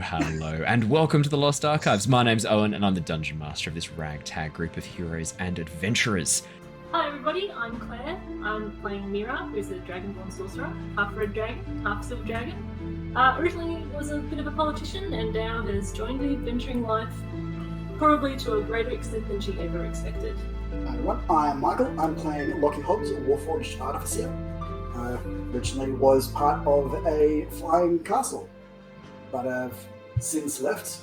hello, and welcome to the Lost Archives. My name's Owen, and I'm the Dungeon Master of this ragtag group of heroes and adventurers. Hi everybody, I'm Claire. I'm playing Mira, who's a Dragonborn Sorcerer, half red dragon, half silver dragon. Originally was a bit of a politician, and now has joined the adventuring life, probably to a greater extent than she ever expected. Hi everyone, I'm Michael. I'm playing Lockie, Warforged Artificer. Originally was part of a flying castle, but I've since left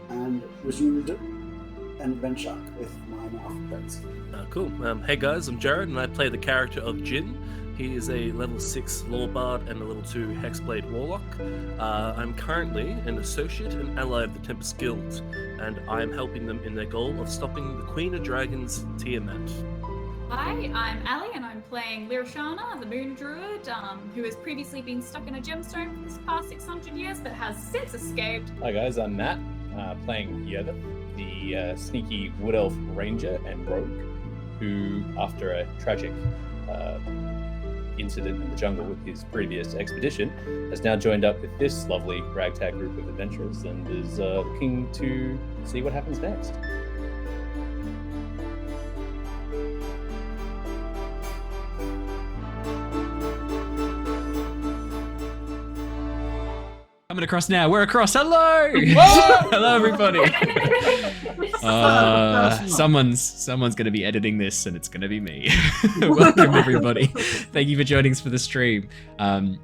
and resumed an adventure with my now friends. Cool. Hey guys, I'm Jared, and I play the character of Jin. He is a level 6 Law Bard and a level 2 Hexblade Warlock. I'm currently an associate and ally of the Tempest Guild, and I am helping them in their goal of stopping the Queen of Dragons, Tiamat. Hi, I'm Ali, and I'm playing Lyra, the Moon Druid, who has previously been stuck in a gemstone for the past 600 years, but has since escaped. Hi guys, I'm Matt, playing Yervith, the sneaky Wood Elf Ranger and Rogue, who, after a tragic incident in the jungle with his previous expedition, has now joined up with this lovely ragtag group of adventurers and is looking to see what happens next. Coming across now. We're across. Hello! Hello, everybody. Someone's going to be editing this, and it's going to be me. Welcome, everybody. Thank you for joining us for the stream.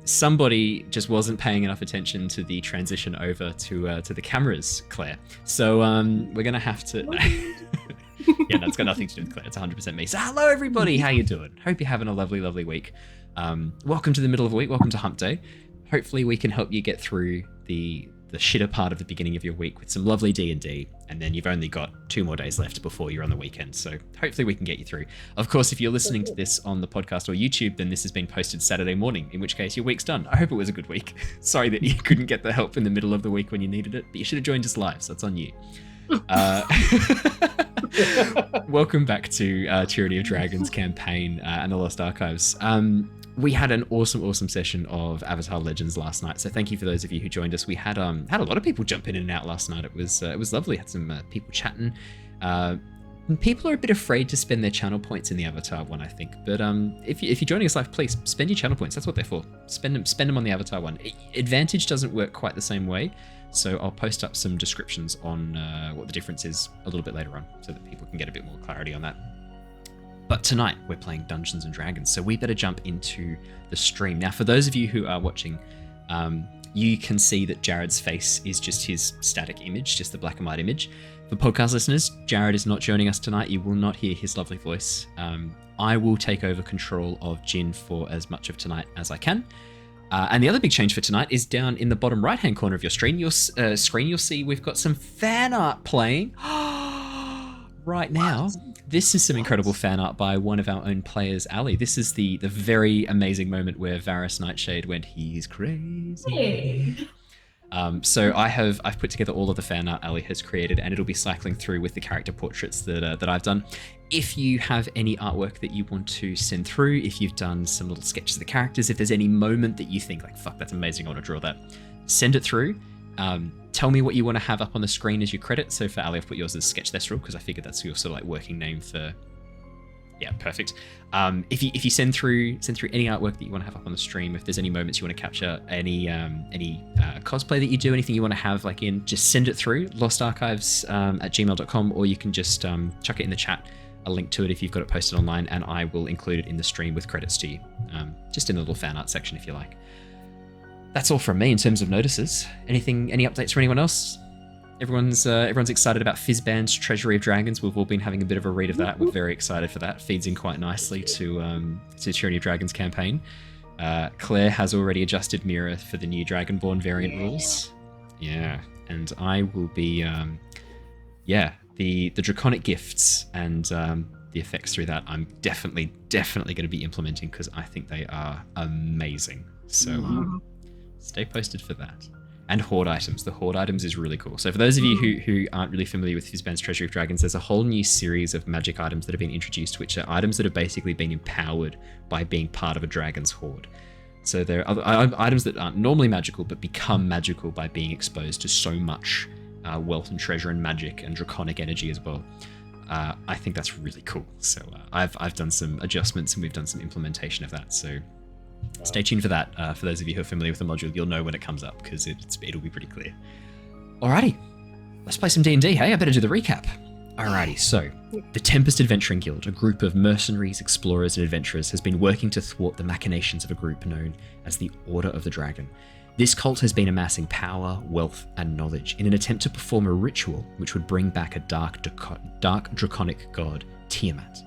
Somebody just wasn't paying enough attention to the transition over to the cameras, Claire. So we're going to have to... Yeah, no, it's got nothing to do with Claire. It's 100% me. So hello, everybody. How you doing? Hope you're having a lovely, lovely week. Welcome to the middle of the week. Welcome to Hump Day. Hopefully we can help you get through the shitter part of the beginning of your week with some lovely D&D, and then you've only got 2 more days left before you're on the weekend, so hopefully we can get you through. Of course, if you're listening to this on the podcast or YouTube, then this has been posted Saturday morning, in which case your week's done. I hope it was a good week. Sorry that you couldn't get the help in the middle of the week when you needed it, but you should have joined us live, so that's on you. Welcome back to Tyranny of Dragons campaign and the Lost Archives. We had an awesome session of Avatar Legends last night, so thank you for those of you who joined us. We had a lot of people jump in and out last night. It was lovely. Had some people chatting. People are a bit afraid to spend their channel points in the Avatar one, I think. But if you're joining us live, please spend your channel points. That's what they're for. Spend them on the Avatar one. Advantage doesn't work quite the same way, so I'll post up some descriptions on what the difference is a little bit later on, so that people can get a bit more clarity on that. But tonight we're playing Dungeons and Dragons, so we better jump into the stream. Now, for those of you who are watching, you can see that Jared's face is just his static image, just the black and white image. For podcast listeners, Jared is not joining us tonight. You will not hear his lovely voice. I will take over control of Jin for as much of tonight as I can. And the other big change for tonight is down in the bottom right-hand corner of your screen. You'll see we've got some fan art playing right now. This is some incredible fan art by one of our own players, Ali. This is the very amazing moment where Varys Nightshade went, "He's crazy." Hey. So I've put together all of the fan art Ali has created, and it'll be cycling through with the character portraits that I've done. If you have any artwork that you want to send through, if you've done some little sketches of the characters, if there's any moment that you think like, fuck, that's amazing, I want to draw that, send it through. Tell me what you want to have up on the screen as your credit. So for Ali, I've put yours as Sketch Thestral because I figured that's your sort of like working name for. Yeah, perfect. If you send through any artwork that you want to have up on the stream, if there's any moments you want to capture, any cosplay that you do, anything you want to have like in, just send it through lostarchives at gmail.com, or you can just chuck it in the chat, a link to it if you've got it posted online, and I will include it in the stream with credits to you, just in the little fan art section if you like. That's all from me in terms of notices. Any updates for anyone else? Everyone's excited about Fizzband's Treasury of Dragons. We've all been having a bit of a read of that. We're very excited for that. Feeds in quite nicely to Tyranny of Dragons campaign. Claire has already adjusted Mira for the new Dragonborn variant rules. Yeah, and I will be the draconic gifts and the effects through that. I'm definitely going to be implementing because I think they are amazing. So. Stay posted for that. And Horde Items. The Horde Items is really cool. So for those of you who aren't really familiar with Fizzband's Treasury of Dragons, there's a whole new series of magic items that have been introduced, which are items that have basically been empowered by being part of a dragon's horde. So there are items that aren't normally magical, but become magical by being exposed to so much wealth and treasure and magic and draconic energy as well. I think that's really cool. So I've done some adjustments and we've done some implementation of that. So stay tuned for that. For those of you who are familiar with the module, you'll know when it comes up because it'll be pretty clear. Alrighty, let's play some D&D. Hey, I better do the recap. Alrighty, so the Tempest Adventuring Guild, a group of mercenaries, explorers, and adventurers, has been working to thwart the machinations of a group known as the Order of the Dragon. This cult has been amassing power, wealth, and knowledge in an attempt to perform a ritual which would bring back a dark draconic god, Tiamat.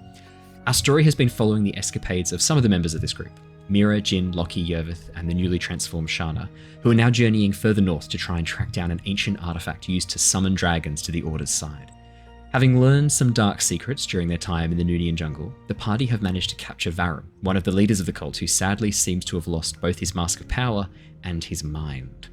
Our story has been following the escapades of some of the members of this group, Mira, Jin, Lockie, Yervith, and the newly transformed Shana, who are now journeying further north to try and track down an ancient artifact used to summon dragons to the Order's side. Having learned some dark secrets during their time in the Noonian jungle, the party have managed to capture Varum, one of the leaders of the cult who sadly seems to have lost both his mask of power and his mind.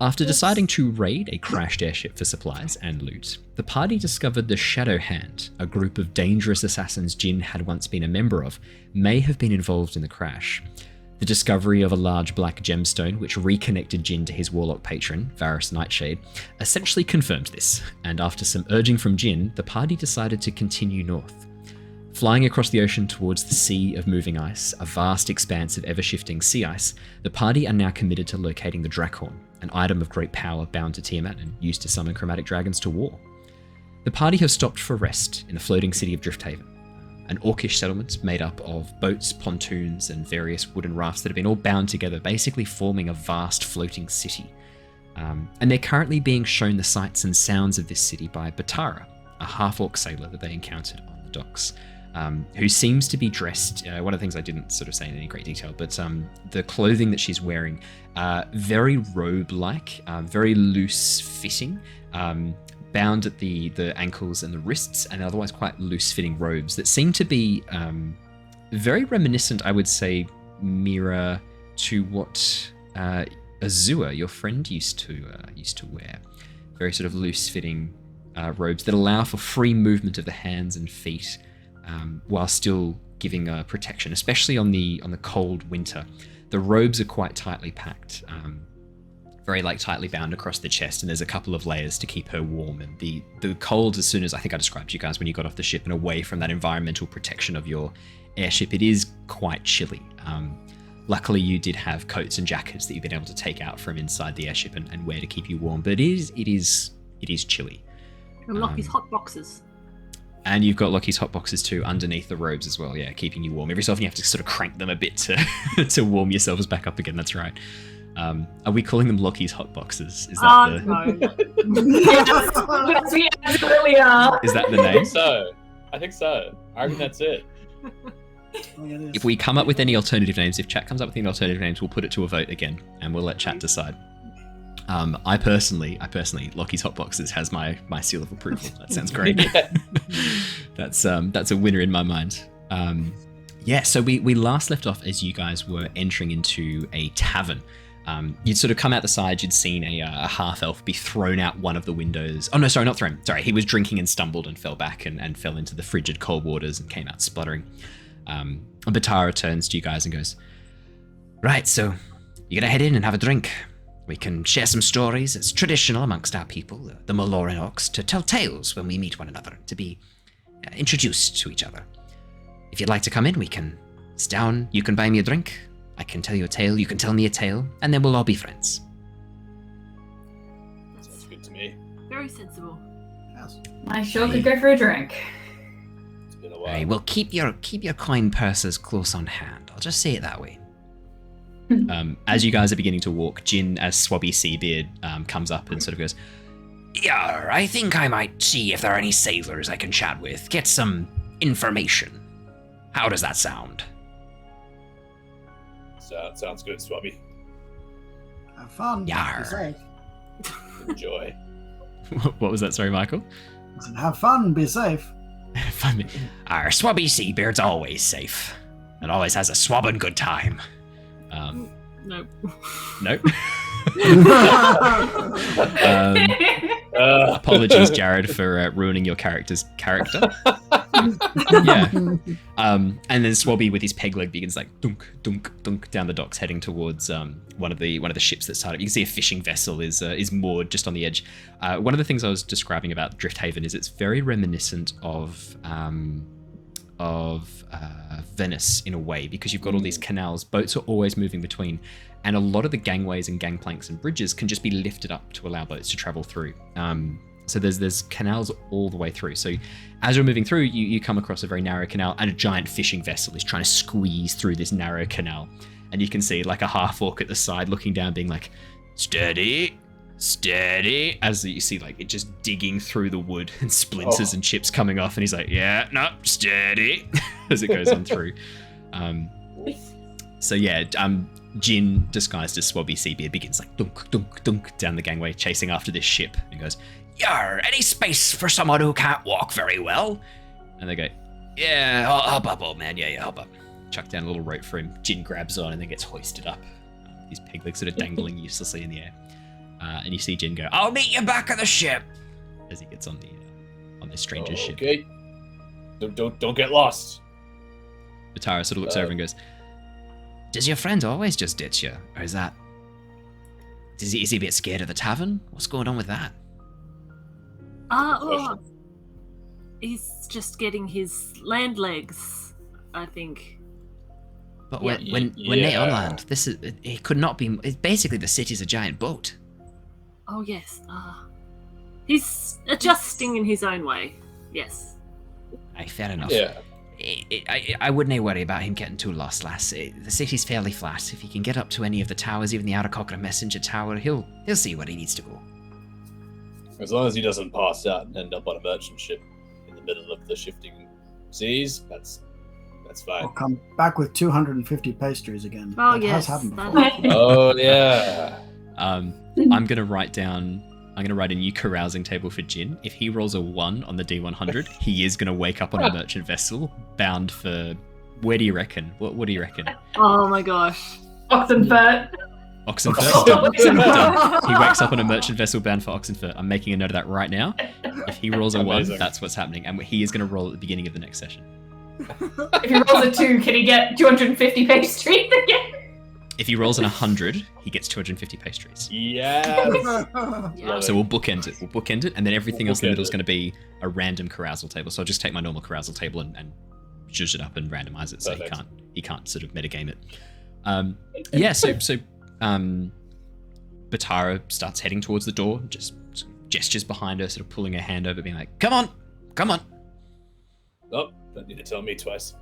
After deciding to raid a crashed airship for supplies and loot, the party discovered the Shadow Hand, a group of dangerous assassins Jin had once been a member of, may have been involved in the crash. The discovery of a large black gemstone which reconnected Jin to his warlock patron, Varus Nightshade, essentially confirmed this, and after some urging from Jin, the party decided to continue north. Flying across the ocean towards the Sea of Moving Ice, a vast expanse of ever-shifting sea ice, the party are now committed to locating the Drakhorn, an item of great power bound to Tiamat and used to summon chromatic dragons to war. The party have stopped for rest in the floating city of Drifthaven, an orcish settlement made up of boats, pontoons, and various wooden rafts that have been all bound together, basically forming a vast floating city. And they're currently being shown the sights and sounds of this city by Batara, a half-orc sailor that they encountered on the docks, who seems to be dressed, one of the things I didn't sort of say in any great detail, but the clothing that she's wearing, very robe-like, very loose-fitting, bound at the ankles and the wrists, and otherwise quite loose-fitting robes that seem to be very reminiscent, I would say, Mira, to what Azua, your friend, used to wear. Very sort of loose-fitting robes that allow for free movement of the hands and feet, while still giving protection, especially on the cold winter. The robes are quite tightly packed. Very tightly bound across the chest, and there's a couple of layers to keep her warm. And the cold, as soon as I think I described to you guys when you got off the ship and away from that environmental protection of your airship, it is quite chilly. Luckily, you did have coats and jackets that you've been able to take out from inside the airship and wear to keep you warm. But it is chilly. And Lockie's hot boxes. And you've got Lockie's hot boxes too underneath the robes as well. Yeah, keeping you warm. Every so often you have to sort of crank them a bit to warm yourselves back up again. That's right. Are we calling them Lockie's hot boxes? Is that No. Yes, we absolutely are. Is that the name? I think so. I reckon that's it. If we come up with any alternative names, if chat comes up with any alternative names, we'll put it to a vote again, and we'll let chat decide. I personally, Lockie's Hot Boxes has my seal of approval. That sounds great. That's a winner in my mind. So we last left off as you guys were entering into a tavern. You'd sort of come out the side, you'd seen a half-elf be thrown out one of the windows. Oh no, sorry, not thrown. Sorry, he was drinking and stumbled and fell back and fell into the frigid cold waters and came out spluttering. Batara turns to you guys and goes, "Right, so you're gonna head in and have a drink. We can share some stories. It's traditional amongst our people, the Maloran Orcs, to tell tales when we meet one another, to be introduced to each other. If you'd like to come in, we can sit down, you can buy me a drink, I can tell you a tale, you can tell me a tale, and then we'll all be friends." Sounds good to me. Very sensible. Yes. I sure could go for a drink. It's been a while. Right, well, keep your coin purses close on hand. I'll just say it that way. As you guys are beginning to walk, Jin, as Swabby Seabeard, comes up and sort of goes, "Yeah, I think I might see if there are any sailors I can chat with, get some information. How does that sound?" Sounds good, Swabby. Have fun. Yar. Be safe. Enjoy. What was that? Sorry, Michael? I said, have fun. Be safe. Our Swabby Seabeard's always safe, and always has a swabbing good time. Nope. Nope. Apologies, Jared, for ruining your character's character. Yeah. And then Swabby with his peg leg begins like dunk, dunk, dunk down the docks, heading towards one of the ships that's tied up. You can see a fishing vessel is moored just on the edge. One of the things I was describing about Drifthaven is it's very reminiscent of Venice in a way, because you've got all these canals. Boats are always moving between, and a lot of the gangways and gangplanks and bridges can just be lifted up to allow boats to travel through. So there's canals all the way through. So as you're moving through, you come across a very narrow canal, and a giant fishing vessel is trying to squeeze through this narrow canal. And you can see like a half-orc at the side looking down, being like, steady, steady, as you see like it just digging through the wood and splinters and chips coming off. And he's like, yeah, no, steady, as it goes on through. So yeah, Jin, disguised as Swabby Seabeard, begins like dunk, dunk, dunk down the gangway, chasing after this ship. And goes, "Yar, any space for someone who can't walk very well?" And they go, "Yeah, hop up, old man. Yeah, hop up." Chuck down a little rope for him. Jin grabs on and then gets hoisted up. His peg legs sort of dangling uselessly in the air. And you see Jin go, "I'll meet you back at the ship," as he gets on this stranger's ship. Okay. Don't get lost. Batara sort of looks over and goes, "Does your friend always just ditch you? Or is he a bit scared of the tavern? What's going on with that?" Well, he's just getting his land legs, I think. But when they unland, it could not be. Basically, the city's a giant boat. Oh yes. He's adjusting in his own way. Yes. Aye, fair enough. Yeah. I wouldn't worry about him getting too lost, lass. The city's fairly flat. If he can get up to any of the towers, even the Outer Cochran Messenger Tower, he'll see where he needs to go. As long as he doesn't pass out and end up on a merchant ship in the middle of the shifting seas, that's fine. I'll come back with 250 pastries again. Oh that yes. has happened before. Oh yeah. I'm gonna write a new carousing table for Jin. If he rolls a 1 on the D100, he is gonna wake up on a merchant vessel bound for. Where do you reckon? What do you reckon? Oh my gosh. Oxenfurt. Oxenfurt. Done. He wakes up on a merchant vessel bound for Oxenfurt. I'm making a note of that right now. If he rolls a 1, that's what's happening, and he is gonna roll at the beginning of the next session. If he rolls a 2, can he get 250 pastries again? If he rolls an 100, he gets 250 pastries. Yes. So we'll bookend it, and then everything else in the middle is going to be a random carousal table. So I'll just take my normal carousal table and zhuzh it up and randomize it, so he can't sort of metagame it. So Batara starts heading towards the door, just gestures behind her, sort of pulling her hand over, being like, "Come on." Oh, don't need to tell me twice.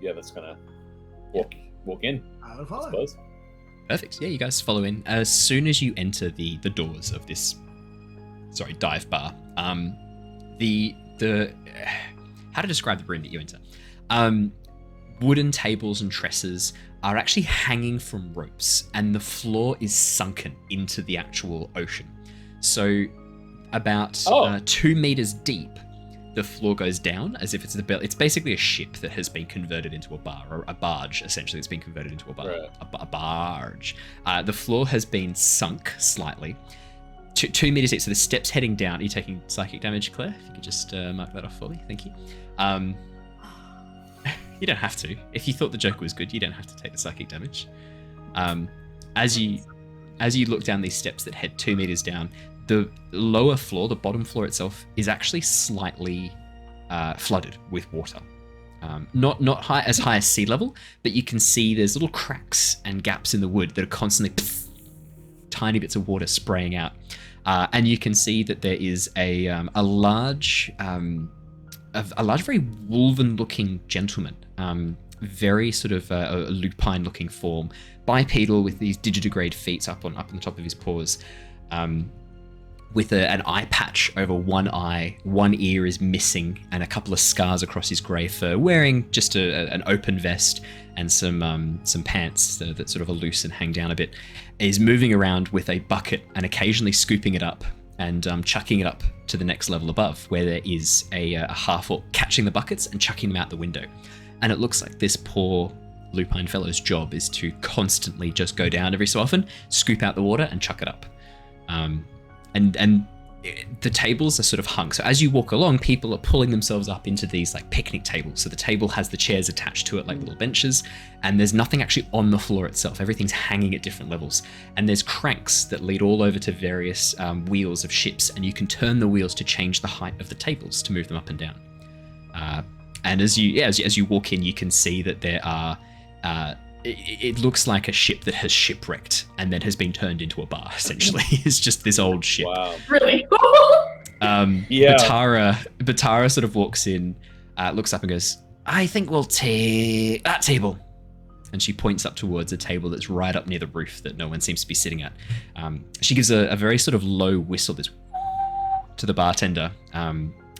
Yeah, that's gonna walk in. I'll follow. I suppose. Perfect. Yeah, you guys follow in. As soon as you enter the doors of this, dive bar, the how to describe the room that you enter? Wooden tables and trestles are actually hanging from ropes, and the floor is sunken into the actual ocean. So about 2 meters deep, the floor goes down as if it's basically a ship that has been converted into a bar, or a barge, essentially. It's been converted into a bar, right. a barge. The floor has been sunk slightly, 2 meters deep. So the steps heading down. Are you taking psychic damage, Claire? If you could just mark that off for me, thank you. You don't have to. If you thought the joke was good, you don't have to take the psychic damage. As you look down these steps that head 2 meters down, the lower floor, the bottom floor itself, is actually slightly flooded with water. Not as high as sea level, but you can see there's little cracks and gaps in the wood that are constantly tiny bits of water spraying out. And you can see that there is a large, very wolven-looking gentleman, very sort of a lupine-looking form, bipedal with these digitigrade feet up on the top of his paws. With an eye patch over one eye, one ear is missing, and a couple of scars across his grey fur, wearing just an open vest and some pants that sort of are loose and hang down a bit, is moving around with a bucket and occasionally scooping it up and chucking it up to the next level above, where there is a half-orc catching the buckets and chucking them out the window. And it looks like this poor lupine fellow's job is to constantly just go down every so often, scoop out the water and chuck it up. And the tables are sort of hung. So as you walk along, people are pulling themselves up into these like picnic tables. So the table has the chairs attached to it like little benches, and there's nothing actually on the floor itself. Everything's hanging at different levels. And there's cranks that lead all over to various wheels of ships, and you can turn the wheels to change the height of the tables to move them up and down. And as you walk in, you can see that there are it looks like a ship that has shipwrecked and then has been turned into a bar, essentially. It's just this old ship. Wow. Really? Yeah. Batara sort of walks in, looks up and goes, I think we'll take that table. And she points up towards a table that's right up near the roof that no one seems to be sitting at. She gives a very sort of low whistle to the bartender.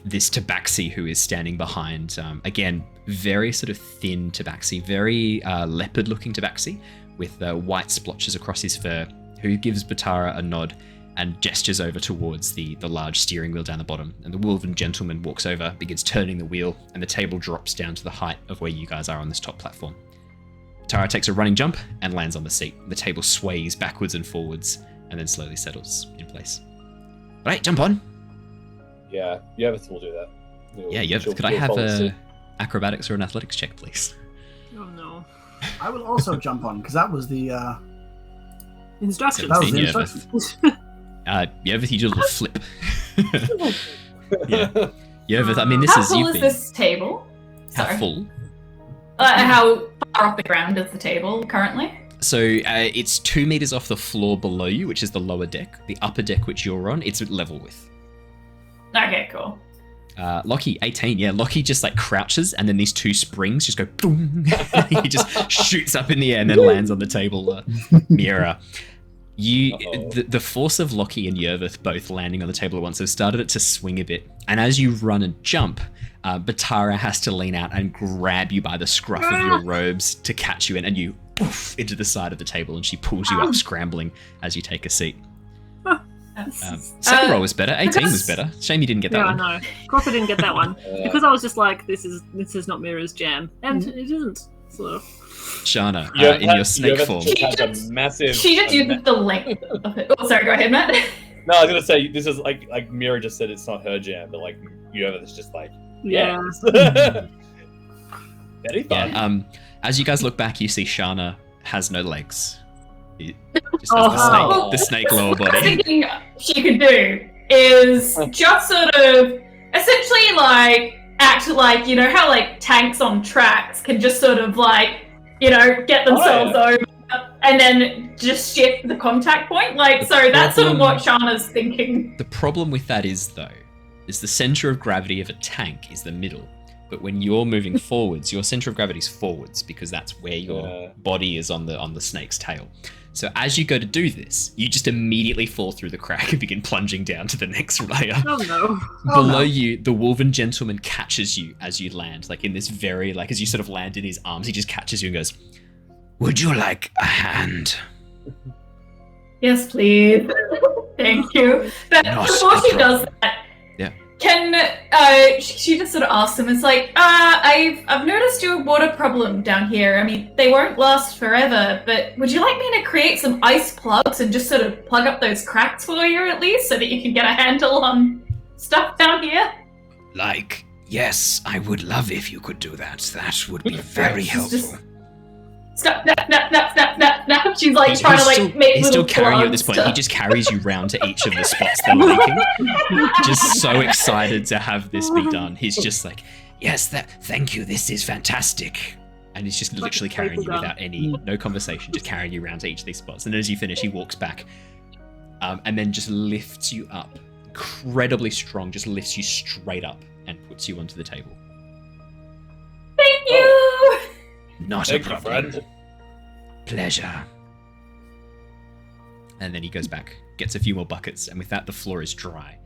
This tabaxi who is standing behind, again, very sort of thin tabaxi, very leopard-looking tabaxi with white splotches across his fur, who gives Batara a nod and gestures over towards the large steering wheel down the bottom. And the Wolven gentleman walks over, begins turning the wheel, and the table drops down to the height of where you guys are on this top platform. Batara takes a running jump and lands on the seat. The table sways backwards and forwards and then slowly settles in place. Right, jump on. Yeah, Yervith will do that. Yeah, Yervith, could I have a acrobatics or an athletics check, please? Oh no. I will also jump on, because that was the... Instructions. That was the 17, instructions. Yervith, you did a little flip. Yeah. Yervith, I mean, this How is... full you've is been... this table? How Sorry. full? How far off the ground is the table currently? So it's 2 meters off the floor below you, which is the lower deck. The upper deck, which you're on, it's level with. Okay, cool. Lockie, 18. Yeah, Lockie just like crouches, and then these 2 springs just go boom. He just shoots up in the air and then lands on the table. Mira, the force of Lockie and Yervith both landing on the table at once have started it to swing a bit. And as you run and jump, Batara has to lean out and grab you by the scruff of your robes to catch you in, and you poof into the side of the table, and she pulls you up, scrambling as you take a seat. Second roll was better. 18 was better. Shame you didn't get that Yeah, one. I know. Of course I didn't get that one. Because I was just like, this is not Mira's jam. And it isn't. So Shana, Yervith in your has- snake Yervith form. has a massive. She just used the length of it. Oh, sorry, go ahead, Matt. No, I was gonna say this is like Mira just said it's not her jam, but like Yervith is just like yeah. Very fun. Yeah, as you guys look back, you see Shana has no legs. It just has the snake lower What I was body. thinking she could do is just sort of essentially like act like, you know, how like tanks on tracks can just sort of like, you know, get themselves over and then just shift the contact point. Like, so that's sort of what Shana's thinking. The problem with that is the center of gravity of a tank is the middle. But when you're moving forwards, your center of gravity is forwards because that's where your body is on the snake's tail. So as you go to do this, you just immediately fall through the crack and begin plunging down to the next layer. Oh no. Below you, the Wolven gentleman catches you as you land, like in this very, like as you sort of land in his arms, he just catches you and goes, "Would you like a hand?" Yes, please. Thank you. But Not before a she does problem. that, Yeah. can she just sort of asks him? It's like, I've noticed your water problem down here. I mean, they won't last forever, but would you like me to create some ice plugs and just sort of plug up those cracks for you at least, so that you can get a handle on stuff down here? Like, yes, I would love if you could do that. That would be very She's helpful. just- Snap, snap, snap, snap, snap, snap, snap. She's like trying to like make He's little still carrying you at plugs this point. to- He just carries you round to each of the spots that are leaking. Just so excited to have this be done. He's just like, yes, thank you. This is fantastic. And he's just literally a carrying you staple without no conversation, just carrying you around to each of these spots. And as you finish, he walks back and then just lifts you up. Incredibly strong, just lifts you straight up and puts you onto the table. Thank you. Not Thank a you, problem. friend. Pleasure. And then he goes back, gets a few more buckets, and with that, the floor is dry.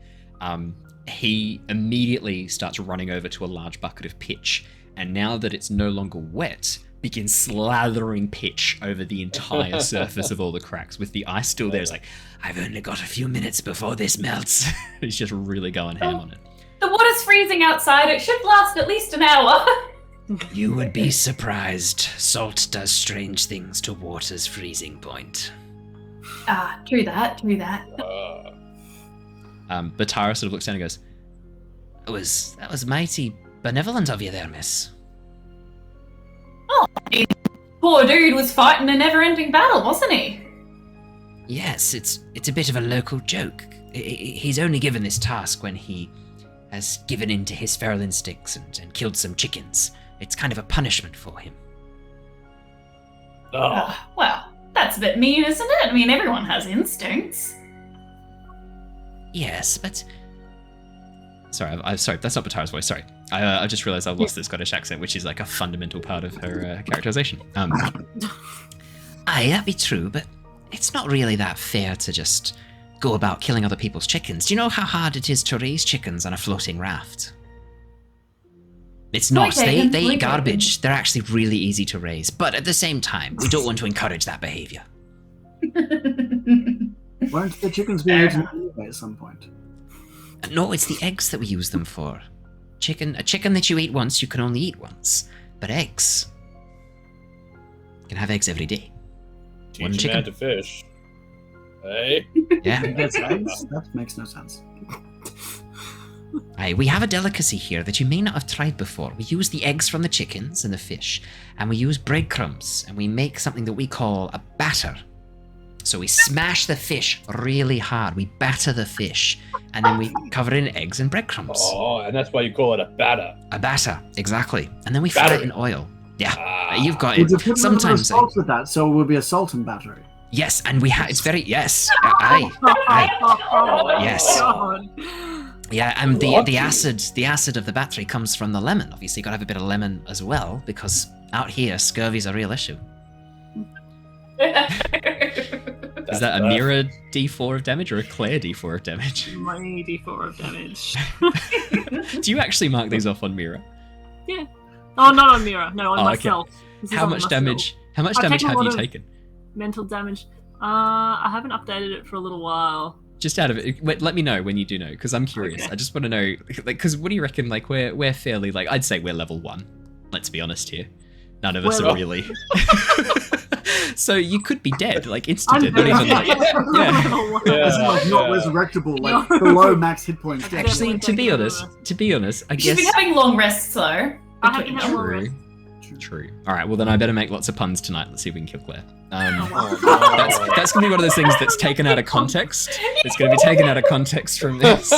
He immediately starts running over to a large bucket of pitch, and now that it's no longer wet, begins slathering pitch over the entire surface of all the cracks. With the ice still there, it's like, I've only got a few minutes before this melts. He's just really going ham on it. The water's freezing outside. It should last at least an hour. You would be surprised. Salt does strange things to water's freezing point. True that, true that. Batara sort of looks down and goes, that was mighty benevolent of you there, miss. Oh, poor dude was fighting a never-ending battle, wasn't he? Yes, it's a bit of a local joke. He's only given this task when he has given in to his feral instincts and killed some chickens. It's kind of a punishment for him. Oh. Well, that's a bit mean, isn't it? I mean, everyone has instincts. Yes, but... Sorry, I'm sorry, that's not Batara's voice, sorry. I just realised I've lost the Scottish accent, which is like a fundamental part of her characterisation. Aye, that'd be true, but it's not really that fair to just go about killing other people's chickens. Do you know how hard it is to raise chickens on a floating raft? It's not. They eat garbage. They're actually really easy to raise. But at the same time, we don't want to encourage that behaviour. Won't the chickens be eaten anyway at some point? No, it's the eggs that we use them for. A chicken that you eat once, you can only eat once. But eggs... You can have eggs every day. One Teach a chicken. man to fish. Hey? Yeah. That's eggs? That makes no sense. Aye, we have a delicacy here that you may not have tried before. We use the eggs from the chickens and the fish, and we use breadcrumbs, and we make something that we call a batter. So we smash the fish really hard. We batter the fish, and then we cover it in eggs and breadcrumbs. Oh, and that's why you call it a batter. A batter, exactly. And then we fry it in oil. Yeah, you've got Would you it. put Sometimes, salt with that, so it would be a salt and battery? yes, and we have. It's very yes. Aye, aye. Yes. Yeah, and the acid of the battery comes from the lemon. Obviously, you got to have a bit of lemon as well, because out here, scurvy's a real issue. Is that a Mira D4 of damage or a Claire D4 of damage? My D4 of damage. Do you actually mark these off on Mira? Yeah. Oh, not on Mira. No, on Oh, okay. myself. This is How on much myself. damage? How much I've damage taken a have you lot of- taken? Mental damage. I haven't updated it for a little while. Just out of it, let me know when you do know, because I'm curious. Okay. I just want to know, like, because what do you reckon? Like, we're fairly, like, I'd say we're level 1. Let's be honest here. None of us Well- are really. So you could be dead, like instant dead. Not even like, yeah. This is like not resurrectable, like below max hit points. Okay. Actually, Definitely to be honest, I She's guess. been having long rests, though. I haven't had long rest. True. All right. Well, then I better make lots of puns tonight. Let's see if we can kill Claire. Oh, That's gonna be one of those things that's taken out of context. It's gonna be taken out of context from this.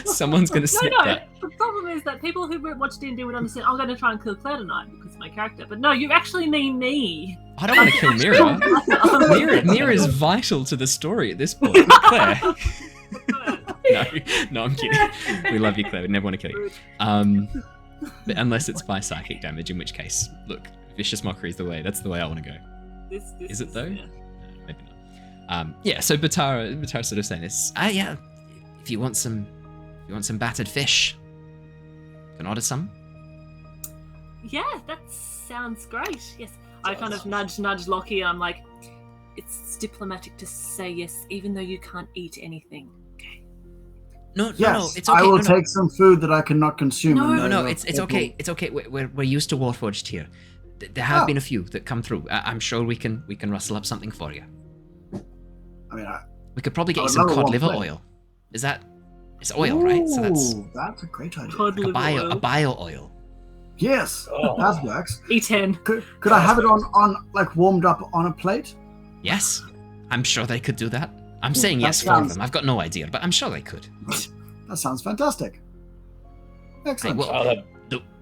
Someone's gonna snip No. that. The problem is that people who watch D&D would understand. I'm going to try and kill Claire tonight because of my character. But no, you actually mean me. I don't want to kill Mira. Mira is vital to the story at this point. Claire. No, I'm kidding. We love you, Claire. We never want to kill you. But unless it's by psychic damage, in which case, look, vicious mockery is the way. That's the way I want to go. This Is it though? Yeah. Maybe not. Yeah. So Batara sort of saying this. Yeah. If you want some battered fish, you can order some. Yeah, that sounds great. Yes, I kind of nudge Lockie. I'm like, it's diplomatic to say yes, even though you can't eat anything. Okay. No, Yes, it's okay. I will no. take some food that I cannot consume. No, and No, it's okay. It's okay. We're used to Warforged here. There have been a few that come through. I'm sure we can rustle up something for you. I mean, We could probably get you would some love cod one liver plate. oil. Is that? It's oil, right? So that's a great idea. Cod like liver a oil. bio oil. Yes, Oh. that works. E10. Could I have it on like warmed up on a plate? Yes, I'm sure they could do that. I'm saying that yes for sounds- them. I've got no idea, but I'm sure they could. That sounds fantastic. Excellent. Hey, well, I'll have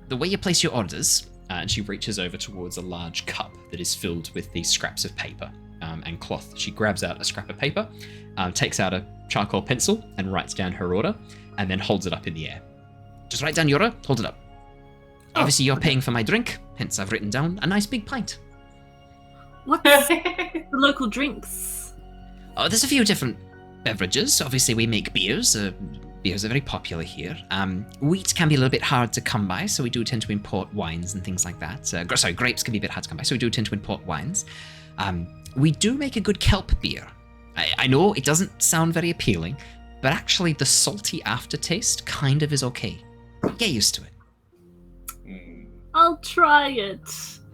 the way you place your orders, and she reaches over towards a large cup that is filled with these scraps of paper and cloth. She grabs out a scrap of paper, takes out a charcoal pencil, and writes down her order, and then holds it up in the air. Just write down your order, hold it up. Obviously, you're paying for my drink, hence I've written down a nice big pint. What's the local drinks? Oh, there's a few different beverages. Obviously, we make beers. Beers are very popular here. Wheat can be a little bit hard to come by, so we do tend to import wines and things like that. Grapes can be a bit hard to come by, so we do tend to import wines. We do make a good kelp beer. I know it doesn't sound very appealing, but actually the salty aftertaste kind of is okay. Get used to it. I'll try it.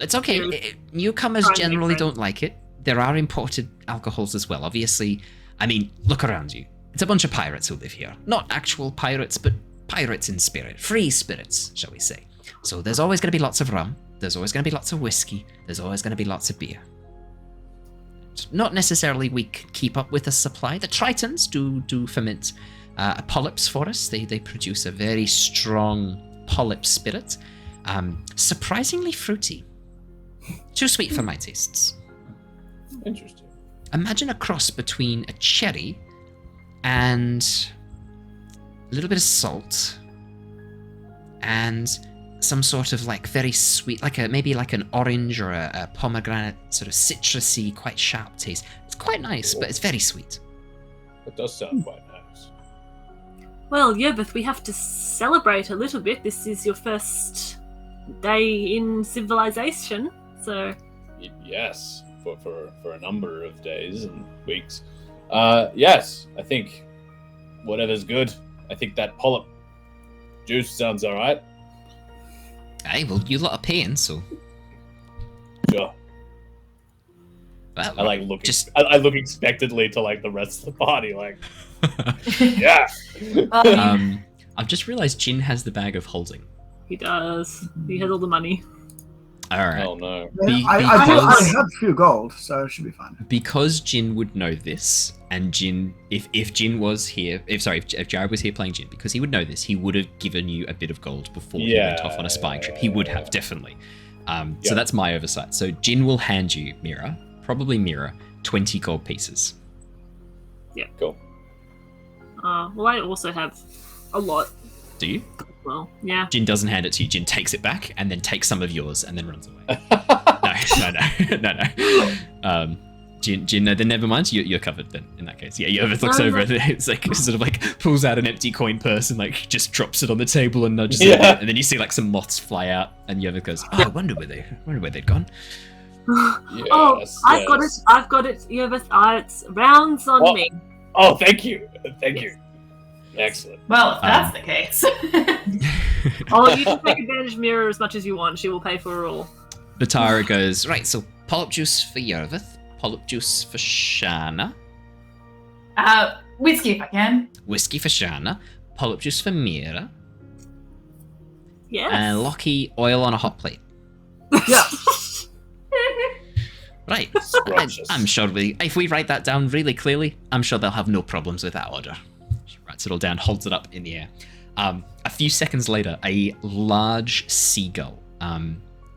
It's okay. Newcomers Try and make generally friends. don't like it. There are imported alcohols as well. Obviously, I mean, look around you. It's a bunch of pirates who live here. Not actual pirates, but pirates in spirit. Free spirits, shall we say. So there's always going to be lots of rum. There's always going to be lots of whiskey. There's always going to be lots of beer. Not necessarily we can keep up with the supply. The Tritons do ferment polyps for us. They produce a very strong polyp spirit. Surprisingly fruity. Too sweet for my tastes. Interesting. Imagine a cross between a cherry and a little bit of salt and some sort of like very sweet, maybe like an orange or a pomegranate, sort of citrusy, quite sharp taste. It's quite nice, but it's very sweet. That does sound quite nice. Well, Yervith, we have to celebrate a little bit. This is your first day in civilization, so... Yes, for a number of days and weeks. Yes, I think whatever's good. I think that polyp juice sounds alright. Aye, well, you lot are paying, so... Sure. Well, I like look. I look expectantly to like the rest of the party. Like, yeah. I've just realised Jin has the bag of holding. He does. He has all the money. All right. Oh no. I have a few gold, so it should be fine. Because Jin would know this, and Jin, if Jin was here, if Jared was here playing Jin, because he would know this, he would have given you a bit of gold before he went off on a spying trip. He would have, definitely. So that's my oversight. So Jin will hand you, probably Mira, 20 gold pieces. Yeah. Cool. Well, I also have a lot. Do you? Well, yeah. Jin doesn't hand it to you. Jin takes it back and then takes some of yours and then runs away. No. Jin, no, then never mind. You're covered then, in that case. Yeah, Yervith looks over and it's like, sort of like pulls out an empty coin purse and like just drops it on the table and nudges it. And then you see like some moths fly out and Yervith goes, oh, I wonder where they'd gone. Yes, I've got it, Yervith. It's rounds on me. Oh, thank you. Excellent. Well, if that's the case. You can take advantage of Mira as much as you want. She will pay for it all. Batara goes, right, so polyp juice for Yervith, polyp juice for Shana. Whiskey if I can. Whiskey for Shana, polyp juice for Mira. Yes. And Lockie, oil on a hot plate. Yeah. Right. I'm sure if we write that down really clearly, I'm sure they'll have no problems with that order. She writes it all down, holds it up in the air. A few seconds later, a large seagull,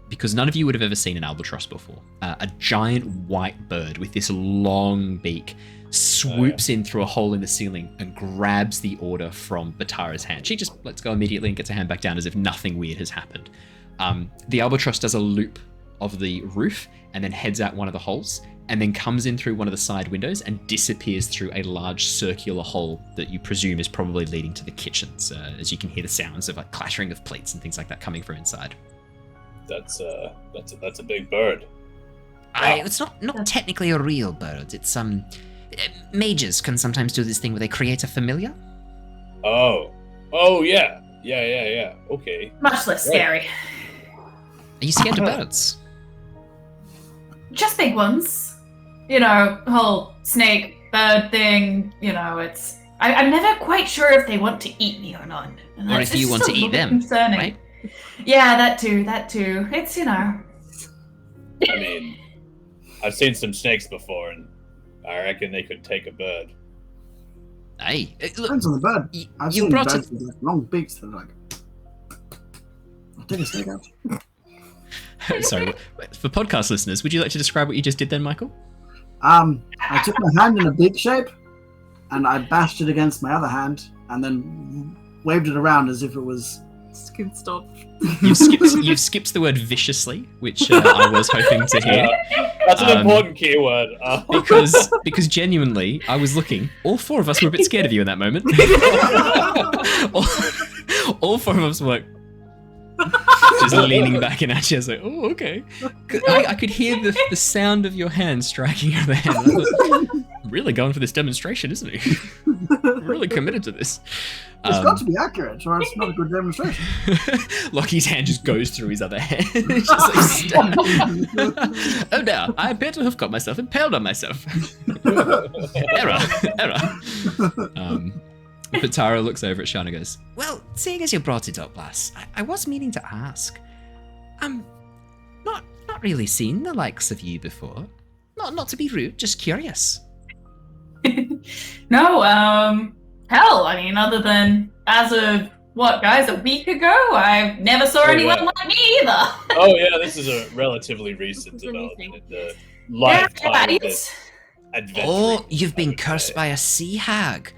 because none of you would have ever seen an albatross before, a giant white bird with this long beak swoops in through a hole in the ceiling and grabs the order from Batara's hand. She just lets go immediately and gets her hand back down as if nothing weird has happened. The albatross does a loop of the roof and then heads out one of the holes and then comes in through one of the side windows and disappears through a large circular hole that you presume is probably leading to the kitchens, as you can hear the sounds of like clattering of plates and things like that coming from inside. That's a big bird. It's not technically a real bird. It's mages can sometimes do this thing where they create a familiar. Oh yeah. Okay. Much less scary. Are you scared of birds? Just big ones. You know, whole snake, bird thing, you know, it's... I'm never quite sure if they want to eat me or not. Or if you want to eat them, concerning. Right? Yeah, that too. It's, you know... I mean, I've seen some snakes before, and I reckon they could take a bird. Hey, look, Depends on the bird. I've you seen brought birds with like, long beaks that are like... I'll take a snake out. Sorry, for podcast listeners, would you like to describe what you just did then, Michael? I took my hand in a beak shape, and I bashed it against my other hand, and then waved it around as if it was... Skin stop. You've skipped the word viciously, which I was hoping to hear. That's an important keyword. Because genuinely, I was looking. All four of us were a bit scared of you in that moment. all four of us were just leaning back and at you. I was like, oh, okay. I could hear the sound of your hand striking your hand. I thought, really going for this demonstration, isn't he? really committed to this. It's got to be accurate, or it's not a good demonstration. Lockie's hand just goes through his other hand. It's just like, stab. Oh no, I appear to have got myself impaled on myself. Error. But Tara looks over at Shana and goes, well, seeing as you brought it up, lass, I was meaning to ask. Not really seen the likes of you before. Not to be rude, just curious. No, hell, I mean, other than as of what, guys, a week ago, I never saw anyone like me either. Oh yeah, this is a relatively recent development in the lifetime of this adventure. Oh, you've been cursed by a sea hag.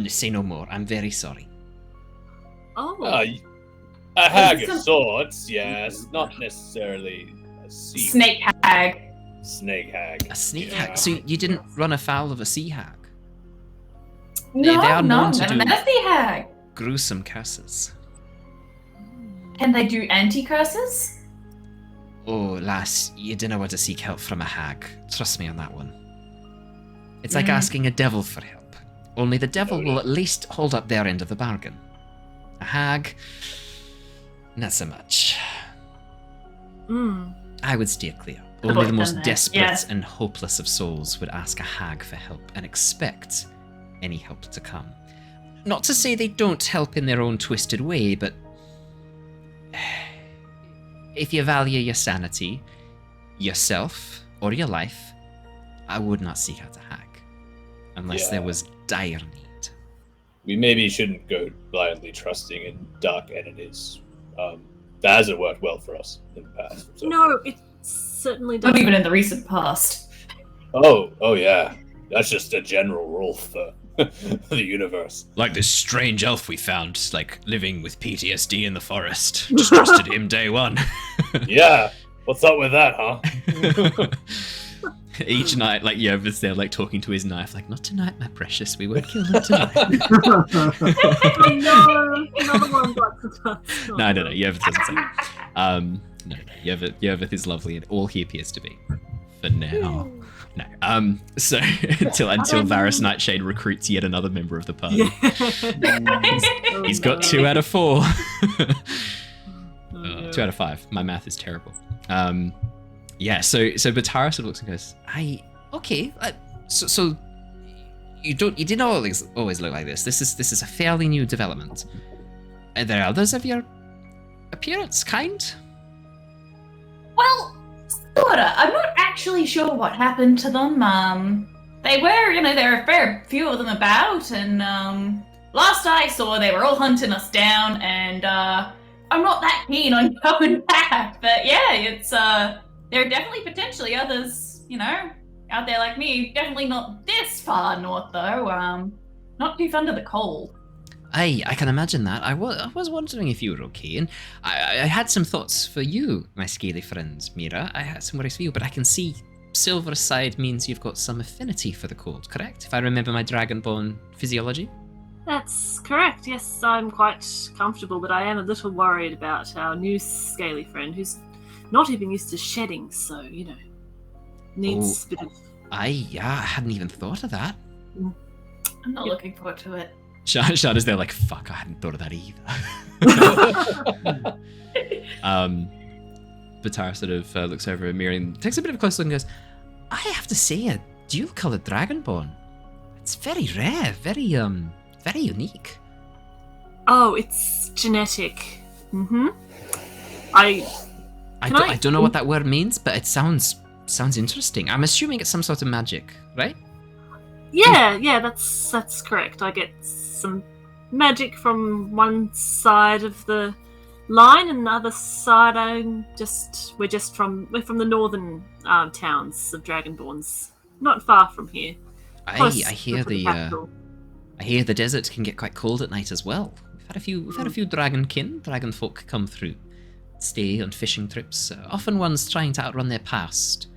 Say no more. I'm very sorry. Oh. A hag of sorts, yes, not necessarily a sea Snake hag. snake hag. A snake hag? So you didn't run afoul of a sea hag? No, they are known to never do- met a sea hag. Gruesome curses. Can they do anti-curses? Oh, lass, you don't know where to seek help from a hag. Trust me on that one. It's like asking a devil for help. Only the devil will at least hold up their end of the bargain. A hag, not so much. I would steer clear. Only the most desperate and hopeless of souls would ask a hag for help and expect any help to come. Not to say they don't help in their own twisted way, but if you value your sanity, yourself, or your life, I would not seek out a hag. Unless there was dire need. We maybe shouldn't go blindly trusting in dark entities. That hasn't worked well for us in the past. So. No, it certainly doesn't. Not even in the recent past. Oh yeah. That's just a general rule for the universe. Like this strange elf we found, like living with PTSD in the forest. Just trusted him day one. Yeah. What's up with that, huh? Each night, like Yervith's there, like talking to his knife, like, not tonight, my precious, we won't kill him tonight. Oh no, another one bites the dust. No, Yervith doesn't say that. No, Yervith is lovely and all he appears to be. For now. No. So until Varys Nightshade recruits yet another member of the party. He's got 2 out of 4. 2 out of 5. My math is terrible. Yeah, so Batara sort of looks and goes, okay. So you didn't always look like this. This is a fairly new development. Are there others of your appearance kind? Well, sorta. I'm not actually sure what happened to them. They were, there are a fair few of them about, and last I saw, they were all hunting us down, and I'm not that keen on going back. But yeah, it's there are definitely potentially others, out there like me. Definitely not this far north though. Not too fond of the cold. I can imagine that. I was wondering if you were okay, and I had some thoughts for you, my scaly friend, Mira. I had some worries for you, but I can see silver side means you've got some affinity for the cold, correct? If I remember my Dragonborn physiology? That's correct, yes, I'm quite comfortable, but I am a little worried about our new scaly friend, who's not even used to shedding, so, needs a bit of... I hadn't even thought of that. I'm not looking forward to it. Shada's there like, fuck, I hadn't thought of that either. Batara sort of looks over at Mira and takes a bit of a close look and goes, I have to say, a dual-coloured Dragonborn. It's very rare, very unique. Oh, it's genetic. I don't know what that word means, but it sounds interesting. I'm assuming it's some sort of magic, right? Yeah, that's correct. I get some magic from one side of the line, and the other side we're from the northern towns of Dragonborns, not far from here. I hear the desert can get quite cold at night as well. We've had a few dragon folk come through, stay on fishing trips. Often ones trying to outrun their past.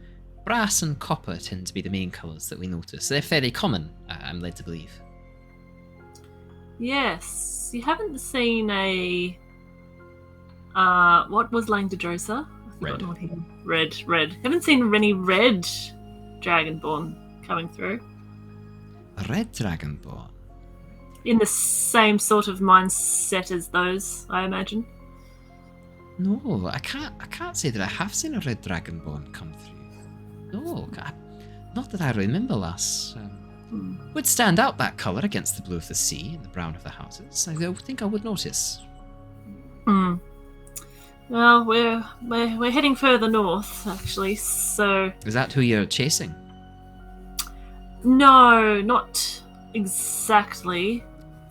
Brass and copper tend to be the main colours that we notice. They're fairly common, I'm led to believe. Yes, you haven't seen a what was Langdedrosa? Red. Red. Haven't seen any red Dragonborn coming through. A red Dragonborn? in the same sort of mindset as those, I imagine. No, I can't say that I have seen a red dragonborn come through. No, not that I remember, lass. Would stand out that colour against the blue of the sea and the brown of the houses. I think I would notice. Well, we're heading further north, actually. So Is that who you're chasing? no, not exactly.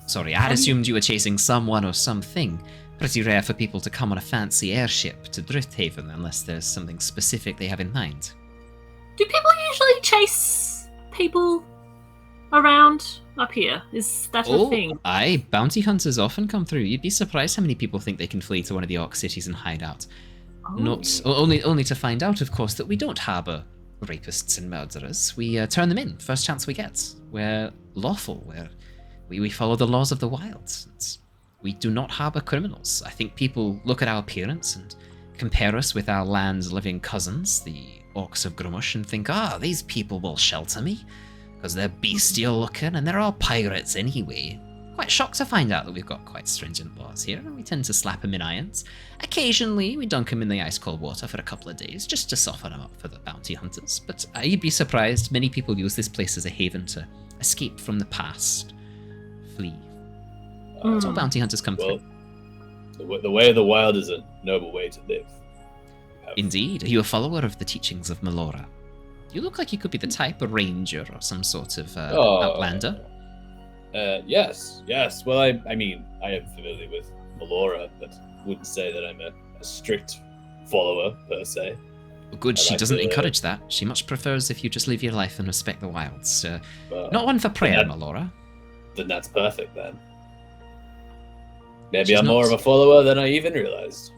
Sorry, I had assumed you were chasing someone or something. Pretty rare for people to come on a fancy airship to Drifthaven unless there's something specific they have in mind. Do people usually chase people around up here? Is that a thing? Aye, bounty hunters often come through. You'd be surprised how many people think they can flee to one of the Orc cities and hide out. Only to find out, of course, that we don't harbour rapists and murderers. We turn them in first chance we get. We're lawful. We follow the laws of the wilds. We do not harbour criminals. I think people look at our appearance and compare us with our land's living cousins, the Orcs of Grumush, and think, these people will shelter me, because they're bestial looking and they're all pirates anyway. Quite shocked to find out that we've got quite stringent laws here, and we tend to slap them in irons. Occasionally, we dunk them in the ice-cold water for a couple of days, just to soften them up for the bounty hunters. But you'd be surprised, many people use this place as a haven to escape from the past, flee. That's all bounty hunters come through. The way of the wild is a noble way to live. Indeed. Are you a follower of the teachings of Melora? You look like you could be the type, a ranger or some sort of outlander. Yes. Well, I mean, I am familiar with Melora, but wouldn't say that I'm a strict follower, per se. Good, she doesn't encourage that. She much prefers if you just live your life and respect the wilds. Not one for prayer, Melora. Then that's perfect, then. Maybe I'm more of a follower than I even realized.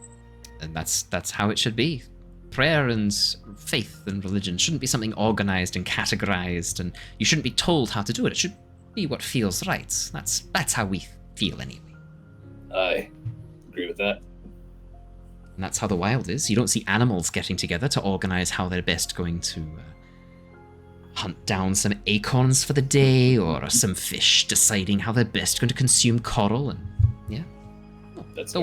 And that's how it should be. Prayer and faith and religion shouldn't be something organized and categorized, and you shouldn't be told how to do it. It should be what feels right. That's how we feel anyway. I agree with that. And that's how the wild is. You don't see animals getting together to organize how they're best going to hunt down some acorns for the day, or some fish deciding how they're best going to consume coral. And That's the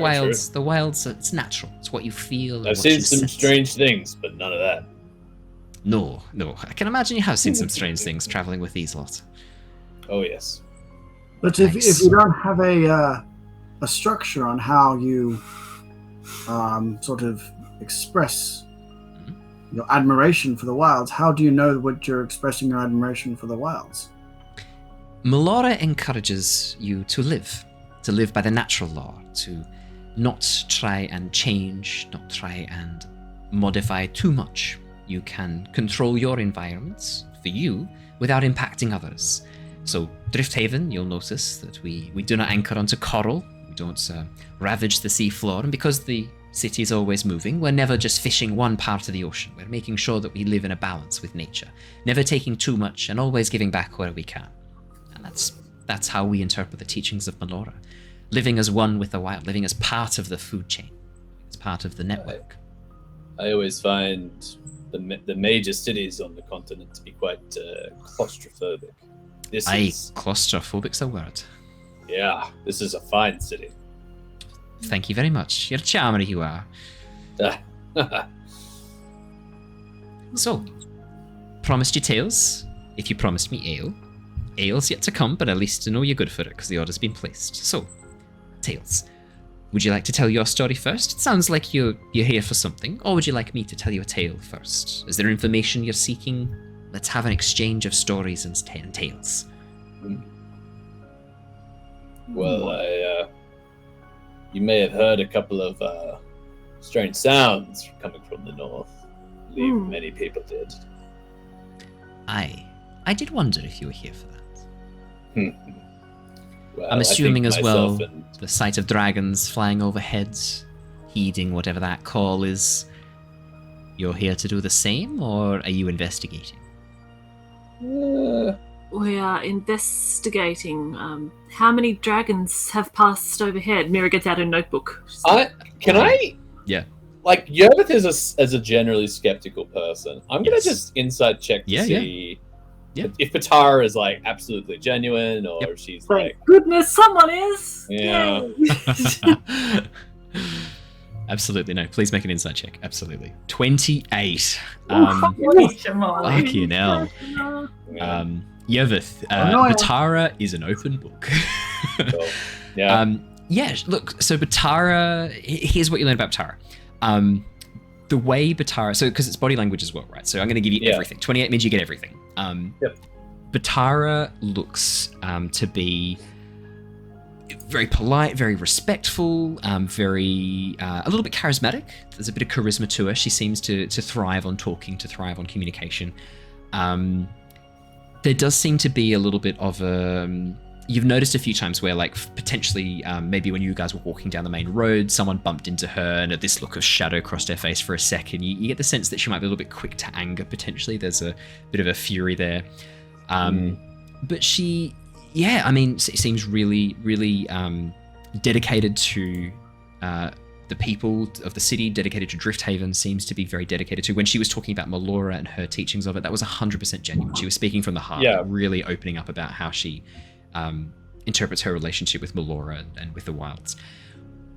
wilds. It's natural. It's what you feel. I've seen some strange things, but none of that. No. I can imagine you have seen some strange things traveling with these lot. Oh yes. But if you don't have a structure on how you sort of express your admiration for the wilds, how do you know what you're expressing your admiration for the wilds? Melora encourages you to live by the natural law, to not try and change, not try and modify too much. You can control your environments for you without impacting others. So Drifthaven, you'll notice that we do not anchor onto coral, we don't ravage the seafloor, and because the city is always moving, we're never just fishing one part of the ocean. We're making sure that we live in a balance with nature, never taking too much and always giving back where we can. And that's how we interpret the teachings of Melora. Living as one with the wild, living as part of the food chain, as part of the network. I always find the major cities on the continent to be quite claustrophobic. Claustrophobic's a word. Yeah, this is a fine city. Thank you very much. You're a charmer, you are. So, promised you tales. If you promised me ale. Ale's yet to come, but at least to know you're good for it, because the order's been placed. So, tales. Would you like to tell your story first? It sounds like you're here for something, or would you like me to tell you a tale first? Is there information you're seeking? Let's have an exchange of stories and tales. Well, you may have heard a couple of strange sounds coming from the north. I believe many people did. I did wonder if you were here for that. Well, I'm assuming as well the sight of dragons flying overhead, heeding whatever that call is. You're here to do the same, or are you investigating? We are investigating. How many dragons have passed overhead? Mira gets out her notebook. Yeah. Like, Yervith is a generally skeptical person. I'm going to just inside check to see Yeah. If Batara is like absolutely genuine, or she's Thank like, goodness someone is. Yeah. Yay. Absolutely no. Please make an insight check. Absolutely. 28. Fucking hell. Yervith, Batara is an open book. So, yeah. Yeah, look, so Batara, here's what you learn about Batara. The way Batara, so because it's body language as well, right? So I'm going to give you everything. 28 means you get everything. Batara looks to be very polite, very respectful, very a little bit charismatic. There's a bit of charisma to her. She seems to thrive on talking, to thrive on communication. There does seem to be a little bit of a... You've noticed a few times where, like, potentially, maybe when you guys were walking down the main road, someone bumped into her and this look of shadow crossed her face for a second. You get the sense that she might be a little bit quick to anger, potentially. There's a bit of a fury there. But she, seems really, really dedicated to the people of the city, dedicated to Drifthaven, seems to be very dedicated to. When she was talking about Melora and her teachings of it, that was 100% genuine. She was speaking from the heart, really opening up about how she interprets her relationship with Melora and with the wilds.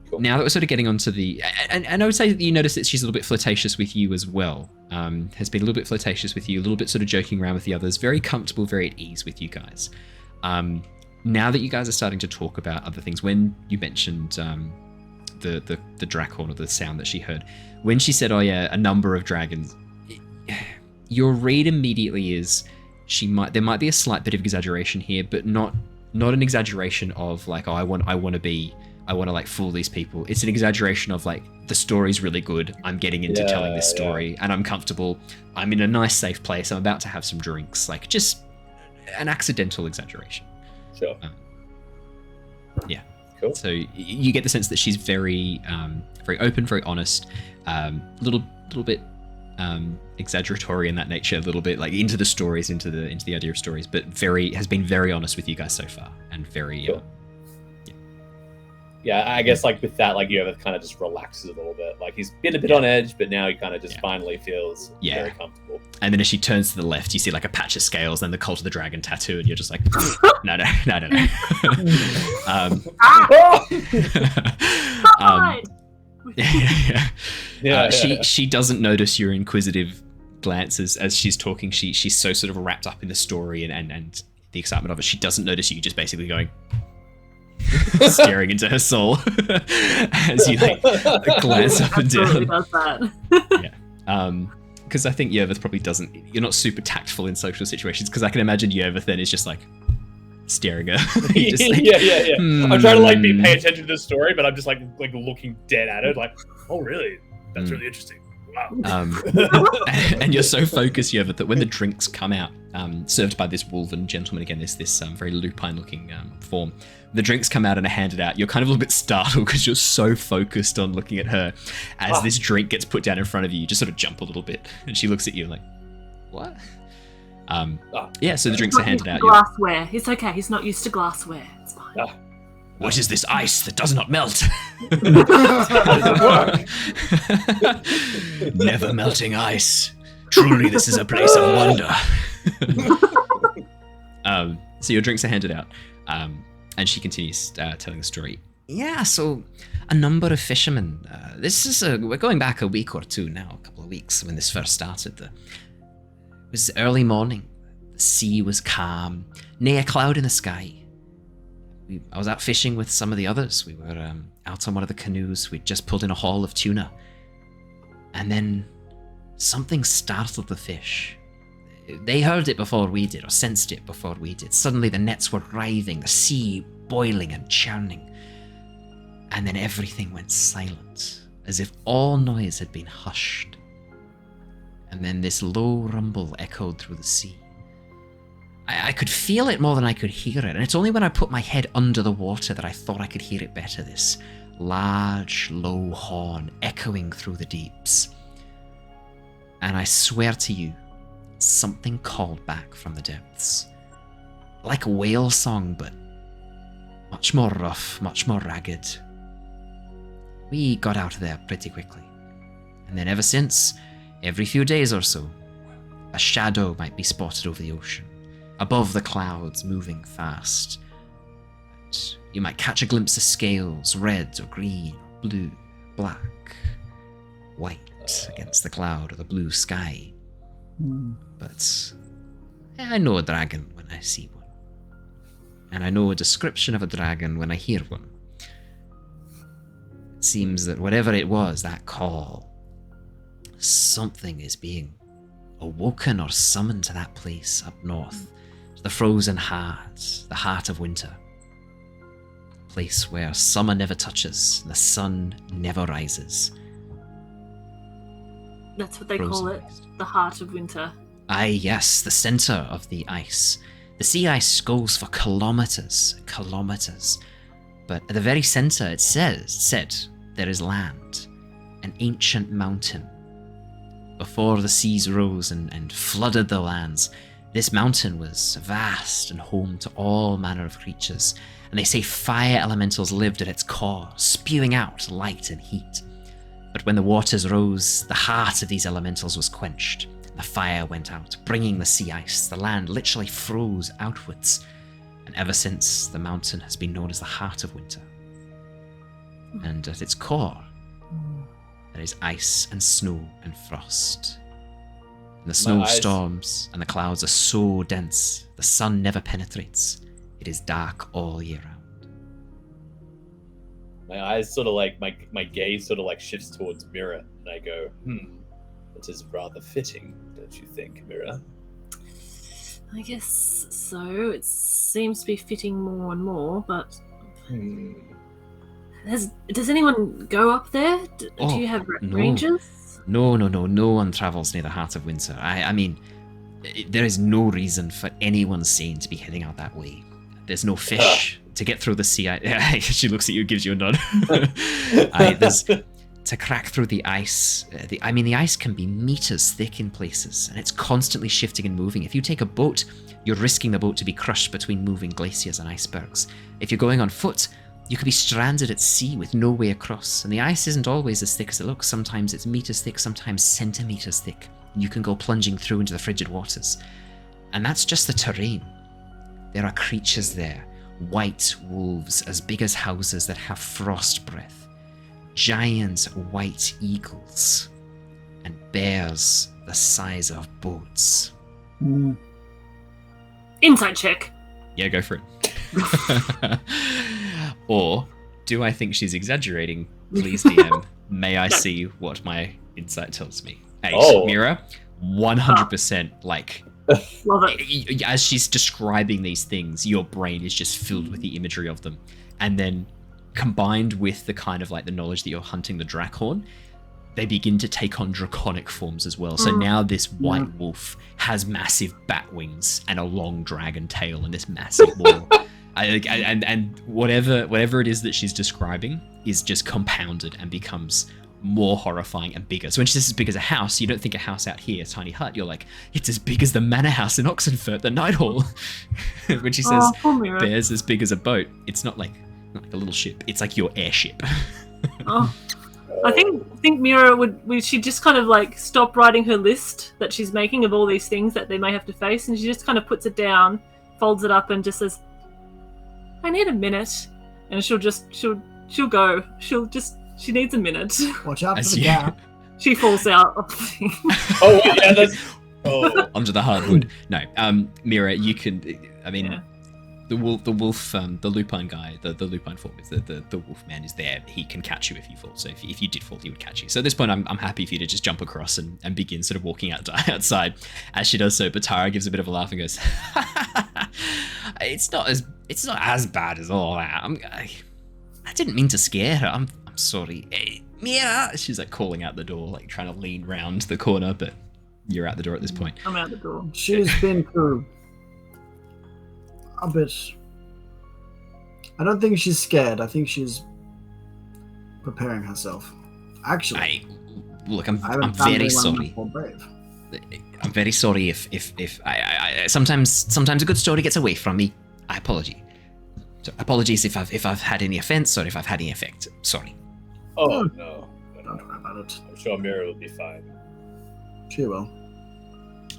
Cool. Now that we're sort of getting onto the... And I would say that you notice that she's a little bit flirtatious with you as well. Has been a little bit flirtatious with you, a little bit sort of joking around with the others, very comfortable, very at ease with you guys. Now that you guys are starting to talk about other things, when you mentioned the Drakhorn, or the sound that she heard, when she said, a number of dragons, your read immediately is there might be a slight bit of exaggeration here, but not an exaggeration of like, I want to like fool these people. It's an exaggeration of like, the story's really good. I'm getting into telling this story and I'm comfortable. I'm in a nice, safe place. I'm about to have some drinks. Like, just an accidental exaggeration. Sure. Cool. So you get the sense that she's very, very open, very honest, little bit exaggeratory in that nature, a little bit like into the stories, into the idea of stories, but has been very honest with you guys so far, and very. Cool. I guess like with that, like Yervith kind of just relaxes a little bit. Like he's been a bit on edge, but now he kind of just finally feels very comfortable. And then as she turns to the left, you see like a patch of scales, then the Cult of the Dragon tattoo, and you're just like, no. She doesn't notice your inquisitive glances as she's talking. She's so sort of wrapped up in the story and the excitement of it. She doesn't notice you just basically going... staring into her soul as you like glance up and down. Does that. Because I think Yervith probably doesn't. You're not super tactful in social situations, because I can imagine Yervith then is just like staring at her. Just like, I'm trying to like pay attention to the story, but I'm just like looking dead at it, like, oh really? That's really interesting. Wow. And you're so focused, Yervith, that when the drinks come out, served by this wolven gentleman, again, this very lupine-looking form, the drinks come out and are handed out, you're kind of a little bit startled because you're so focused on looking at her. As this drink gets put down in front of you, you just sort of jump a little bit, and she looks at you like, what? So the drinks are handed out. Glassware. It's okay. He's not used to glassware. It's fine. What is this ice that does not melt? Never melting ice. Truly, this is a place of wonder. So your drinks are handed out, and she continues telling the story. Yeah, so a number of fishermen. We're going back a week or two now, a couple of weeks when this first started. It was early morning. The sea was calm, near a cloud in the sky. I was out fishing with some of the others. We were out on one of the canoes. We'd just pulled in a haul of tuna. And then something startled the fish. They heard it before we did, or sensed it before we did. Suddenly the nets were writhing, the sea boiling and churning. And then everything went silent, as if all noise had been hushed. And then this low rumble echoed through the sea. I could feel it more than I could hear it, and it's only when I put my head under the water that I thought I could hear it better, this large, low horn echoing through the deeps. And I swear to you, something called back from the depths. Like a whale song, but much more rough, much more ragged. We got out of there pretty quickly. And then ever since, every few days or so, a shadow might be spotted over the ocean. above the clouds, moving fast. You might catch a glimpse of scales, red or green, blue, black, white against the cloud or the blue sky. But I know a dragon when I see one. And I know a description of a dragon when I hear one. It seems that whatever it was, that call, something is being awoken or summoned to that place up north. The frozen heart, the heart of winter. A place where summer never touches, and the sun never rises. That's what they Frozen call it, waste. the heart of winter. Aye, yes, the center of the ice. The sea ice goes for kilometers, kilometers. But at the very center, it said, there is land, an ancient mountain. Before the seas rose and flooded the lands, this mountain was vast and home to all manner of creatures, and they say fire elementals lived at its core, spewing out light and heat. But when the waters rose, the heart of these elementals was quenched, and the fire went out, bringing the sea ice. The land literally froze outwards, and ever since, the mountain has been known as the heart of winter. And at its core, there is ice and snow and frost. And the snowstorms and the clouds are so dense, the sun never penetrates. It is dark all year round. My eyes sort of like, my gaze sort of like shifts towards Mira, and I go, it is rather fitting, don't you think, Mira? I guess so. It seems to be fitting more and more, but... Does anyone go up there? Do you have rangers? No one travels near the heart of winter. I mean, there is no reason for anyone sane to be heading out that way. There's no fish to get through the sea. She looks at you, gives you a nod. To crack through the ice, the ice can be meters thick in places, and it's constantly shifting and moving. If you take a boat, you're risking the boat to be crushed between moving glaciers and icebergs. If you're going on foot, you could be stranded at sea with no way across, and the ice isn't always as thick as it looks. Sometimes it's meters thick, sometimes centimeters thick. You can go plunging through into the frigid waters. And that's just the terrain. There are creatures there, white wolves as big as houses that have frost breath, giant white eagles, and bears the size of boats. Insight check. Yeah, go for it. Or do I think she's exaggerating? Please, DM, may I see what my insight tells me? Hey, Mira, 100% like... Love it. As she's describing these things, your brain is just filled with the imagery of them. And then combined with the kind of like the knowledge that you're hunting the Drakhorn, they begin to take on draconic forms as well. So now this white wolf has massive bat wings and a long dragon tail and this massive wall. And whatever it is that she's describing is just compounded and becomes more horrifying and bigger. So when she says as big as a house, you don't think a house out here, a tiny hut. You're like, it's as big as the manor house in Oxenfurt, the Night Hall. When she says bears as big as a boat, it's not like a little ship. It's like your airship. I think Mira would she just kind of like stop writing her list that she's making of all these things that they may have to face, and she just kind of puts it down, folds it up, and just says, "I need a minute," and she'll go. She needs a minute. Watch out for the gap. She falls out of the thing. Oh yeah, that's onto the hardwood. No, Mira, you can. I mean. Yeah. The wolf, the lupine guy, the lupine form is the wolf man is there. He can catch you if you fall. So if you did fall, he would catch you. So at this point, I'm happy for you to just jump across and begin sort of walking outside. As she does so, Batara gives a bit of a laugh and goes, "It's not as bad as all that. I didn't mean to scare her. I'm sorry, hey, Mira." She's like calling out the door, like trying to lean round the corner, but you're out the door at this point. I'm out the door. She's been through a bit. I don't think she's scared. I think she's preparing herself. Actually, I'm very sorry. I'm very sorry if I sometimes a good story gets away from me. Apologies if I've had any offense or if I've had any effect. Sorry. Oh no. Don't worry about it. I'm sure Mira will be fine. She will.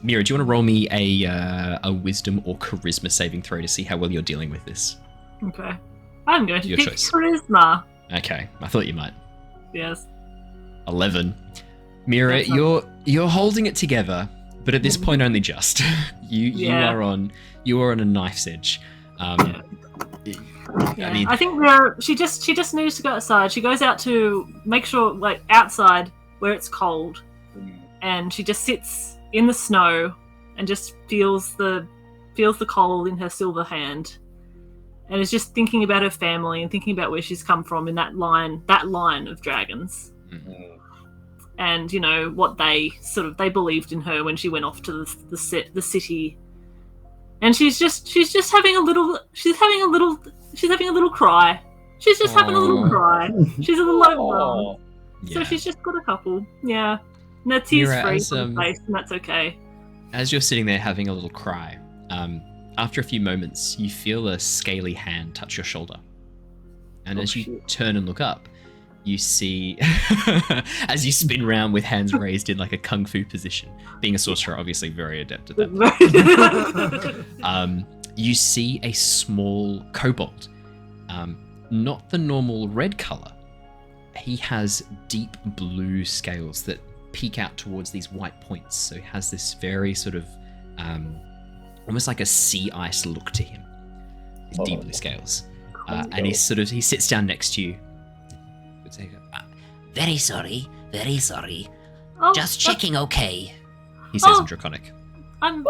Mira, do you want to roll me a wisdom or charisma saving throw to see how well you're dealing with this? Okay. I'm going to Your pick choice. charisma. Okay, I thought you might. Yes. 11. Mira, That's not- you're holding it together, but at this point only just. You are on a knife's edge. Yeah. I mean, I think she just needs to go outside. She goes out to make sure, like, outside where it's cold, and she just sits in the snow and just feels the cold in her silver hand, and is just thinking about her family and thinking about where she's come from in that line of dragons. Mm-hmm. And you know what they believed in her when she went off to the city, and she's having a little cry. She's just having a little cry. She's a little overwhelmed. yeah. So she's just got a couple. Yeah, and her tears Mira, free as, from the face, and that's okay. As you're sitting there having a little cry, after a few moments, you feel a scaly hand touch your shoulder, and as you turn and look up, you see, as you spin around with hands raised in like a kung fu position, being a sorcerer, obviously very adept at that. You see a small kobold, not the normal red color. He has deep blue scales that peek out towards these white points. So he has this very sort of, almost like a sea ice look to him. His deep blue scales, and he sits down next to you. Very sorry. Oh, Just checking, okay. He says in Draconic. I'm.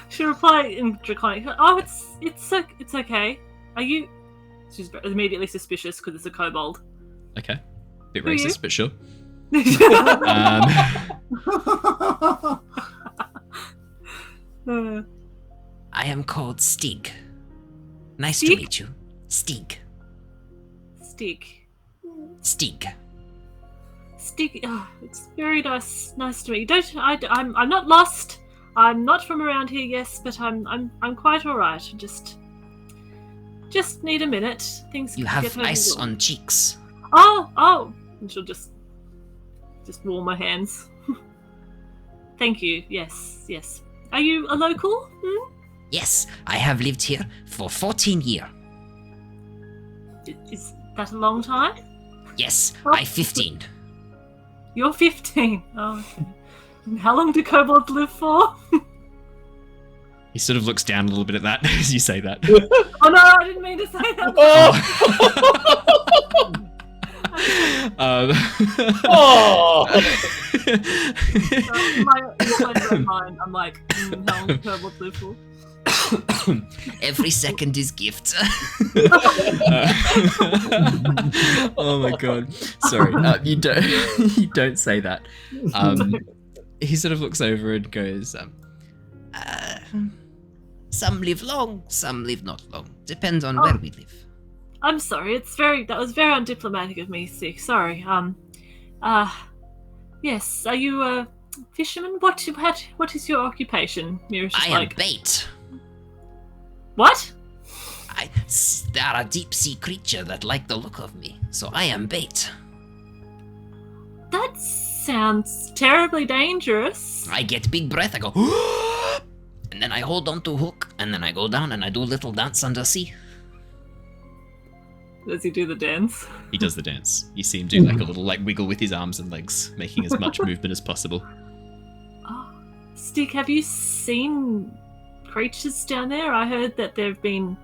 She replied in Draconic. Oh, it's okay. Are you? She's immediately suspicious because it's a kobold. Okay. Bit Who are you? racist, but sure. I am called Stig. Nice Stig? to meet you. Stig. Stig. Oh, it's very nice to meet you. I'm not lost. I'm not from around here, yes, but I'm quite alright. Just need a minute. Things You get have over ice the- on cheeks. Oh, and she'll just warm her hands. Thank you. Yes. Are you a local? Yes, I have lived here for 14 years. Is that a long time? Yes, Oh. I 15. You're 15. Oh, okay. And how long do kobolds live for? He sort of looks down a little bit at that as you say that. Oh no, I didn't mean to say that. In my mind, I'm like, how long do kobolds live for? Every second is gift. Oh my god. Sorry. You don't say that. He sort of looks over and goes, Some live long, some live not long. Depends on where we live. I'm sorry. That was very undiplomatic of me, Sick. Sorry. Yes. Are you a fisherman? What is your occupation? Mira's just I am bait. What? There are deep sea creature that like the look of me, so I am bait. That sounds terribly dangerous. I get big breath, I go, and then I hold on to hook, and then I go down and I do a little dance under sea. Does he do the dance? he does the dance. You see him do like a little wiggle with his arms and legs, making as much movement as possible. Oh, Stick, have you seen creatures down there? I heard that there've been.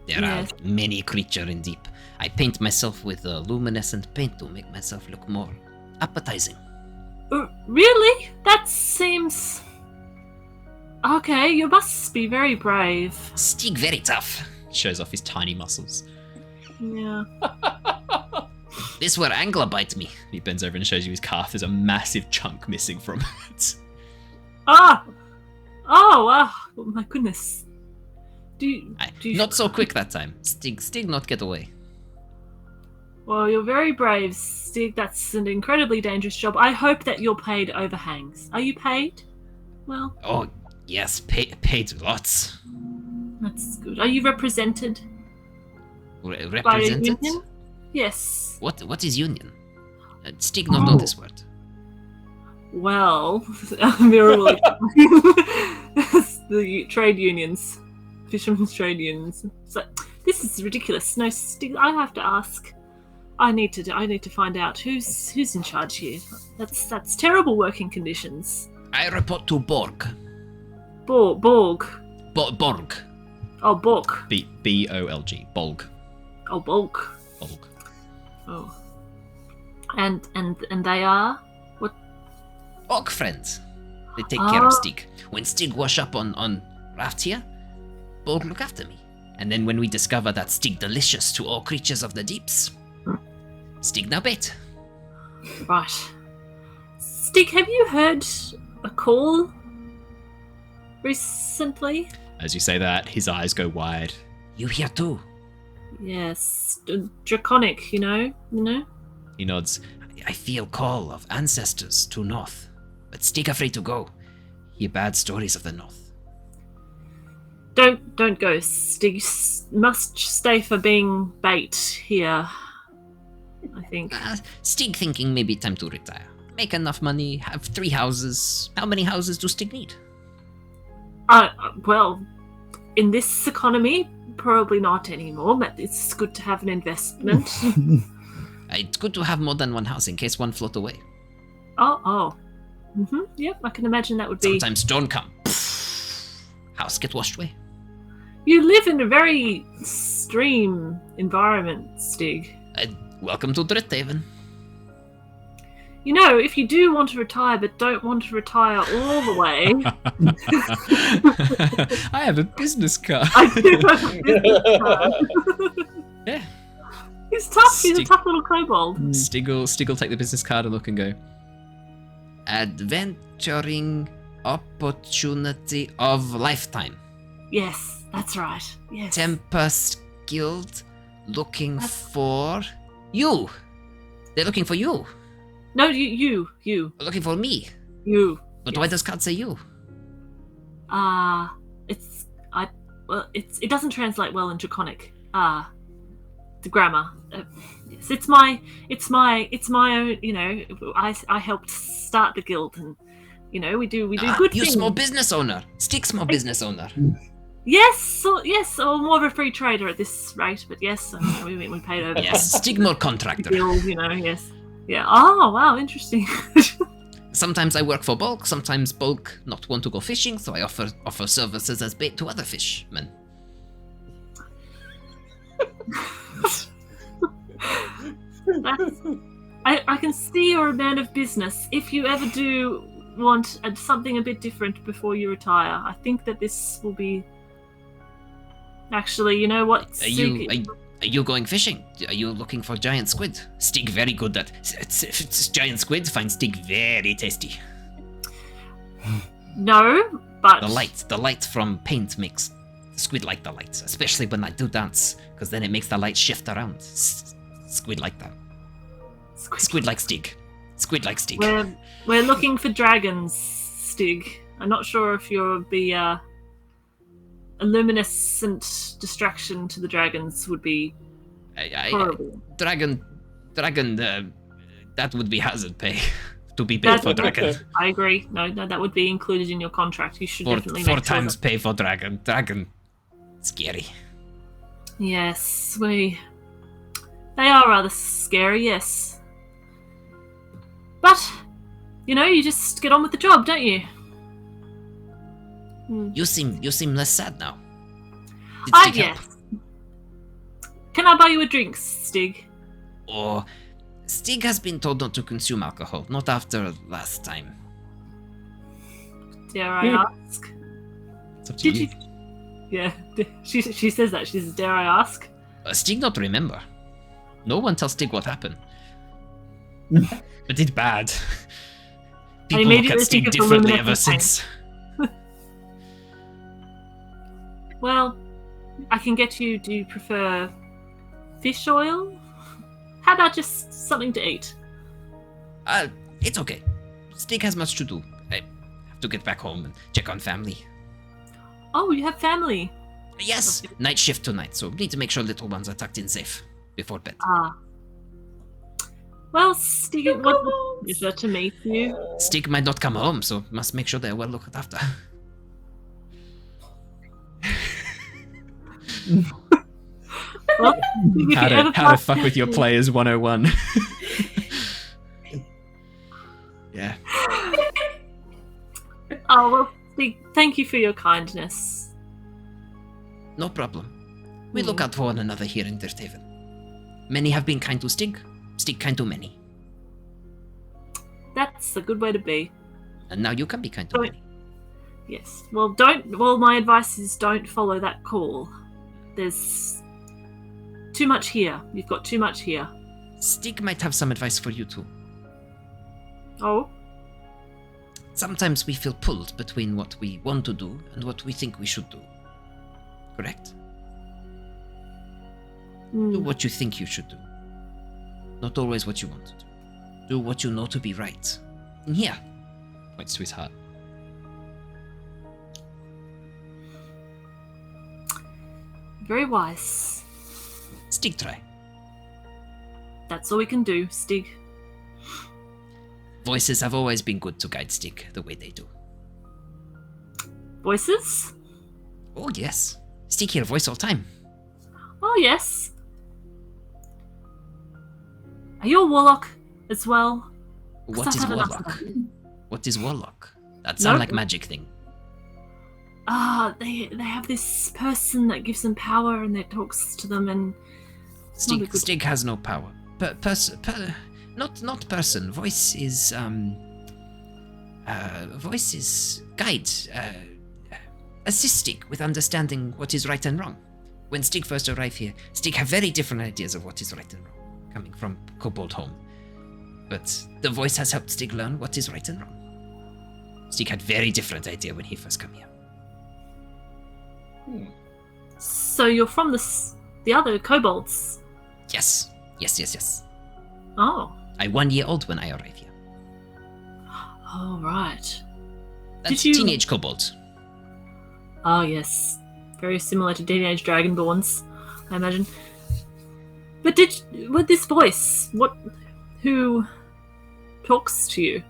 There Yes. are many creatures in deep. I paint myself with luminescent paint to make myself look more appetizing. Really? That seems. Okay, you must be very brave. Stig very tough. Shows off his tiny muscles. Yeah. This where angler bite me. He bends over and shows you his calf. There's a massive chunk missing from it. Ah! Oh, wow. Oh, my goodness. Do you... Not so quick that time. Stig not get away. Well, you're very brave, Stig. That's an incredibly dangerous job. I hope that you're paid overhangs. Are you paid? Well, Oh, yes, paid lots. that's good. Are you represented by a Represented? union? Yes. What is union? Stig not know this word. Well, Mira will the trade unions, fishermen's trade unions. So this is ridiculous. No, I have to ask. I need to find out who's in charge here. That's terrible working conditions. I report to Borg. Borg. Borg. Oh, Borg. B-O-L-G. Bolg. Oh, Borg. Bolg. Oh. And they are what? Orc friends. They take care of Stig. When Stig wash up on raft here, Borg look after me. And then when we discover that Stig delicious to all creatures of the deeps, Stig now bait. Right. Stig, have you heard a call recently? As you say that, his eyes go wide. You here too? Yes, draconic, you know. He nods. I feel call of ancestors to north, but Stig afraid to go. Hear bad stories of the north. Don't go. Stig must stay for being bait here. I think. Stig thinking maybe time to retire. Make enough money, have 3 houses. How many houses do Stig need? Well, in this economy, probably not anymore, but it's good to have an investment. It's good to have more than one house in case one float away. Oh. Yep, I can imagine that would be... Sometimes storm come. House get washed away. You live in a very extreme environment, Stig. Welcome to Drifthaven. You know, if you do want to retire but don't want to retire all the way... I have a business card. I do have a business card. Yeah. He's tough. He's a tough little kobold. Stig will take the business card and look and go, Adventuring opportunity of lifetime. Yes, that's right. Yes. Tempest Guild looking for you. They're looking for you. No, you. Looking for me. You. But Yes. why does card say you? It doesn't translate well in Draconic. The grammar. Yes, it's my own. You know, I helped start the guild, and you know we do good You things. small business owner. Stig small business owner. Yes, or more of a free trader at this rate, but yes, we paid over. Yes, Stig more contractor. Guild, you know, yes. Yeah. Oh, wow, interesting. Sometimes I work for bulk, sometimes bulk not want to go fishing, so I offer services as bait to other fishermen. I can see you're a man of business. If you ever do want something a bit different before you retire, I think that this will be... Actually, you know what? Are you going fishing? Are you looking for giant squid? Stig very good at... If it's giant squid, find Stig very tasty. No, but... The light from paint makes squid like the light, especially when I do dance, because then it makes the light shift around. Squid like that. Squid like Stig. Squid like Stig. We're looking for dragons, Stig. I'm not sure if you'll be a luminescent distraction to the dragons would be horrible. Dragon, that would be hazard pay to be paid for dragon. I agree. No, that would be included in your contract. You should definitely make 4 times pay for dragon. Dragon, scary. Yes, they are rather scary. Yes, but you know, you just get on with the job, don't you? You seem less sad now. Did Stig help? Yes. Can I buy you a drink, Stig? Or Stig has been told not to consume alcohol, not after last time. Dare I ask? It's up to you. Yeah, she says that. She says, "Dare I ask?" Stig not remember. No one tells Stig what happened. But did bad. People look at Stig differently ever since. Well, I can get you. Do you prefer fish oil? How about just something to eat? It's okay. Stig has much to do. I have to get back home and check on family. Oh, you have family. Yes, night shift tonight, so need to make sure little ones are tucked in safe before bed. Well, Stig, it was a pleasure to meet you. Stig might not come home, so must make sure they're well looked after. Well, How to fuck with your players 101. Yeah. Oh, well, Stig, thank you for your kindness. No problem. We look out for one another here in Drifthaven. Many have been kind to Stig. Stig kind to many. That's a good way to be. And now you can be kind to many. Yes. Well, my advice is don't follow that call. There's too much here. You've got too much here. Stig might have some advice for you too. Oh? Sometimes we feel pulled between what we want to do and what we think we should do. Correct? Do what you think you should do. Not always what you want to do. Do what you know to be right. And here. Points to his heart. Very wise. Stig try. That's all we can do, Stig. Voices have always been good to guide Stig the way they do. Voices? Oh yes. Stig hear voice all time. Oh, yes. Are you a warlock as well? What is I've had enough warlock? of that. What is warlock? That sound No. like magic thing. They have this person that gives them power and that talks to them and not a good- Stig has no power. Not person. Voice is guide. Assist Stig with understanding what is right and wrong. When Stig first arrived here, Stig had very different ideas of what is right and wrong, coming from Kobold home. But the voice has helped Stig learn what is right and wrong. Stig had very different idea when he first came here. So you're from the other kobolds? Yes. Oh. I 1 year old when I arrived here. Oh, right. That's Did you- teenage kobolds. Oh, yes. Very similar to teenage dragonborns, I imagine. But with this voice, who talks to you?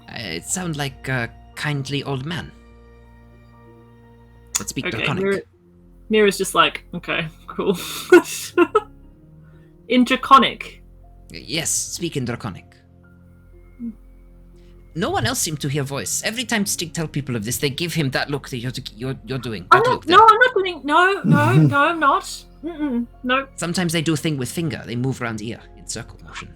It sounds like a kindly old man. That speak Draconic. Mira's just like, okay, cool. In Draconic. Yes, speak in Draconic. No one else seemed to hear voice. Every time Stig tell people of this, they give him that look that you're doing. That look there. I'm not doing. No, I'm not. Mm-mm, no. Sometimes they do thing with finger. They move around ear in circle motion.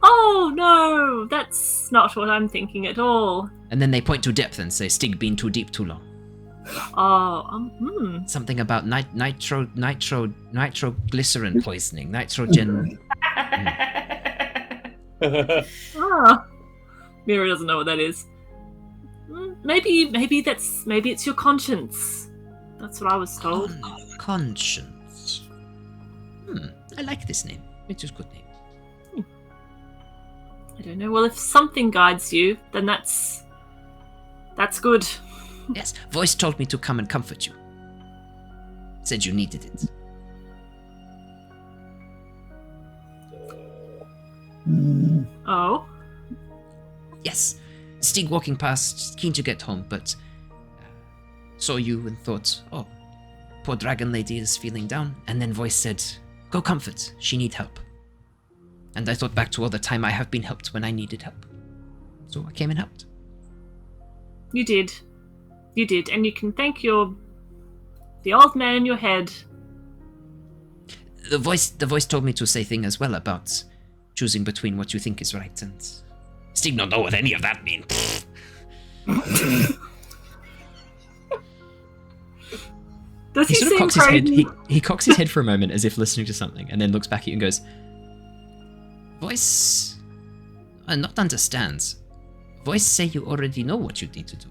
Oh no, that's not what I'm thinking at all. And then they point to depth and say, Stig been too deep too long. Oh, Something about nitroglycerin poisoning. Nitrogen. Mira doesn't know what that is. Maybe it's your conscience. That's what I was told. Conscience. I like this name. It's a good name. I don't know. Well, if something guides you, then that's good. Yes, voice told me to come and comfort you. Said you needed it. Oh. Yes, Stig walking past, keen to get home, but saw you and thought, oh, poor dragon lady is feeling down. And then voice said, go comfort, she need help. And I thought back to all the time I have been helped when I needed help. So I came and helped. You did, and you can thank the old man in your head. The voice told me to say thing as well about choosing between what you think is right and Stig don't know what any of that means. Does he sort of seem cocks his head. crazy? He cocks his head for a moment as if listening to something, and then looks back at you and goes, Voice not understands. Voice say you already know what you need to do.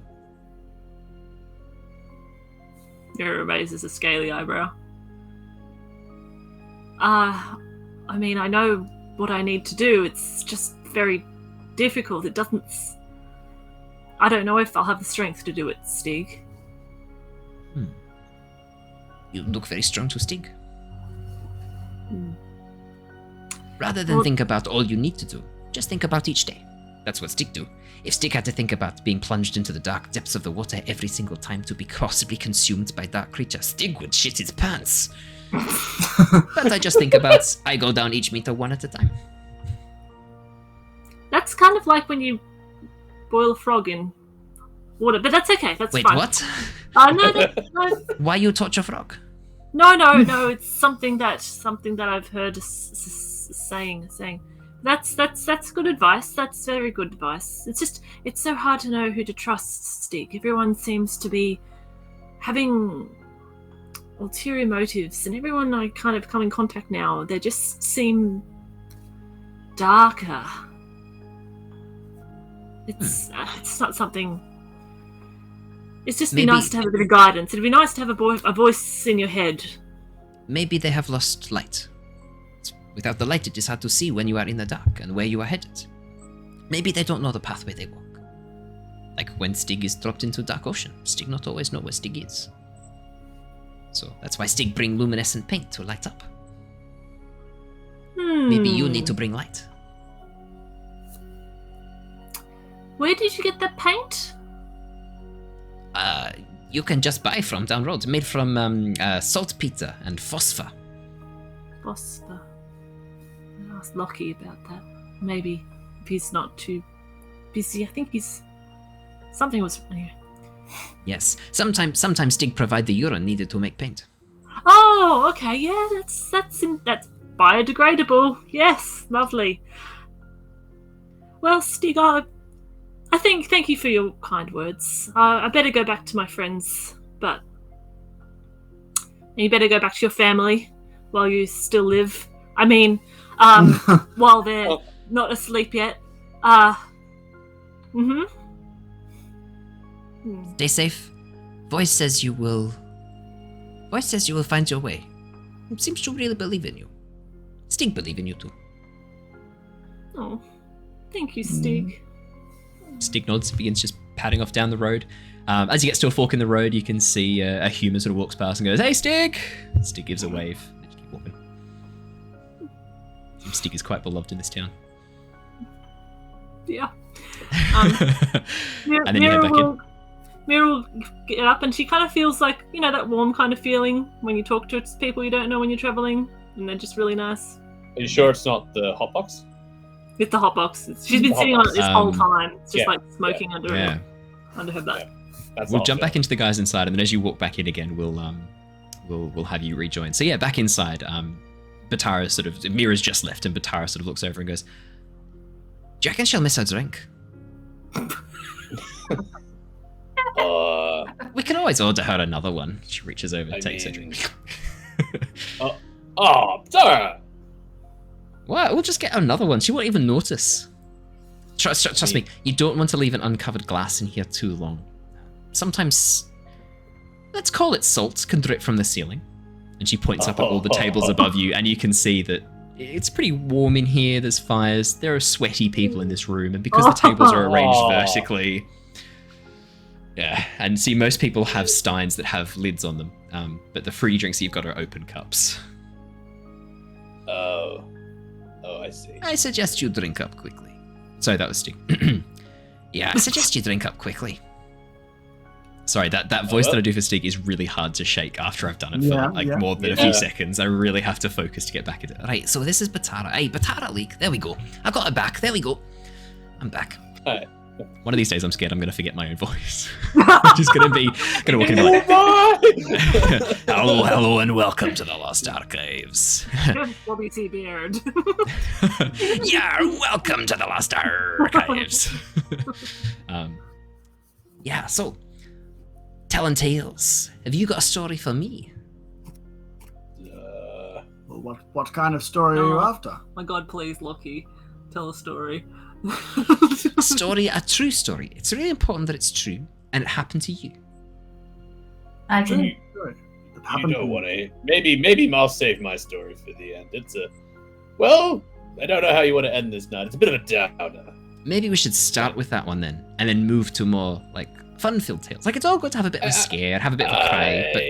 Mira raises a scaly eyebrow. I mean, I know what I need to do. It's just very difficult. I don't know if I'll have the strength to do it, Stig. You look very strong to Stig. Rather than think about all you need to do, Just think about each day. That's what Stig do. If Stig had to think about being plunged into the dark depths of the water every single time to be possibly consumed by dark creatures, Stig would shit his pants. But I just think about, I go down each meter one at a time. That's kind of like when you boil a frog in water, but that's okay. That's Wait, fine. what? No. Why you torture frog? No. It's something that I've heard saying. That's good advice. That's very good advice. It's so hard to know who to trust, Stig. Everyone seems to be having ulterior motives, and everyone I kind of come in contact now, they just seem darker. It's not something. It's just be nice to have a bit of guidance. It'd be nice to have a voice in your head. Maybe they have lost light. Without the light, it is hard to see when you are in the dark and where you are headed. Maybe they don't know the pathway they walk. Like when Stig is dropped into dark ocean, Stig not always know where Stig is. So that's why Stig bring luminescent paint to light up. Maybe you need to bring light. Where did you get that paint? You can just buy from down road, made from saltpeter and phosphor. Phosphor. I'll ask Lockie about that. Maybe if he's not too busy. I think something was. Anyway. Yes, sometimes Stig provide the urine needed to make paint. Oh, okay, yeah, that's biodegradable. Yes, lovely. Well, Stig, thank you for your kind words. I better go back to my friends, but you better go back to your family while you still live. I mean, while they're not asleep yet. Stay safe. Voice says you will find your way. It seems to really believe in you. Stig believe in you too. Oh, thank you, Stig. Stig nods, begins just padding off down the road. As he gets to a fork in the road, you can see a human sort of walks past and goes, "Hey, Stig!" Stig gives a wave. They just keep walking. Stig is quite beloved in this town. Yeah. And then you head back in. Mira will get up and she kind of feels like, that warm kind of feeling when you talk to people you don't know when you're traveling, and they're just really nice. Are you sure it's not the hotbox? It's the hotbox. She's been sitting on it this whole time. It's just like smoking under her butt. We'll jump back into the guys inside, and then as you walk back in again, we'll have you rejoin. So yeah, back inside. Batara Mira's just left, and Batara sort of looks over and goes, "Do you reckon she'll miss her drink?" We can always order her another one. She reaches over and takes her drink. Batara! What? We'll just get another one. She won't even notice. Trust me, you don't want to leave an uncovered glass in here too long. Sometimes, let's call it salt, can drip from the ceiling. And she points up at all the tables above you, and you can see that it's pretty warm in here. There's fires. There are sweaty people in this room, and because the tables are arranged vertically, and see, most people have steins that have lids on them, but the free drinks that you've got are open cups. Oh, I see. I suggest you drink up quickly. Sorry, that was Stig. Yeah, I suggest you drink up quickly. Sorry, that voice that I do for Stig is really hard to shake after I've done it for more than a few seconds. I really have to focus to get back into it. Right, so this is Batara. Hey, Batara leak. There we go. I got it back. There we go. I'm back. Alright. One of these days I'm scared I'm going to forget my own voice. I'm just going to walk in and be like, hello, and welcome to the Lost Archives. Bobby T. Beard. Yeah, welcome to the Lost Archives. So, telling tales. Have you got a story for me? Well, what kind of story are you after? My God, please, Lockie, tell a story. A true story. It's really important that it's true, and it happened to you. I can. You don't want to. Maybe I'll save my story for the end. I don't know how you want to end this night. It's a bit of a downer. Maybe we should start with that one then, and then move to more fun-filled tales. It's all good to have a bit of a scare, have a bit of a cry, but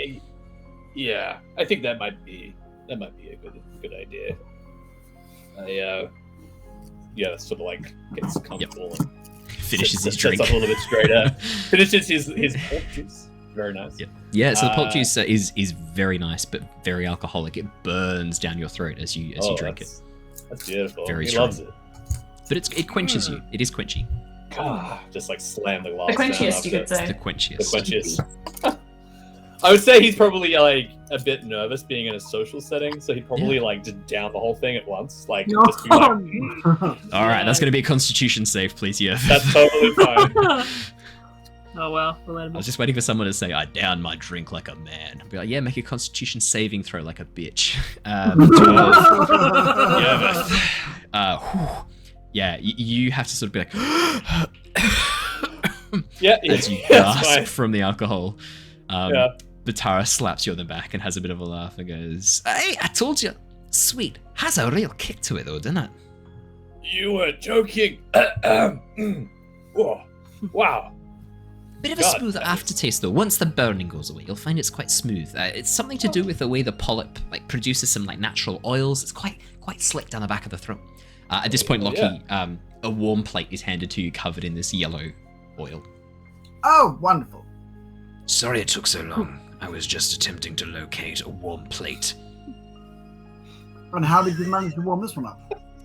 yeah, I think that might be a good idea. yeah, sort of like gets comfortable and Finishes his sits drink. up a little bit straighter. Finishes his pork juice. Very nice. Yeah, so the pulp juice is very nice, but very alcoholic. It burns down your throat as you drink it. That's beautiful. Very he strong. loves it. But it quenches you. It is quenchy. Just like slam the glass. The quenchiest, you could say. The quenchiest. The quenchiest. I would say he's probably like a bit nervous being in a social setting, so he'd probably like just down the whole thing at once. Like just be like, All right, that's going to be a Constitution save, please, yeah. that's totally fine. Oh well, we'll let him. I was just waiting for someone to say, "I down my drink like a man." I'd be like, "Yeah, make a Constitution saving throw like a bitch." 12. Yeah, you have to sort of be like, Yeah, as you that's gasp fine. from the alcohol. Yeah. Batara slaps you on the back and has a bit of a laugh and goes, Hey, I told you. Sweet. Has a real kick to it, though, doesn't it? You were joking. Whoa. Wow. Bit of a God, smooth that aftertaste, though. Once the burning goes away, you'll find it's quite smooth. It's something to do with the way the polyp produces some natural oils. It's quite slick down the back of the throat. At this point, Lockie, a warm plate is handed to you covered in this yellow oil. Oh, wonderful. Sorry it took so long. I was just attempting to locate a warm plate. And how did you manage to warm this one up?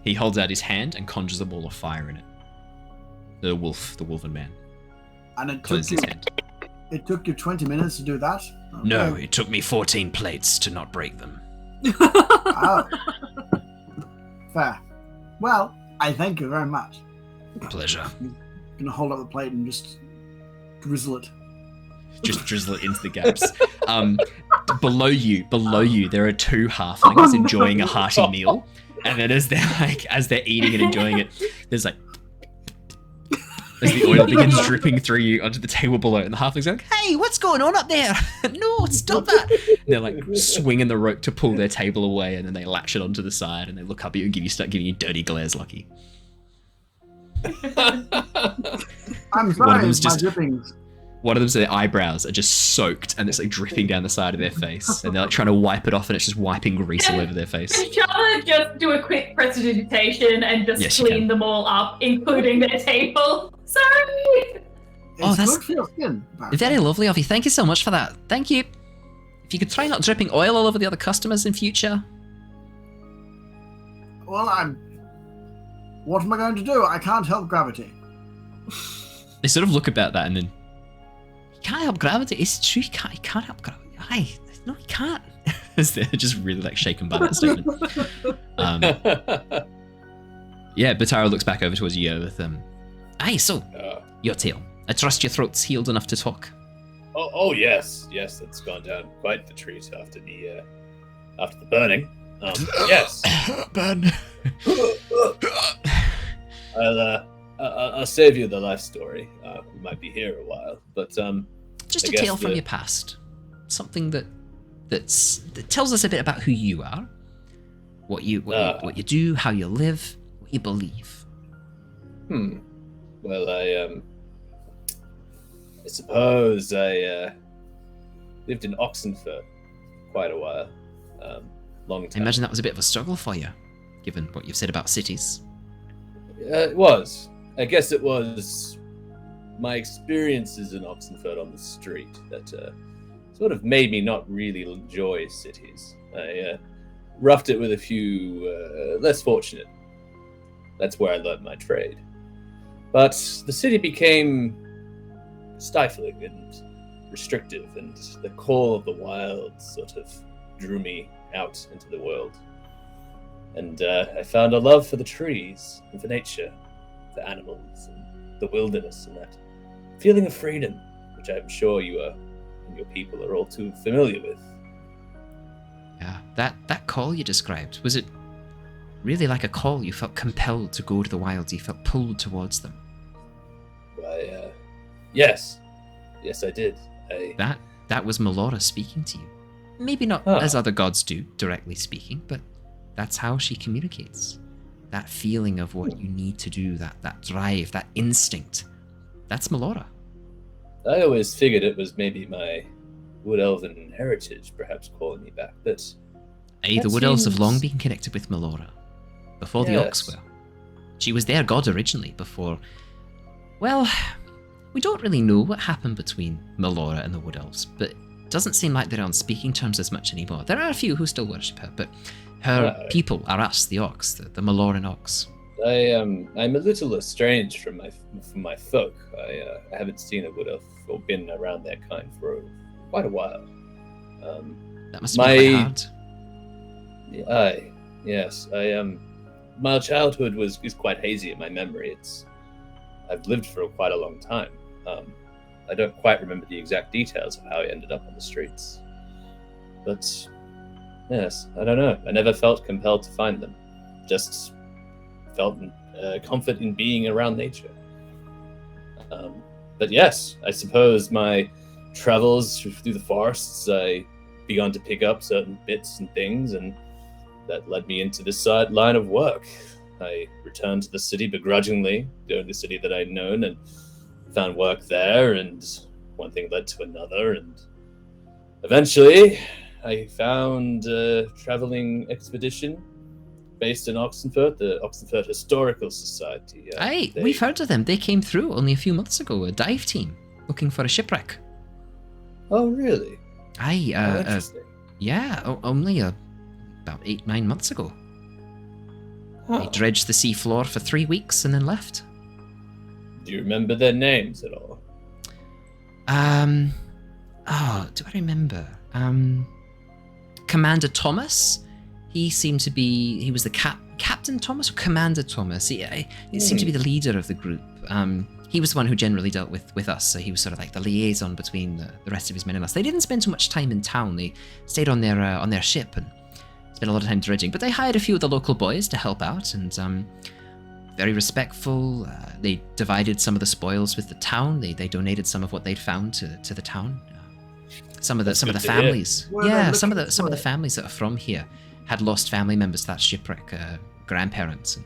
He holds out his hand and conjures a ball of fire in it. The wolven man. And it Closes his hand. It took you 20 minutes to do that? Okay. No, it took me 14 plates to not break them. Oh. Fair. Well, I thank you very much. Pleasure. I'm gonna hold up the plate and just drizzle it. Just drizzle it into the gaps. Below you, there are two halflings enjoying a hearty meal, and then as they're eating and enjoying it, there's like as the oil begins dripping through you onto the table below, and the halflings are like, Hey, what's going on up there? No, stop that! and they're like swinging the rope to pull their table away, and then they latch it onto the side, and they look up at you and start giving you dirty glares, Lockie. I'm One of sorry, them's my just- drippings. One of them's their eyebrows are just soaked, and it's like dripping down the side of their face, and they're like trying to wipe it off, and it's just wiping grease all over their face. Can Charlotte just do a quick prestidigitation and just Yes, you clean can. them all up, including their table? Sorry! It's Oh, that's- good for your skin. apparently. Very lovely of you. Thank you so much for that. Thank you. If you could try not dripping oil all over the other customers in future. Well, what am I going to do? I can't help gravity. They sort of look about that, and then You can't help gravity. It's true. You can't help gravity. Aye. No, you can't. as they're just really like shaken by that statement. Yeah, Batara looks back over towards Yervith. Aye, so, your tale. I trust your throat's healed enough to talk. Oh yes, it's gone down quite the treat after the burning. Yes. Ben. I'll save you the life story. We might be here a while, but Just I a guess tale from your past. Something that tells us a bit about who you are, what you do, how you live, what you believe. Well, I suppose I lived in Oxenfurt for quite a while. Long I time. imagine that was a bit of a struggle for you, given what you've said about cities. It was. I guess it was my experiences in Oxenfurt on the street that sort of made me not really enjoy cities. I roughed it with a few less fortunate. That's where I learned my trade. But the city became stifling and restrictive, and the call of the wild sort of drew me out into the world. And I found a love for the trees and for nature, the animals and the wilderness, and that feeling of freedom, which I'm sure you and your people are all too familiar with. Yeah, that call you described, was it really like a call? You felt compelled to go to the wilds, you felt pulled towards them. Why, yes, I did. That was Melora speaking to you. Maybe not as other gods do, directly speaking, but that's how she communicates. That feeling of what you need to do, that drive, that instinct. That's Melora. I always figured it was maybe my Wood Elven heritage perhaps calling me back, but The Wood Elves have long been connected with Melora. Before the Yes. Orcs were. She was their god originally before... Well, we don't really know what happened between Melora and the Wood Elves, but it doesn't seem like they're on speaking terms as much anymore. There are a few who still worship her, but her people are us, the Orcs, the Meloran Orcs. I'm a little estranged from my folk. I haven't seen a Wood Elf or been around their kind for quite a while. That must be quite hard. Yes. My childhood is quite hazy in my memory. I've lived for quite a long time. I don't quite remember the exact details of how I ended up on the streets. But yes, I don't know. I never felt compelled to find them. Just felt comfort in being around nature. But yes, I suppose my travels through the forests, I began to pick up certain bits and things, and that led me into this line of work. I returned to the city begrudgingly, going to the city that I'd known, and found work there, and one thing led to another, and eventually I found a traveling expedition based in Oxenfurt, the Oxenfurt Historical Society. We've heard of them. They came through only a few months ago, a dive team, looking for a shipwreck. Oh, really? Interesting. Only about 8-9 months ago. They dredged the sea floor for 3 weeks and then left. Do you remember their names at all? Do I remember? Commander Thomas. He seemed to be... He was the Captain Thomas or Commander Thomas? He seemed to be the leader of the group. He was the one who generally dealt with us, so he was sort of like the liaison between the rest of his men and us. They didn't spend too much time in town. They stayed on their ship and spent a lot of time dredging, but they hired a few of the local boys to help out, and very respectful. They divided some of the spoils with the town. They donated some of what they'd found to the town. Some of the families, some of the families that are from here had lost family members to that shipwreck, grandparents and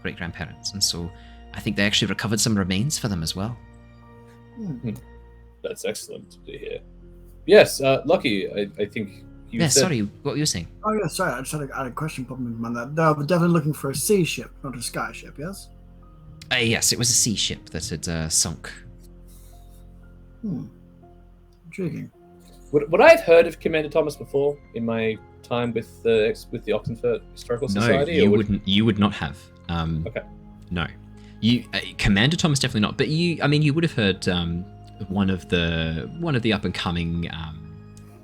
great grandparents, and so I think they actually recovered some remains for them as well. That's excellent to hear. Yes, Lockie, I think you said... Sorry, what were you saying? Oh, yeah, sorry, I just had a question popping into my mind. They're definitely looking for a sea ship, not a sky ship, yes? Yes, it was a sea ship that had sunk. Intriguing. Would I have heard of Commander Thomas before in my time with the Oxenfurt Historical Society? No, you would not have. Okay. No. You Commander Thomas definitely not, but you would have heard one of the up and coming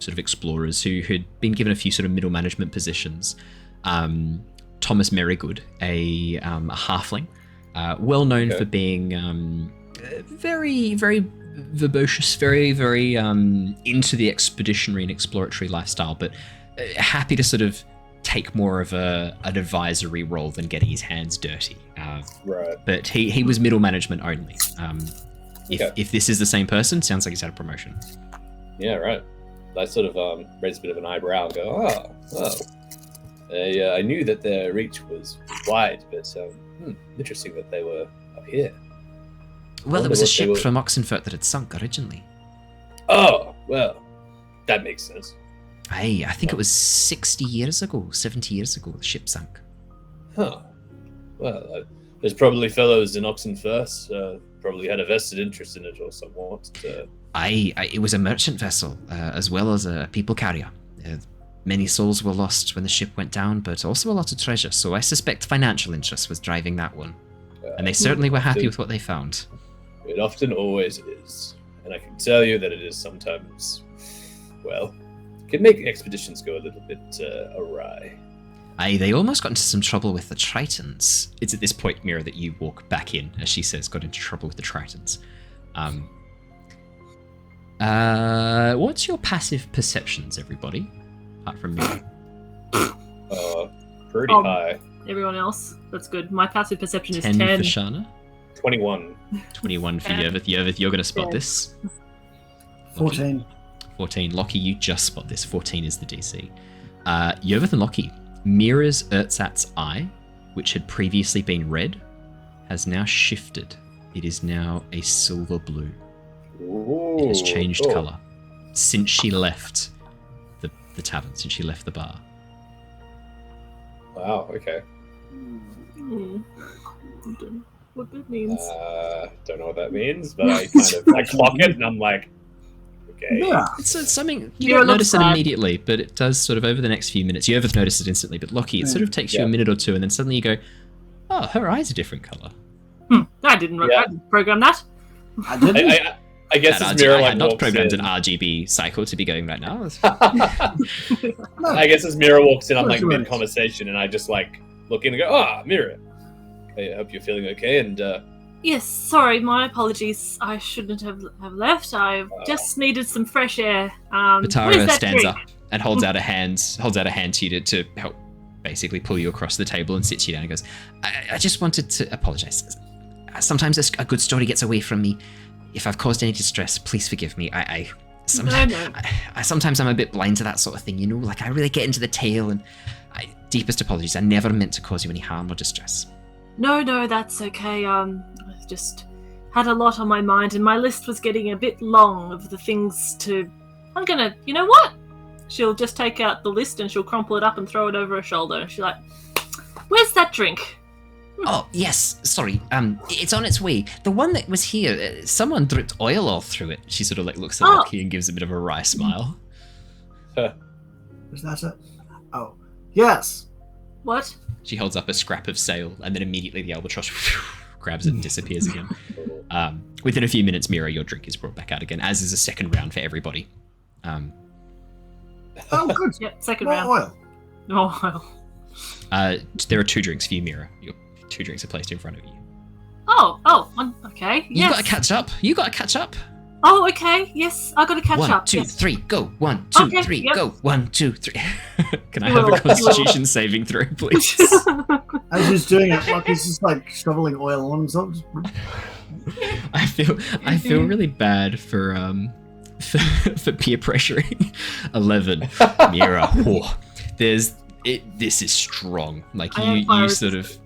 sort of explorers who had been given a few sort of middle management positions. Thomas Merrygood, a halfling, well known for being very, very verbose, very, very into the expeditionary and exploratory lifestyle, but happy to sort of take more of an advisory role than getting his hands dirty. Right. But he was middle management only. If this is the same person, sounds like he's had a promotion. Yeah, right. I sort of raised a bit of an eyebrow and go, I knew that their reach was wide, but interesting that they were up here. Well, there was a ship from Oxenfurt that had sunk originally. Oh, well, that makes sense. I think it was 70 years ago, the ship sank. Huh. Well, there's probably fellows in Oxenfurt probably had a vested interest in it or somewhat. It was a merchant vessel, as well as a people carrier. Many souls were lost when the ship went down, but also a lot of treasure, so I suspect financial interest was driving that one. And they certainly were happy with what they found. It often always is. And I can tell you that it is sometimes, well, can make expeditions go a little bit awry. They almost got into some trouble with the Tritons. It's at this point, Mira, that you walk back in, as she says, got into trouble with the Tritons. What's your passive perceptions, everybody? Apart from me. Pretty high. Everyone else? That's good. My passive perception is 10 10. for Shana. 21. 21 for Yervith. Yervith, you're going to spot this. 14. 14. Lockie, you just spot this. 14 is the DC. Yervith and Lockie, Mira's Erzat's eye, which had previously been red, has now shifted. It is now a silver blue. Ooh, it has changed colour since she left the tavern, since she left the bar. Wow, okay. I don't know what that means. Don't know what that means, but I kind of I clock it and I'm like, okay. Yeah. It's something you Mira don't looks notice it sad. immediately, but it does sort of over the next few minutes. Yervith notices it instantly, but Lockie, it sort of takes you a minute or two, and then suddenly you go, "Oh, her eyes are different color." I didn't program that. I didn't. I guess That as Mira I like had not walks programmed in. an RGB cycle to be going right now. I guess as Mira walks in, I'm like That's right. mid-conversation, and I just like look in and go, Mira. I hope you're feeling okay, and Yes, sorry, my apologies. I shouldn't have left. I just needed some fresh air. What is Batara that stands drink? up and holds out a hand to you to help basically pull you across the table and sits you down and goes, I just wanted to apologize. Sometimes a good story gets away from me. If I've caused any distress, please forgive me. Sometimes I'm a bit blind to that sort of thing, you know? Like, I really get into the tale, and deepest apologies. I never meant to cause you any harm or distress. No, that's okay. I just had a lot on my mind, and my list was getting a bit long of the things to... You know what? She'll just take out the list and she'll crumple it up and throw it over her shoulder. And she's like, where's that drink? Oh, yes, sorry. It's on its way. The one that was here, someone dripped oil all through it. She sort of like looks at Lockie and gives a bit of a wry smile. Is that it? Oh, yes. What? She holds up a scrap of sail, and then immediately the albatross grabs it and disappears again. Within a few minutes, Mira, your drink is brought back out again, as is a second round for everybody. Oh, good. Yep, second More round. oil. Oh, There are 2 drinks for you, Mira. Your 2 drinks are placed in front of you. Okay. You Yes. gotta catch up. Oh, okay. Yes, I gotta catch 1, up. 2, yes. 3, go. 1, 2, Okay, 3, yep. go. 1, 2, 3. Can I have a Constitution saving throw, please? As he's doing it, like he's just like shoveling oil on himself. I feel really bad for peer pressuring. 11, Mira. This is strong. Like I am you fire sort of.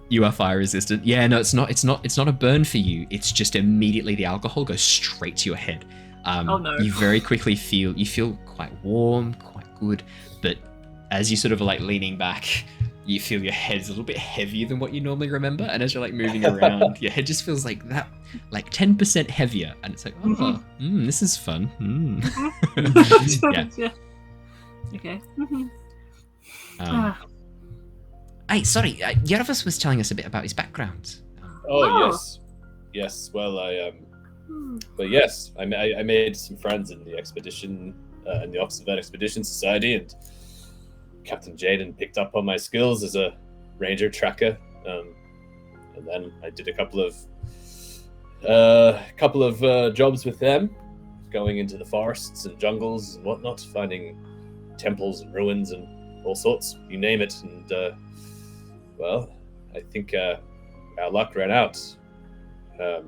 You are fire resistant. Yeah, no, it's not a burn for you. It's just immediately the alcohol goes straight to your head. Oh no. You very quickly feel quite warm, quite good, but as you sort of like leaning back, you feel your head's a little bit heavier than what you normally remember, and as you're like moving around, your head just feels like that, like 10% heavier, and it's like, this is fun. Yeah. Yeah. Okay. Hey, sorry, Yervith was telling us a bit about his background. Oh. Yes. Well, but yes, I made some friends in the expedition, in the Oxford Expedition Society, and Captain Jaden picked up on my skills as a ranger tracker, and then I did a couple of jobs with them, going into the forests and jungles and whatnot, finding temples and ruins and all sorts, you name it, and well, I think our luck ran out a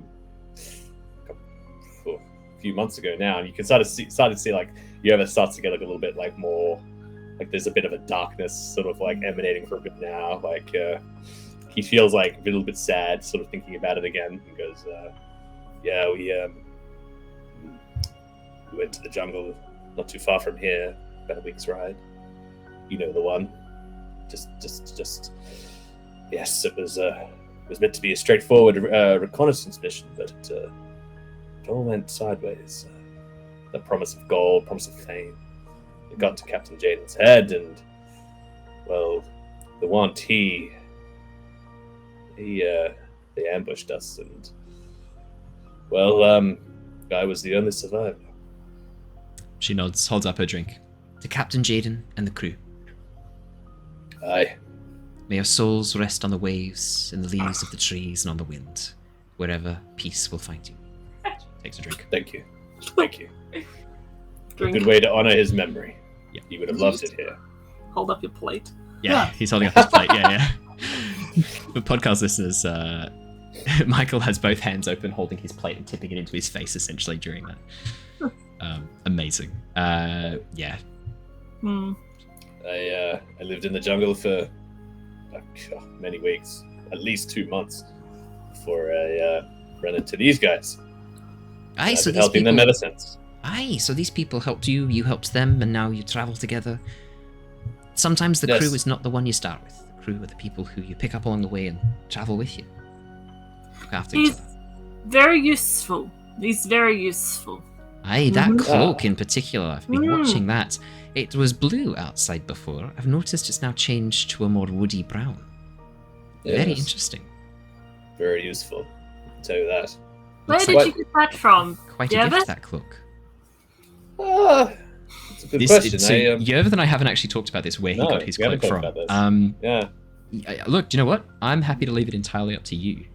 few months ago now, and you can start to see like Yervith starts to get like a little bit like more like there's a bit of a darkness sort of like emanating from it now. Like he feels like a little bit sad, sort of thinking about it again. He goes, "Yeah, we went to the jungle, not too far from here, about a week's ride. You know the one. Just yes, it was meant to be a straightforward reconnaissance mission, but it all went sideways. The promise of gold, promise of fame, it got to Captain Jaden's head, and well, the Wantee, they ambushed us, and well, I was the only survivor." She nods, holds up her drink. To Captain Jaden and the crew. Aye. May your souls rest on the waves, in the leaves of the trees, and on the wind, wherever peace will find you. Takes a drink. Thank you. Thank you. Drink. A good way to honor his memory. Yeah. He would have loved it here. Hold up your plate. Yeah, he's holding up his plate. Yeah. For podcast listeners, Michael has both hands open, holding his plate and tipping it into his face, essentially during that. Amazing. Yeah. I lived in the jungle for many weeks, at least 2 months, before I ran into these guys. Aye, I've so been these helping people. them ever since. Aye, so these people helped you, you helped them, and now you travel together. Sometimes the Yes. crew is not the one you start with. The crew are the people who you pick up along the way and travel with you. Look after He's each other. very useful. He's very useful. Aye, that Mhm. cloak in particular, I've been watching that. It was blue outside before. I've noticed it's now changed to a more woody brown. Very Yes. interesting. Very useful. I'll tell you that. Where Looks did like you get that from? quite a Yervith? gift, that cloak. It's a good question. So Yervith and I haven't actually talked about this, where he No, got his we haven't cloak from. talked about this. Yeah. Look, do you know what? I'm happy to leave it entirely up to you.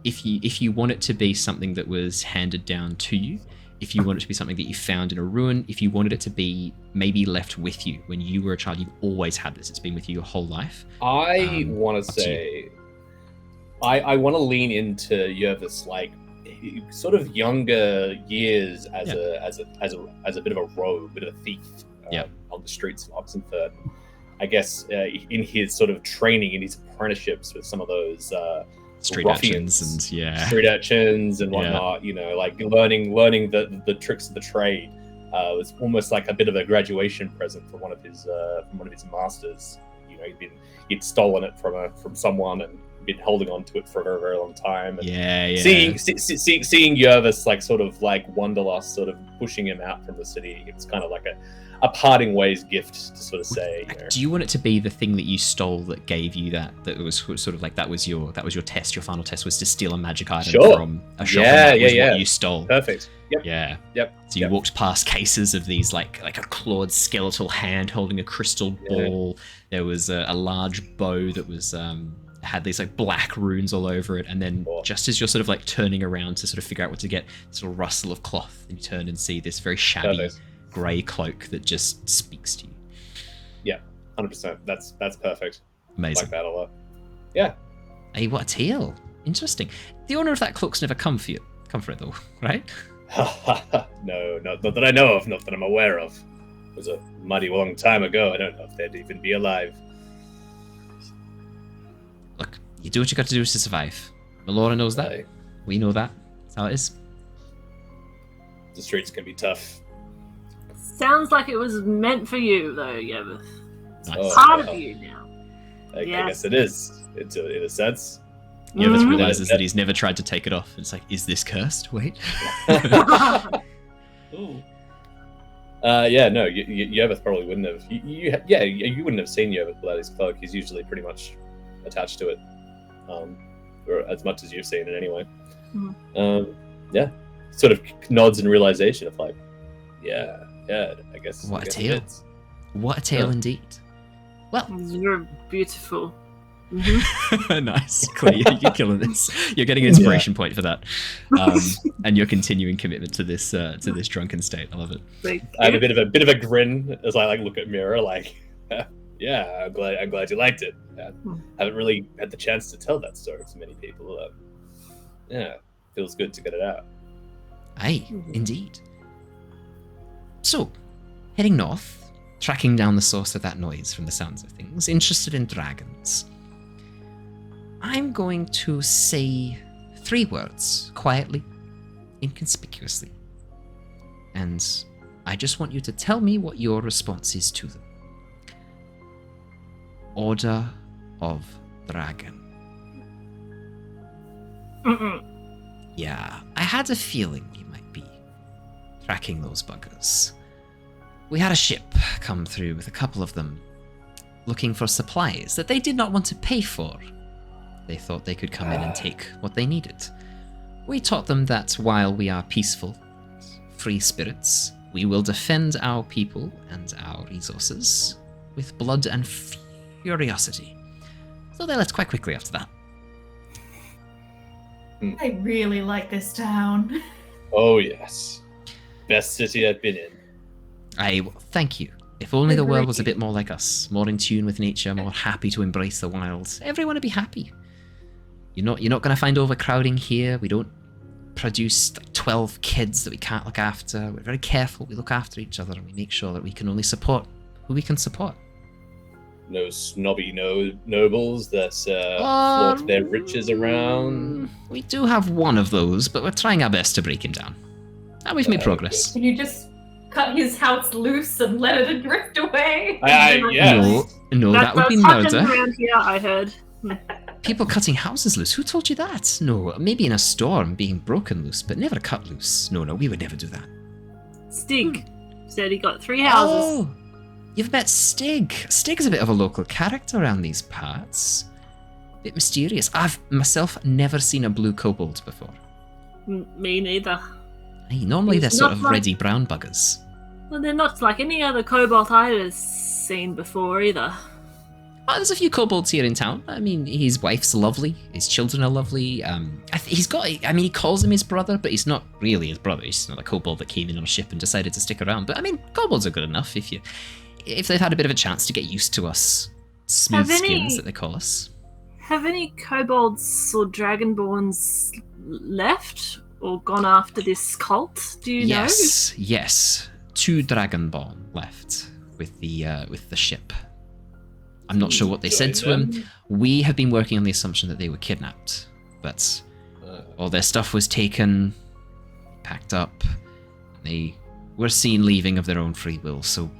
If you want it to be something that was handed down to you, if you want it to be something that you found in a ruin, if you wanted it to be maybe left with you when you were a child, you've always had this. It's been with you your whole life. I want to up to say, I want to lean into Yervith's like sort of younger years as a bit of a rogue, bit of a thief on the streets of Oxenford. I guess in his sort of training, in his apprenticeships with some of those Street ruffians, urchins and street urchins and whatnot. You know, like learning the tricks of the trade. Was almost like a bit of a graduation present from one of his masters. You know, he'd stolen it from someone and been holding on to it for a very, very long time. And seeing Yervith like sort of like wanderlust sort of pushing him out from the city, it's kind of like a parting ways gift to sort of say. You know. Do you want it to be the thing that you stole that gave you that was sort of like that was your test, your final test was to steal a magic item from a shop? Yeah, and that was what you stole. Perfect. Yep. Yeah. Yep. So you walked past cases of these like a clawed skeletal hand holding a crystal ball. There was a large bow that was had these like black runes all over it, and then just as you're sort of like turning around to sort of figure out what to get, this little rustle of cloth, and you turn and see this very shabby grey cloak that just speaks to you. Yeah, 100%. That's perfect. Amazing. I like that a lot. Yeah. Hey, what a tale. Interesting. The owner of that cloak's never come for it though, right? No, not that I know of, not that I'm aware of. It was a mighty long time ago. I don't know if they'd even be alive. Look, you do what you got to do to survive. Melora knows that. Aye. We know that. That's how it is. The streets can be tough. Sounds like it was meant for you, though, Yervith. Nice. Oh, Part yeah. of you now. I Yes. guess it is. It's in a sense. Yervith Mhm. realizes that he's never tried to take it off. It's like, is this cursed? Wait. Ooh. Yeah, no, Yervith probably wouldn't have. You wouldn't have seen Yervith without his cloak. He's usually pretty much attached to it, or as much as you've seen it anyway. Yeah, sort of nods in realization of like, yeah, I guess. What a it tale. is. What a tale Yeah. indeed. Well, You're beautiful. nice. Claire, you're killing this. You're getting an inspiration point for that, and your continuing commitment to this drunken state. I love it. I have a bit of a grin as I like look at Mira, like, yeah, I'm glad you liked it. I haven't really had the chance to tell that story to many people. Yeah, feels good to get it out. Aye, indeed. So, heading north, tracking down the source of that noise from the sounds of things, interested in dragons. I'm going to say 3 words, quietly, inconspicuously. And I just want you to tell me what your response is to them. Order of Dragon. Yeah, I had a feeling you might be tracking those buggers. We had a ship come through with a couple of them looking for supplies that they did not want to pay for. They thought they could come in and take what they needed. We taught them that while we are peaceful, free spirits, we will defend our people and our resources with blood and furiosity. So they left quite quickly after that. I really like this town. Oh yes, best city I've been in. Thank you. If only the world was a bit more like us, more in tune with nature, more happy to embrace the wild. Everyone would be happy. You're not going to find overcrowding here. We don't produce 12 kids that we can't look after. We're very careful. We look after each other and we make sure that we can only support who we can support. No snobby nobles that flaunt their riches around. We do have one of those, but we're trying our best to break him down. And we've made progress. Can you just cut his house loose and let it drift away? Yes. No, that would be does happen murder. around here, I heard. People cutting houses loose. Who told you that? No, maybe in a storm being broken loose, but never cut loose. No, we would never do that. Stig said he got 3 houses. Oh, you've met Stig. Stig's a bit of a local character around these parts. Bit mysterious. I've myself never seen a blue kobold before. Me neither. Hey, normally they're It's sort not of like- reddy brown buggers. Well, they're not like any other kobold I've seen before either. Oh, there's a few kobolds here in town. I mean, his wife's lovely. His children are lovely. He calls him his brother, but he's not really his brother. He's not a kobold that came in on a ship and decided to stick around. But I mean, kobolds are good enough if they've had a bit of a chance to get used to us smooth Have any- skins that they call us. Have any kobolds or dragonborns left or gone after this cult? Do you know? Yes. 2 Dragonborn left with the ship. I'm not sure what they said to him. We have been working on the assumption that they were kidnapped, but all their stuff was taken, packed up. They were seen leaving of their own free will, so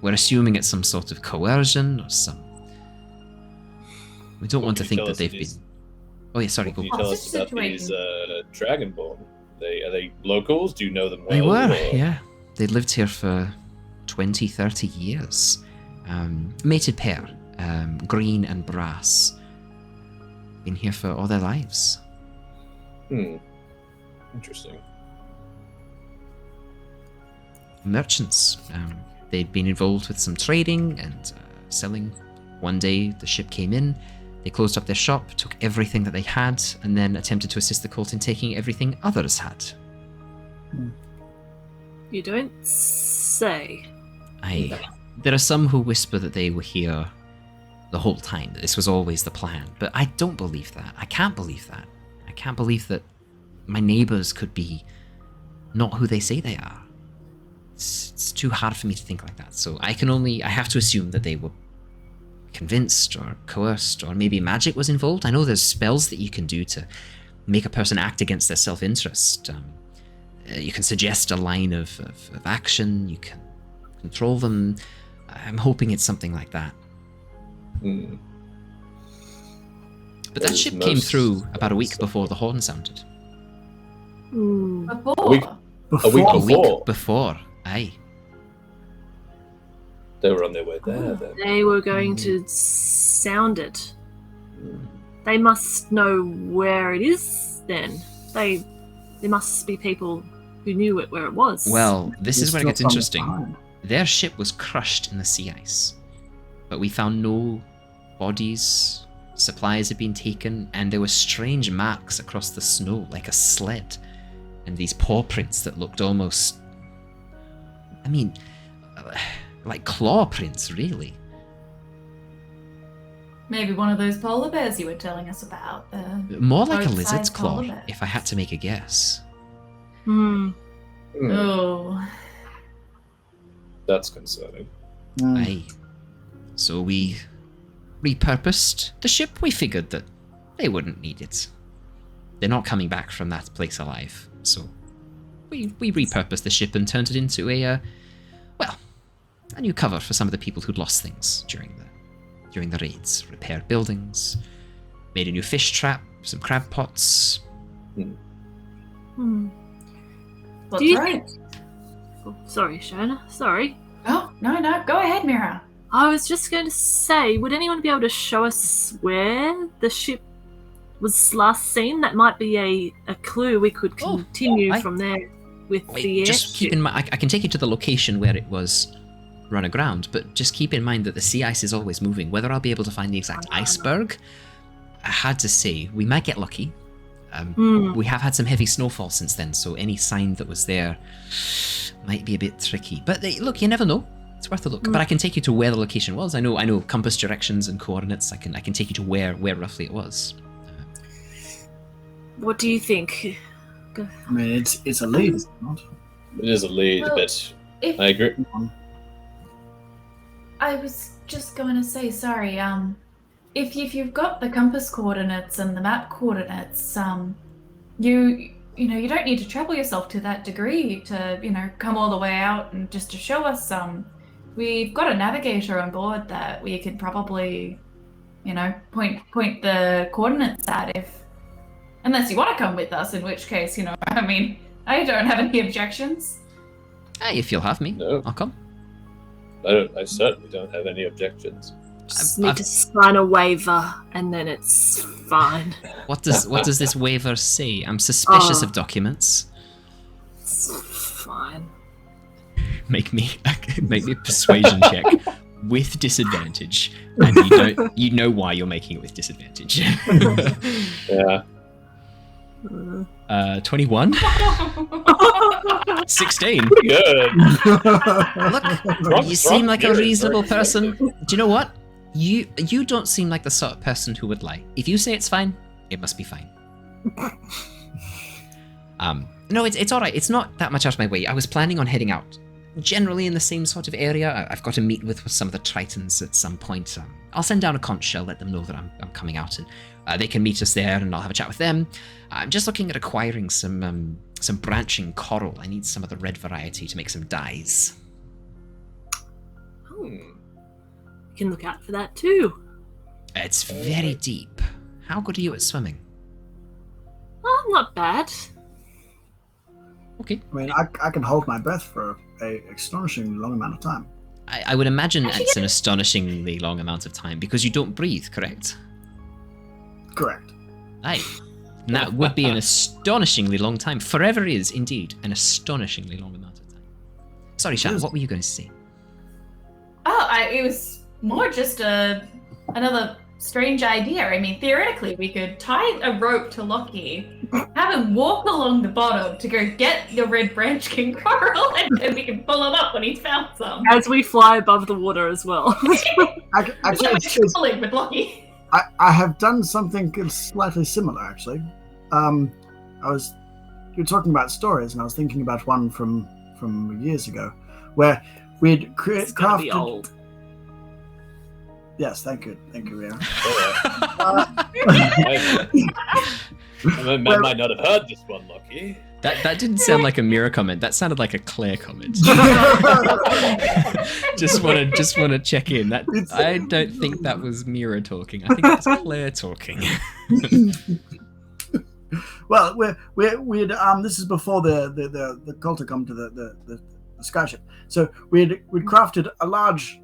we're assuming it's some sort of coercion or some. We don't want to think that they've been. Oh yeah, sorry. Can you Go. tell What's us the about these Dragonborn? Are they locals? Do you know them well? They were, or- yeah. They lived here for 20, 30 years. Mated pair, green and brass. Been here for all their lives. Interesting. Merchants. They'd been involved with some trading and selling. One day the ship came in, they closed up their shop, took everything that they had, and then attempted to assist the cult in taking everything others had. You don't say. There are some who whisper that they were here the whole time, that this was always the plan, but I don't believe that. I can't believe that. I can't believe that my neighbours could be not who they say they are. It's too hard for me to think like that, so I have to assume that they were convinced or coerced, or maybe magic was involved. I know there's spells that you can do to make a person act against their self-interest. You can suggest a line of action, you can control them. I'm hoping it's something like that. But that ship came through about a week before the horn sounded. Before. A week A week before. before, aye. They were on their way there then. They were going to sound it. They must know where it is then. There must be people who knew it where it was. Well, this is where it gets Still interesting. behind. Their ship was crushed in the sea ice, but we found no bodies, supplies had been taken, and there were strange marks across the snow, like a sled, and these paw prints that looked almost... like claw prints, really. Maybe one of those polar bears you were telling us about. More like a Both lizard's sides claw, polar bears. if I had to make a guess. Oh. That's concerning. Aye. So we repurposed the ship. We figured that they wouldn't need it. They're not coming back from that place alive. So we repurposed the ship and turned it into a new cover for some of the people who'd lost things during the raids. Repaired buildings, made a new fish trap, some crab pots. What's Do you right? think... Oh, sorry, Shona. Sorry. Oh, no. Go ahead, Mira. I was just going to say, would anyone be able to show us where the ship was last seen? That might be a clue we could continue from there with the Just keep airship. in mind, I can take you to the location where it was run aground, but just keep in mind that the sea ice is always moving. Whether I'll be able to find the exact iceberg, I had to say, we might get lucky. We have had some heavy snowfall since then, so any sign that was there might be a bit tricky. But look, you never know. It's worth a look. But I can take you to where the location was. I know compass directions and coordinates. I can take you to where roughly it was. What do you think? I mean, it's a lead, is it not? It is a lead, Well, but If I agree. I was just going to say, sorry, if you've got the compass coordinates and the map coordinates, you don't need to travel yourself to that degree to, come all the way out and just to show us. we've got a navigator on board that we could probably, point the coordinates at unless you want to come with us, in which case, I don't have any objections. If you'll have me, No. I'll come. I certainly don't have any objections. Just need to sign a waiver, and then it's fine. What does this waiver say? I'm suspicious of documents. It's fine. Make me a persuasion check with disadvantage, and you know why you're making it with disadvantage. Yeah. 21. 16. Good. Look, you seem like a reasonable person. Do you know what? You don't seem like the sort of person who would lie. If you say it's fine, it must be fine. No, it's all right. It's not that much out of my way. I was planning on heading out, generally in the same sort of area. I've got to meet with some of the Tritons at some point. I'll send down a conch shell, let them know that I'm coming out, and they can meet us there, and I'll have a chat with them. I'm just looking at acquiring some branching coral. I need some of the red variety to make some dyes. You can look out for that too. It's very deep. How good are you at swimming? Oh, not bad. Okay. I mean, I can hold my breath for a astonishingly long amount of time. I would imagine it's an astonishingly long amount of time because you don't breathe, correct? Correct. Aye. And that would be an astonishingly long time. Forever is, indeed, an astonishingly long amount of time. Sorry, Shan, what were you going to say? It was more just another strange idea. I mean, theoretically, we could tie a rope to Lockie, have him walk along the bottom to go get the red branch king coral, and then we can pull him up when he's found some. As we fly above the water as well. Actually, With Lockie. I have done something slightly similar, actually. You were talking about stories, and I was thinking about one from years ago, where we'd It's gonna be crafted. old. Yes, thank you, Rhea. I might not have heard this one, Lockie. That didn't sound like a Mira comment. That sounded like a Claire comment. just want to check in. I don't think that was Mira talking. I think that's Claire talking. Well, we'd this is before the cult had come to the skyship. So we'd crafted a large,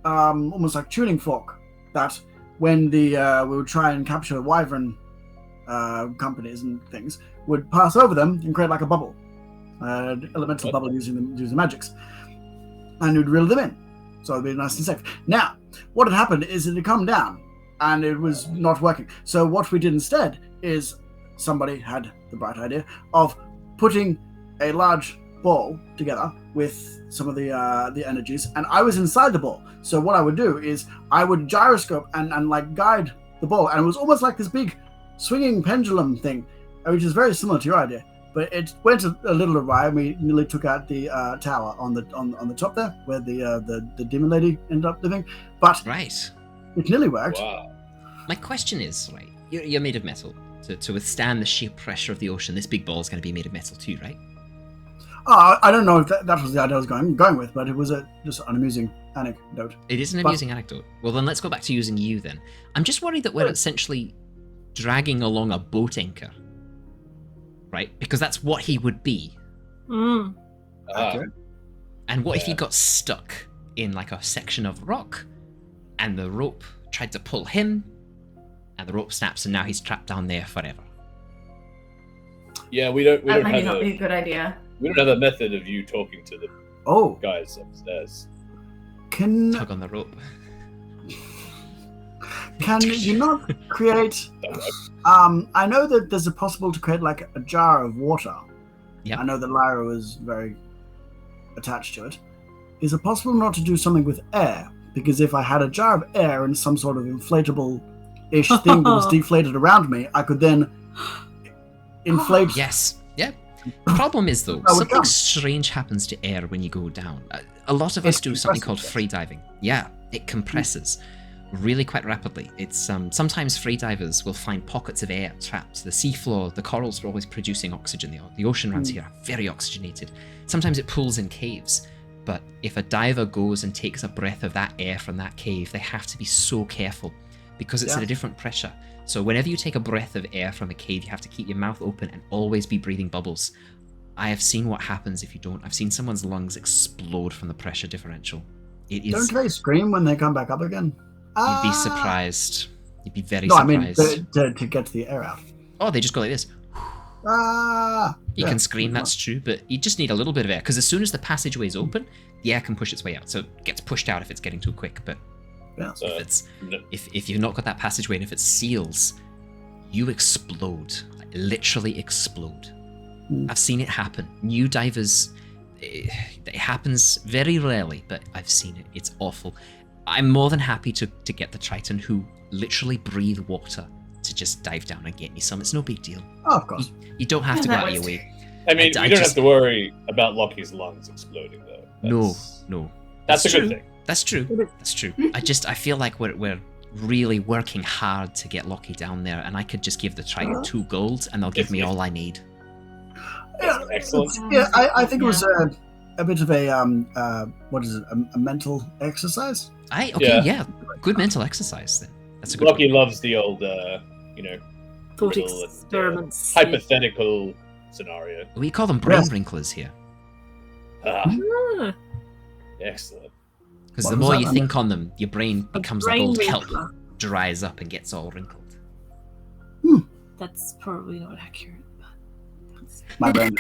almost like tuning fork that when we would try and capture wyvern companies and things, would pass over them and create like a bubble, elemental bubble using magics, and would reel them in, so it'd be nice and safe. Now, what had happened is it had come down and it was not working. So what we did instead is somebody had the bright idea of putting a large ball together with some of the energies, and I was inside the ball. So what I would do is I would gyroscope and like guide the ball, and it was almost like this big swinging pendulum thing, which is very similar to your idea, but it went a little awry, and we nearly took out the tower on the top there, where the demon lady ended up living. But Right. it nearly worked. Wow. My question is, right, you're made of metal. To withstand the sheer pressure of the ocean, this big ball is going to be made of metal too, right? I don't know if that was the idea I was going with, but it was just an amusing anecdote. It is an amusing anecdote. Well, then let's go back to using you then. I'm just worried that we're essentially dragging along a boat anchor, right? Because that's what he would be. Mm. Okay. And what if he got stuck in like a section of rock, and the rope tried to pull him, and the rope snaps, and now he's trapped down there forever? Yeah, we don't That might have not be a good idea. we don't have a method of you talking to the Oh, guys upstairs. can Tug on the rope. you not create? I know that there's a possible to create like a jar of water. Yep. I know that Lyra was very attached to it. Is it possible not to do something with air? Because if I had a jar of air and some sort of inflatable-ish thing that was deflated around me, I could then inflate. Yes. Yeah. The problem is, though, I would something come. strange happens to air when you go down. A lot of us It do something called compresses. free diving. Yeah, it compresses really quite rapidly. It's sometimes free divers will find pockets of air trapped. The seafloor, the corals are always producing oxygen. The ocean around here are very oxygenated. Sometimes it pools in caves. but if a diver goes and takes a breath of that air from that cave, they have to be so careful because it's at a different pressure. So whenever you take a breath of air from a cave, you have to keep your mouth open and always be breathing bubbles. I have seen what happens if you don't. I've seen someone's lungs explode from the pressure differential. It is. Don't they scream when they come back up again? You'd be surprised. You'd be very surprised. I mean, to get the air out. Oh, they just go like this. You can scream, that's true, but you just need a little bit of air, because as soon as the passageway is open, the air can push its way out. So it gets pushed out if it's getting too quick, but if you've not got that passageway and if it seals, you explode. Like, literally explode. I've seen it happen. New divers, it happens very rarely, but I've seen it. It's awful. I'm more than happy to get the Triton who literally breathe water to just dive down and get me some. It's no big deal. Oh, of course. You don't have to go out of your way. I mean, you don't have to worry about Lockie's lungs exploding, though. No. That's a good thing. That's true. I feel like we're really working hard to get Lockie down there, and I could just give the Triton 2 gold, and they'll give me all I need. Yeah, excellent. Yeah, I think it was a bit of a mental exercise. Good mental exercise then. That's a good Lockie one. loves the old, Thought riddle experiments. hypothetical scenario. We call them brain wrinklers here. Excellent. Because the more you think on them, your brain becomes like old kelp, wrinkler. dries up and gets all wrinkled. That's probably not accurate. My brain.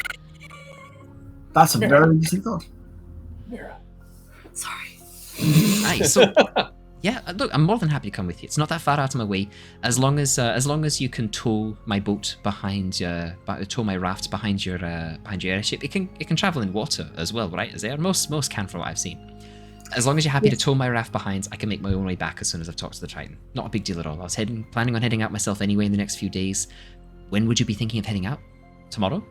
That's a very interesting thought. Mira. Sorry. Aye, so yeah, look, I'm more than happy to come with you. It's not that far out of my way, as long as you can tow my boat behind tow my raft behind your airship. It can travel in water as well, right? As air. Most can from what I've seen. As long as you're happy to tow my raft behind, I can make my own way back as soon as I've talked to the Triton. Not a big deal at all. I was planning on heading out myself anyway in the next few days. When would you be thinking of heading out? Tomorrow?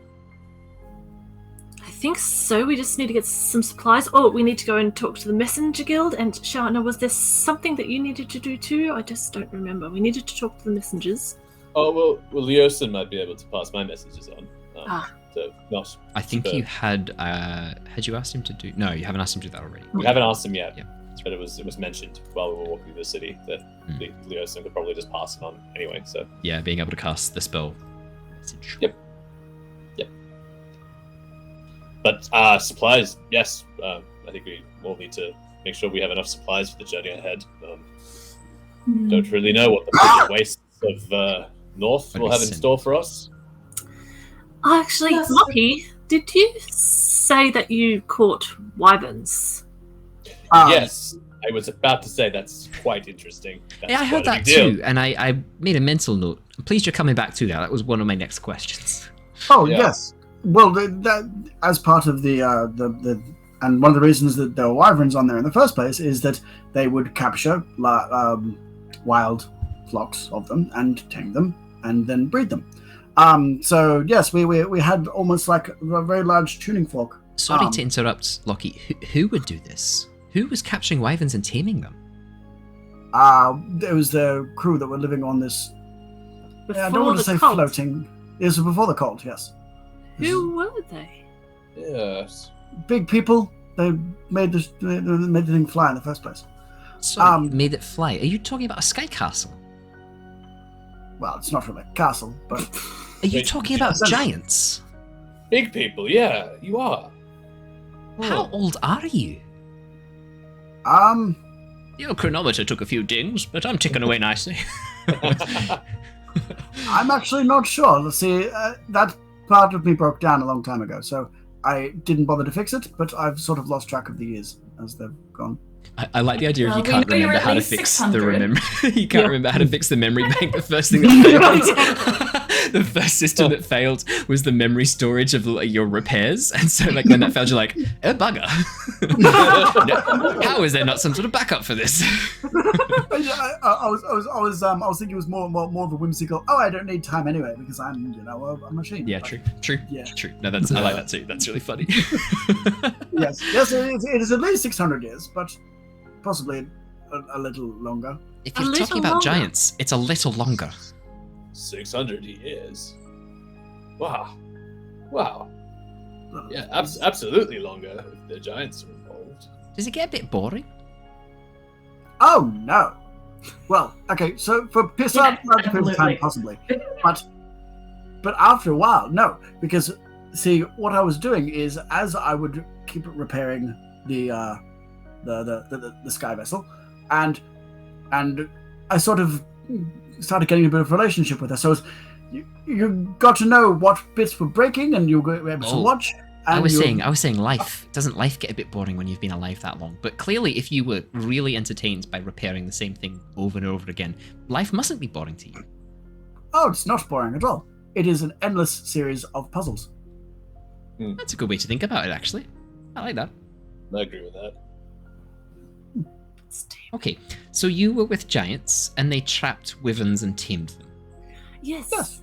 I think so. We just need to get some supplies. Oh, we need to go and talk to the Messenger Guild. And Shana, was there something that you needed to do too? I just don't remember. We needed to talk to the messengers. Oh, well, Leosin might be able to pass my messages on. So not. I think you had you asked him to do? No, you haven't asked him to do that already. We haven't asked him yet. Yeah. But it was mentioned while we were walking through the city that Leosin could probably just pass it on anyway. So yeah, being able to cast the spell message. Yep. But supplies, yes. I think we all need to make sure we have enough supplies for the journey ahead. Don't really know what the big wastes of North will have in store for us. Actually, Lockie, did you say that you caught wyverns? Yes, I was about to say that's quite interesting. That's I heard that too, and I made a mental note. I'm pleased you're coming back to that. That was one of my next questions. Oh yes. Well, that as part of the and one of the reasons that there were wyverns on there in the first place is that they would capture wild flocks of them and tame them and then breed them. So yes, we had almost like a very large tuning fork. Sorry to interrupt, Lockie. Who would do this? Who was capturing wyverns and taming them? It was the crew that were living on this. Before I don't want to say cult. floating. It was before the cult, yes. Who were they? Yes. Big people. They made the thing fly in the first place. Sorry, made it fly. Are you talking about a sky castle? Well, it's not really a castle, but Are you talking about giants? Big people, yeah, you are. How old are you? Your chronometer took a few dings, but I'm ticking away nicely. I'm actually not sure. Let's see, that part of me broke down a long time ago, so I didn't bother to fix it, but I've sort of lost track of the years as they've gone. I like the idea of you We can't know you're remember at how to least fix 600. you can't remember how to fix the memory bank. The first thing that failed, the first system that failed was the memory storage of your repairs, and so like when that failed, you're like, bugger. No, how is there not some sort of backup for this? I was thinking it was more of a whimsical. Oh, I don't need time anyway because I'm a machine. Yeah, but, true. No, I like that too. That's really funny. yes, it is at least 600 years, but possibly a little longer. If you're talking about giants, it's a little longer. 600 years. Wow. Yeah, absolutely longer if the giants are involved. involved. Does it get a bit boring? Oh no. Well, okay, so for piss Yeah, out a period of time absolutely. possibly, but after a while, no, because see what I was doing is as I would keep repairing the sky vessel, and I sort of started getting a bit of a relationship with her. So you got to know what bits were breaking, and you were able to watch. And I was saying life. Doesn't life get a bit boring when you've been alive that long? But clearly, if you were really entertained by repairing the same thing over and over again, life mustn't be boring to you. Oh, it's not boring at all. It is an endless series of puzzles. That's a good way to think about it, actually. I like that. I agree with that. Okay, so you were with giants, and they trapped wyverns and tamed them. Yes.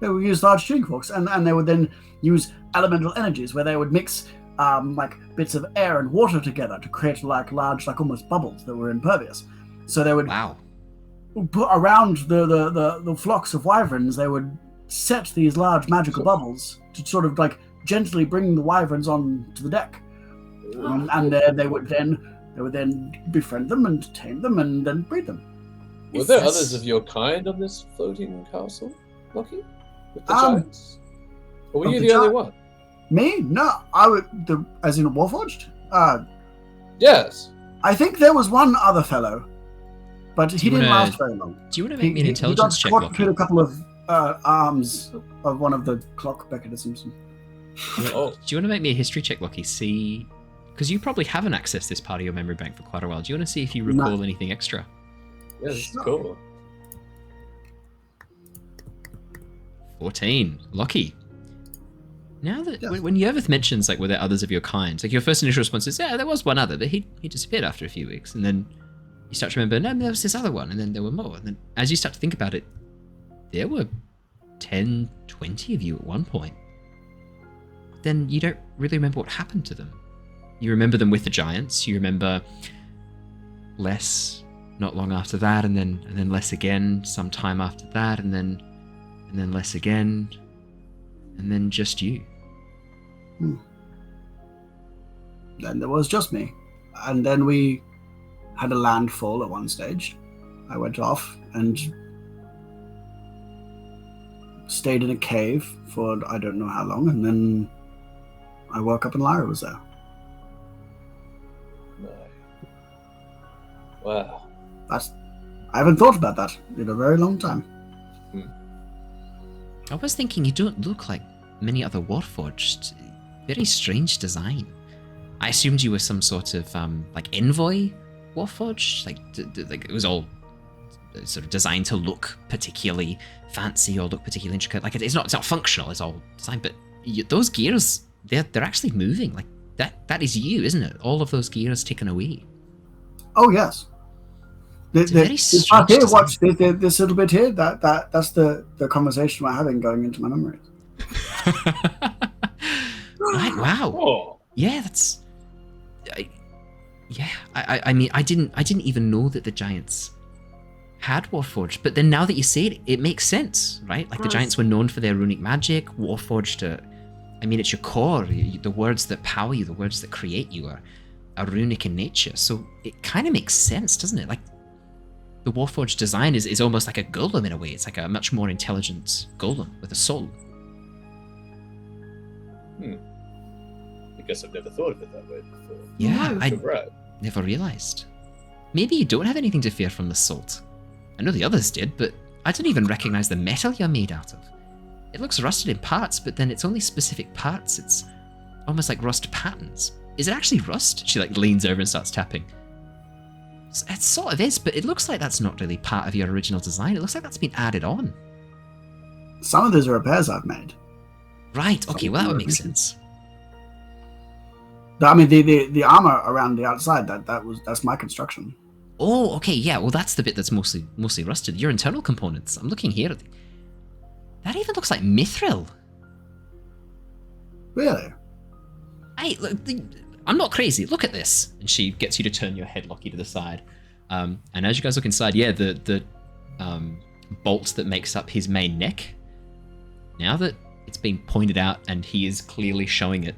They would use large tuning forks, and they would then use elemental energies, where they would mix like bits of air and water together to create like large, like almost bubbles that were impervious. So they would put around the flocks of wyverns. They would set these large magical bubbles to sort of like gently bring the wyverns on to the deck, and they would then befriend them and tame them and then breed them. Were there others of your kind on this floating castle, Lockie? With the giants? Or were you the only one? Me? No, I would. As in Warforged? Yes. I think there was one other fellow, but he didn't last very long. Do you want to make me an intelligence check, He got Lockie? to a couple of arms of one of the clock mechanisms. Do you want to make me a history check, Lockie? See, because you probably haven't accessed this part of your memory bank for quite a while. Do you want to see if you recall anything extra? Yeah, this is cool. 14. Lockie. Now that when Yervith mentions like were there others of your kind, like your first initial response is there was one other, but he disappeared after a few weeks, and then you start to remember no, there was this other one, and then there were more, and then as you start to think about it, there were 10, 20 of you at one point. Then you don't really remember what happened to them. You remember them with the giants. You remember less not long after that, and then less again some time after that, and then less again, and then just you. Then there was just me, and then we had a landfall at one stage. I went off and stayed in a cave for I don't know how long, and then I woke up and Lyra was there. No. Wow. I haven't thought about that in a very long time. I was thinking you don't look like many other Warforged. Very strange design. I assumed you were some sort of like envoy Warforged, like it was all sort of designed to look particularly fancy or look particularly intricate. Like it's not functional. It's all designed, but those gears they're actually moving. Like that is you, isn't it? All of those gears taken away. Oh yes. This part here, watch this little bit here. That's the conversation we're having going into my memory. Right. Wow. Oh. Yeah, that's. I mean, I didn't even know that the giants had Warforged, but then now that you say it, it makes sense, right? Like the giants were known for their runic magic. Warforged, I mean, it's your core. The words that power you, the words that create you are runic in nature. So it kind of makes sense, doesn't it? Like the Warforged design is almost like a golem in a way. It's like a much more intelligent golem with a soul. I guess I've never thought of it that way before. Yeah, I Right. never realized. Maybe you don't have anything to fear from the salt. I know the others did, but I don't even recognize the metal you're made out of. It looks rusted in parts, but then it's only specific parts. It's almost like rust patterns. Is it actually rust? She like leans over and starts tapping. It sort of is, but it looks like that's not really part of your original design. It looks like that's been added on. Some of those are repairs I've made. Right, okay, well that would make sense. I mean, the armor around the outside, that's my construction. Oh, okay, yeah, well that's the bit that's mostly rusted. Your internal components. I'm looking here at that even looks like mithril. Really? Hey, look, I'm not crazy. Look at this. And she gets you to turn your head, Lockie, to the side. And as you guys look inside, yeah, the bolt that makes up his main neck, now that it's been pointed out and he is clearly showing it,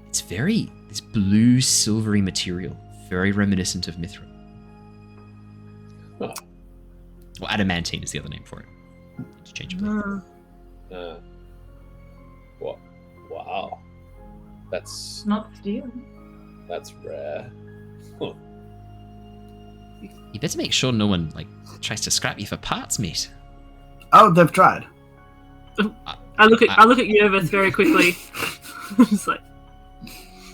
it's very this blue silvery material, very reminiscent of mithril. Huh. Well, adamantine is the other name for it. Interchangeably. What? Wow. That's Not steel. that's rare. Huh. You better make sure no one tries to scrap you for parts, mate. Oh, they've tried. I look at Yervith very quickly. Just like,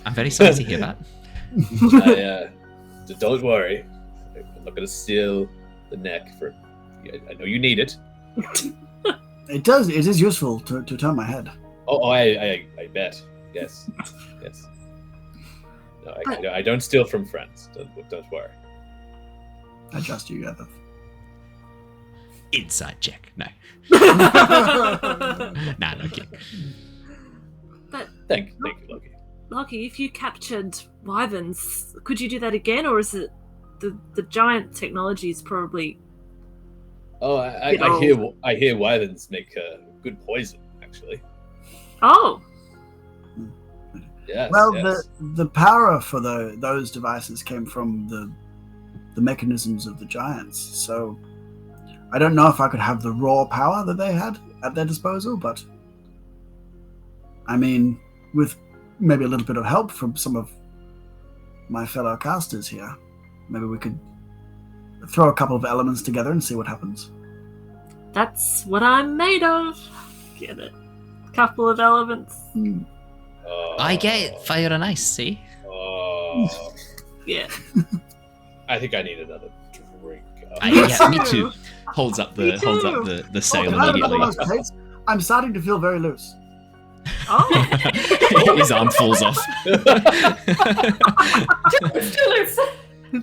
I'm very sorry to hear that. Don't worry. I'm not gonna steal the neck for. I know you need it. It does. It is useful to turn my head. Oh, I bet. Yes. No, I don't steal from friends. Don't worry. I trust you, Yervith. Inside check. No. Nah, no kidding. but Thank you, Lockie. Lockie, if you captured wyverns, could you do that again, or is it the giant technology is probably? Oh, I hear wyverns make good poison. Actually. Oh, Yes. Well, yes. the power for those devices came from the mechanisms of the giants. So I don't know if I could have the raw power that they had at their disposal, but I mean, with maybe a little bit of help from some of my fellow casters here, maybe we could throw a couple of elements together and see what happens. that's what I'm made of. Get it? Couple of elements. I get it. Fire and ice, see? Oh, Yeah. I think I need another drink. Yeah, me too. Holds up the sail immediately. I'm starting to feel very loose. Oh, His arm falls off.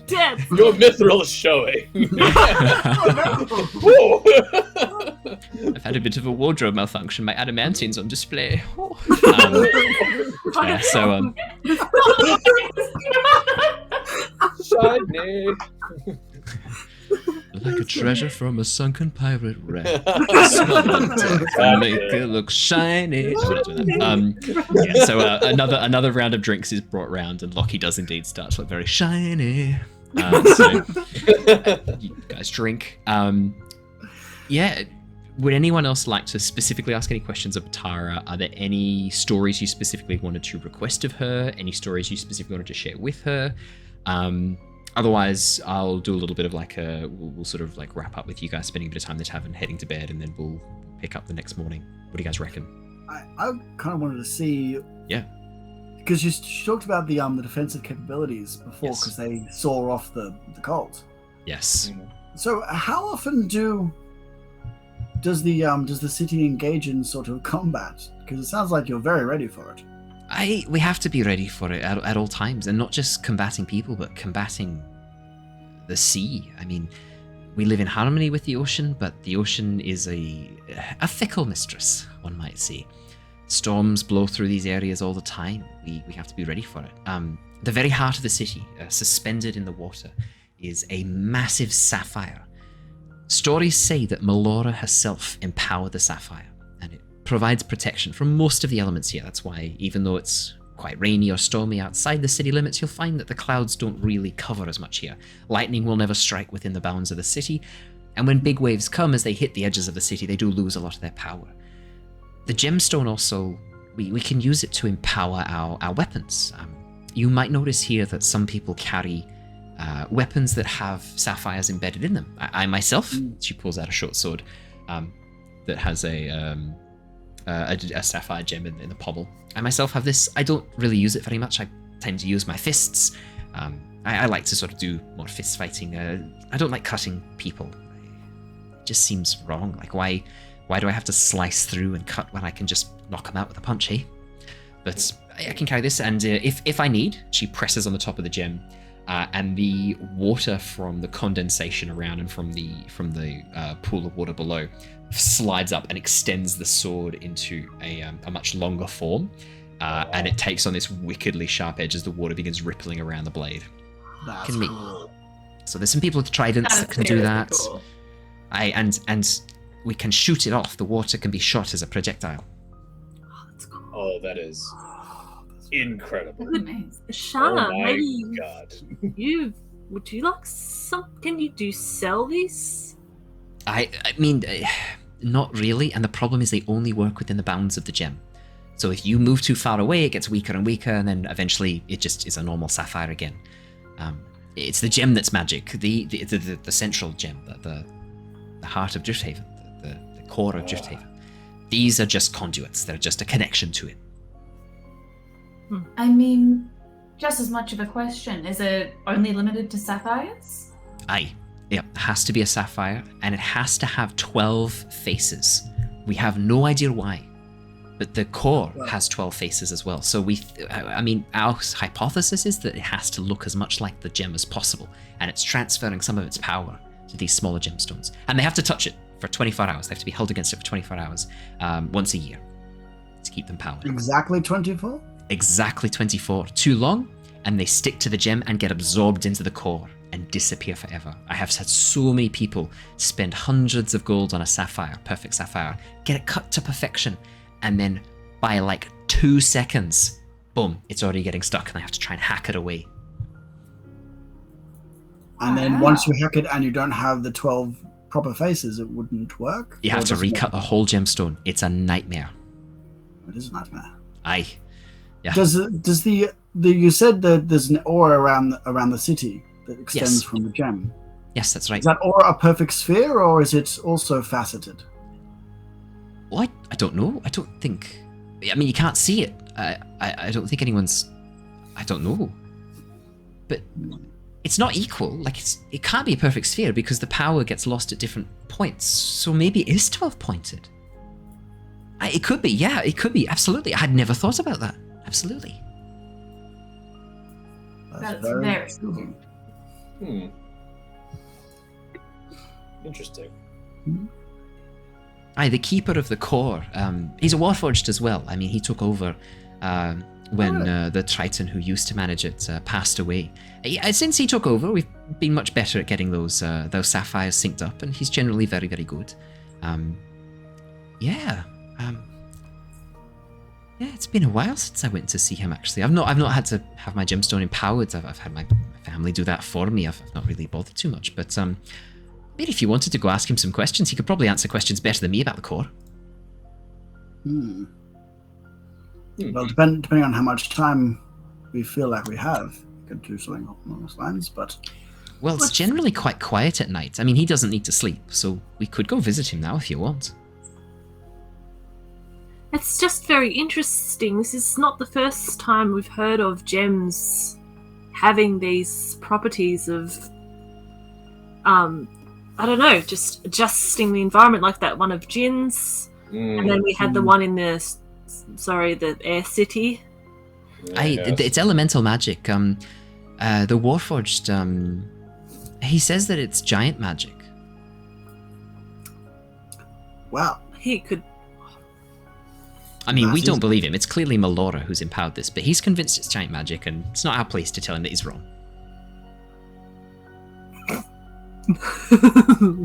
dead. Your mithril is showing. I've had a bit of a wardrobe malfunction. My adamantine's on display. Shiny. Like a treasure from a sunken pirate wreck. Make it look shiny. No, we're not doing that. So another round of drinks is brought round, and Lockie does indeed start to look very shiny. So you guys drink. Would anyone else like to specifically ask any questions of Tara? Are there any stories you specifically wanted to request of her? Any stories you specifically wanted to share with her? Otherwise, I'll do a little bit of we'll sort of wrap up with you guys spending a bit of time in the tavern, heading to bed, and then we'll pick up the next morning. What do you guys reckon? I kind of wanted to see. Yeah. Because you talked about the defensive capabilities before, because they saw off the cult. Yes. So how often does the city engage in sort of combat? Because it sounds like you're very ready for it. We have to be ready for it at all times, and not just combating people, but combating the sea. I mean, we live in harmony with the ocean, but the ocean is a fickle mistress, one might say. Storms blow through these areas all the time. We have to be ready for it. The very heart of the city, suspended in the water, is a massive sapphire. Stories say that Melora herself empowered the sapphire, and it provides protection from most of the elements here. That's why, even though it's quite rainy or stormy outside the city limits, you'll find that the clouds don't really cover as much here. Lightning will never strike within the bounds of the city, and when big waves come as they hit the edges of the city, they do lose a lot of their power. The gemstone also, we can use it to empower our weapons. You might notice here that some people carry weapons that have sapphires embedded in them. I myself, she pulls out a short sword that has a sapphire gem in the pommel. I myself have this. I don't really use it very much. I tend to use my fists. I like to sort of do more fist fighting. I don't like cutting people. It just seems wrong. Like, why do I have to slice through and cut when I can just knock them out with a punch, eh? But I can carry this, and if I need, she presses on the top of the gem, and the water from the condensation around and from the pool of water below slides up and extends the sword into a much longer form, and it takes on this wickedly sharp edge as the water begins rippling around the blade. That's cool. So there's some people with tridents that can do that. Cool. And we can shoot it off. The water can be shot as a projectile. Oh, that's cool. Oh, that is incredible. Amazing. Shana, oh my maybe god. would you like some? Can you sell these? I mean, not really, and the problem is they only work within the bounds of the gem. So if you move too far away, it gets weaker and weaker, and then eventually it just is a normal sapphire again. It's the gem that's magic, the central gem, the heart of Drifthaven, the core of Drifthaven. These are just conduits. They're just a connection to it. I mean, just as much of a question. Is it only limited to sapphires? Aye. It has to be a sapphire, and it has to have 12 faces. We have no idea why, but the core has 12 faces as well. So our hypothesis is that it has to look as much like the gem as possible, and it's transferring some of its power to these smaller gemstones. And they have to touch it for 24 hours. They have to be held against it for 24 hours, once a year, to keep them powered. Exactly 24? Exactly 24. Too long, and they stick to the gem and get absorbed into the core and disappear forever. I have had so many people spend hundreds of gold on a sapphire, perfect sapphire, get it cut to perfection, and then by like 2 seconds, boom, it's already getting stuck and I have to try and hack it away. And then once you hack it and you don't have the 12 proper faces, it wouldn't work? You have to recut the whole gemstone. It's a nightmare. It is a nightmare. Aye. Yeah. Does the you said that there's an aura around the city that extends from the gem? Yes, that's right. Is that aura a perfect sphere, or is it also faceted? Well, I don't know. I don't think... I mean, you can't see it. I don't think anyone's... I don't know. But it's not equal. Like, it can't be a perfect sphere because the power gets lost at different points. So maybe it is 12-pointed. It could be, yeah. It could be, absolutely. I had never thought about that. Absolutely. That's very cool. Interesting. Aye, the keeper of the core. He's a Warforged as well. I mean, he took over when the Triton who used to manage it passed away. Since he took over, we've been much better at getting those sapphires synced up, and he's generally very, very good. Yeah, it's been a while since I went to see him. Actually, I've not had to have my gemstone empowered. I've had my family do that for me. I've not really bothered too much, but maybe if you wanted to go ask him some questions, he could probably answer questions better than me about the core. Well, depending on how much time we feel like we have, we could do something along those lines. But well, it's generally quite quiet at night. I mean, he doesn't need to sleep, so we could go visit him now if you want. It's just very interesting. This is not the first time we've heard of gems having these properties of, I don't know, just adjusting the environment, like that one of Jin's. And then we had the one in the Air City. It's elemental magic. The Warforged, he says that it's giant magic. Wow. He could... I mean, we don't believe him. It's clearly Melora who's empowered this, but he's convinced it's giant magic, and it's not our place to tell him that he's wrong.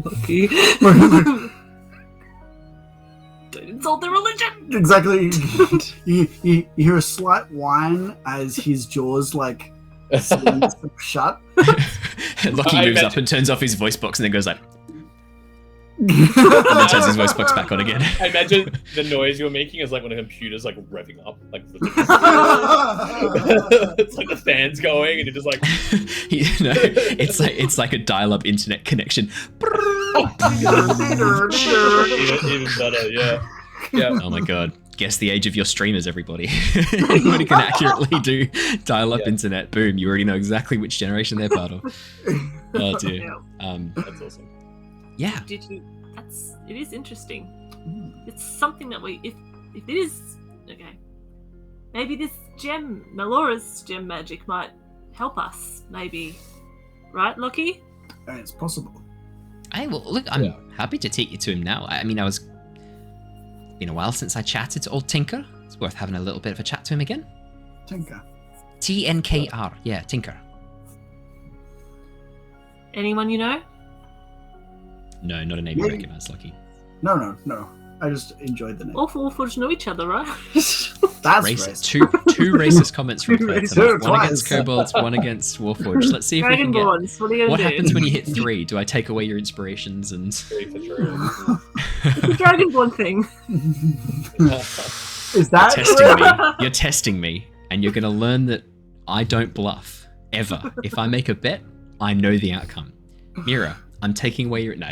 Lucky. Don't insult the religion! Exactly. you hear a slight whine as his jaws, like, shut. Lucky moves up and turns off his voice box and then goes like... and then turns his voice box back on again. I imagine the noise you're making is like when a computer's like revving up, like it's like the fans going, and you're just like, it's like a dial-up internet connection. even better, yeah. Oh my god! Guess the age of your streamers, everybody. Anyone who can accurately do dial-up internet, boom! You already know exactly which generation they're part of. Oh dear. That's awesome. Yeah. It is interesting. It's something that if it is okay, maybe this gem, Melora's gem magic, might help us. Maybe, right, Lockie? It's possible. Look, I'm happy to take you to him now. I mean, it's been a while since I chatted to old Tinker. It's worth having a little bit of a chat to him again. Tinker. TNKR. Yeah, Tinker. Anyone you know? No, not a name you recognize, Lucky. No. I just enjoyed the name. All Warforged know each other, right? That's Racist. racist. Two racist comments from Claire Racist. tonight. One Twice. against kobolds, one against Warforged. Let's see if we can get... Dragonborns, what are you What gonna do? happens when you hit 3? Do I take away your inspirations and... Three for true. It's a Dragonborn thing. Is that testing me. You're testing me, and you're going to learn that I don't bluff ever. If I make a bet, I know the outcome. Mira, I'm taking away your... No.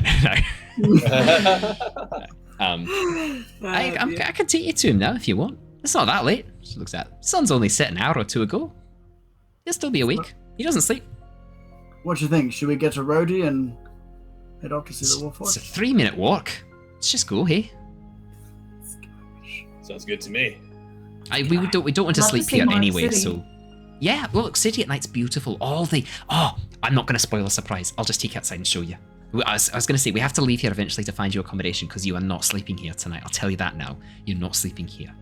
I can take you to him now if you want. It's not that late. She looks at. Sun's only set an hour or two ago. He'll still be awake. He doesn't sleep. What do you think? Should we get to Rhodey and head off to see the It's a Warforged? 3-minute walk. Let's just go, hey. Sounds good to me. We don't want to Love to sleep see here more of the anyway, city. so... Yeah, well, look, City at Night's beautiful. Oh, I'm not going to spoil a surprise. I'll just take you outside and show you. I was going to say, we have to leave here eventually to find you accommodation because you are not sleeping here tonight. I'll tell you that now. You're not sleeping here.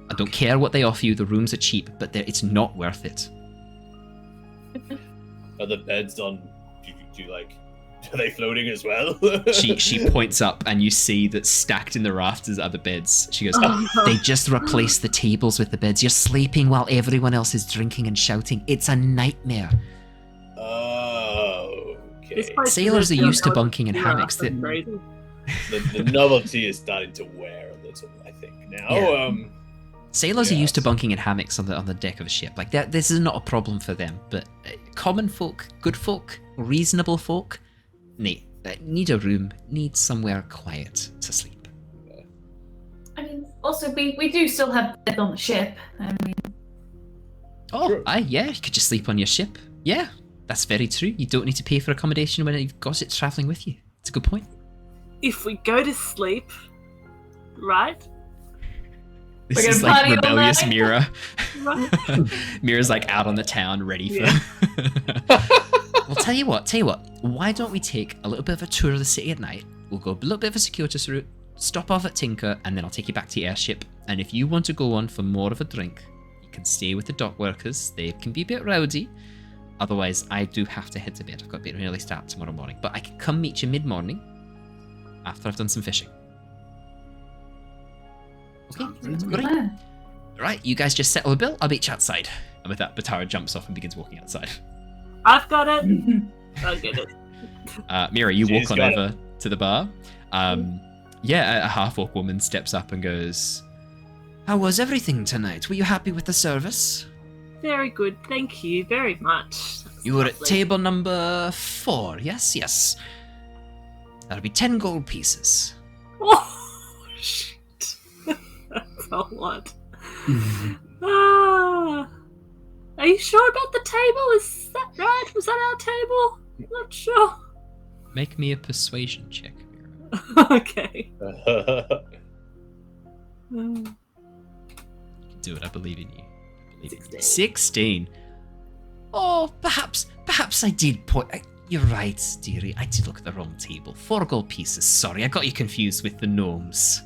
I don't care what they offer you. The rooms are cheap, but it's not worth it. Are the beds on? Are they floating as well? She points up and you see that stacked in the rafters are the beds. She goes, they just replaced the tables with the beds. You're sleeping while everyone else is drinking and shouting. It's a nightmare. Oh, okay. Sailors are used to bunking in hammocks. Yeah, The novelty is starting to wear a little, I think. Now, Yeah. Sailors are Yes. used to bunking in hammocks on the deck of a ship. Like that, this is not a problem for them. But common folk, good folk, reasonable folk, need a room, need somewhere quiet to sleep. I mean, also, we do still have beds on the ship. I mean, Oh, Sure. yeah, you could just sleep on your ship. Yeah, that's very true. You don't need to pay for accommodation when you've got it traveling with you. It's a good point. If we go to sleep, right? This We're is gonna like party all rebellious night? Mira. Right. Mira's like out on the town, ready for. Yeah. Well, tell you what. Why don't we take a little bit of a tour of the city at night? We'll go a little bit of a circuitous route, stop off at Tinker, and then I'll take you back to your airship. And if you want to go on for more of a drink, you can stay with the dock workers. They can be a bit rowdy. Otherwise, I do have to head to bed. I've got a bit of an early start tomorrow morning. But I can come meet you mid-morning after I've done some fishing. Okay, great. plan. Right, you guys just settle the bill. I'll meet you outside. And with that, Batara jumps off and begins walking outside. I've got it. I'll get it. Mira, you She's walk on got over to the bar. A half-orc woman steps up and goes, "How was everything tonight? Were you happy with the service? Very good. Thank you very much. That was You were at lovely. table number 4, yes. That'll be 10 gold pieces." Oh, shit. That's a lot. Are you sure about the table? Is that right? Was that our table? I'm not sure. Make me a persuasion check, Mira. Okay. You can do it, I believe in you. 16. Oh, perhaps I did put... You're right, dearie. I did look at the wrong table. 4 gold pieces. Sorry, I got you confused with the gnomes.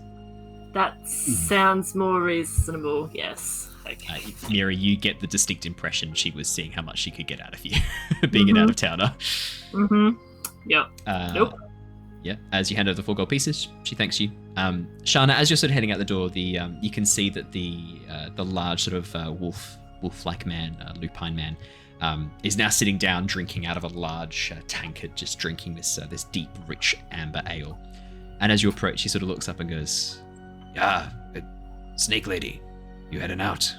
That sounds more reasonable, yes. Okay. Mira, you get the distinct impression she was seeing how much she could get out of you, being an out-of-towner. Mm-hmm. Yep. Nope. Yeah, as you hand over the 4 gold pieces, she thanks you. Shana, as you're sort of heading out the door, you can see that the large sort of wolf-like man, lupine man, is now sitting down drinking out of a large tankard, just drinking this deep, rich amber ale. And as you approach, he sort of looks up and goes, Snake Lady, you heading out?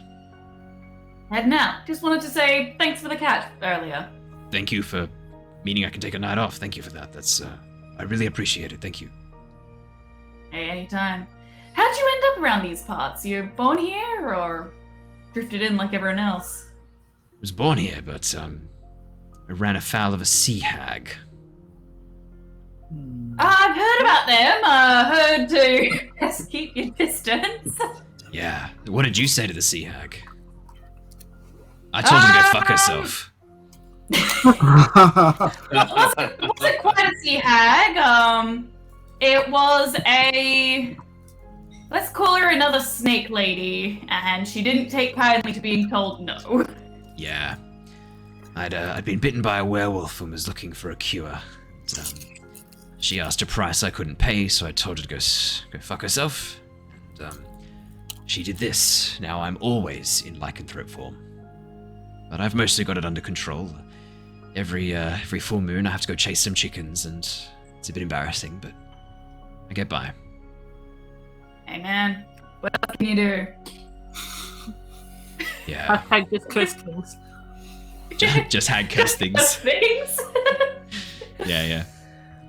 Heading out. Just wanted to say thanks for the catch earlier. Thank you for meaning I can take a night off. Thank you for that. That's I really appreciate it. Thank you. Hey, anytime. How'd you end up around these parts? You born here or drifted in like everyone else? I was born here, but I ran afoul of a sea hag. I've heard about them. Heard to just keep your distance. Yeah. What did you say to the sea hag? I told her to go fuck herself. It wasn't quite a sea hag. It was a... Let's call her another snake lady, and she didn't take kindly to being told no. Yeah. I'd been bitten by a werewolf and was looking for a cure. She asked a price I couldn't pay, so I told her to go fuck herself. And she did this. Now I'm always in lycanthrope form. But I've mostly got it under control. Every full moon I have to go chase some chickens, and it's a bit embarrassing, but I get by. Hey man, what else can you do? Yeah. Hag just curse things. Just hag curse things. Things? Yeah.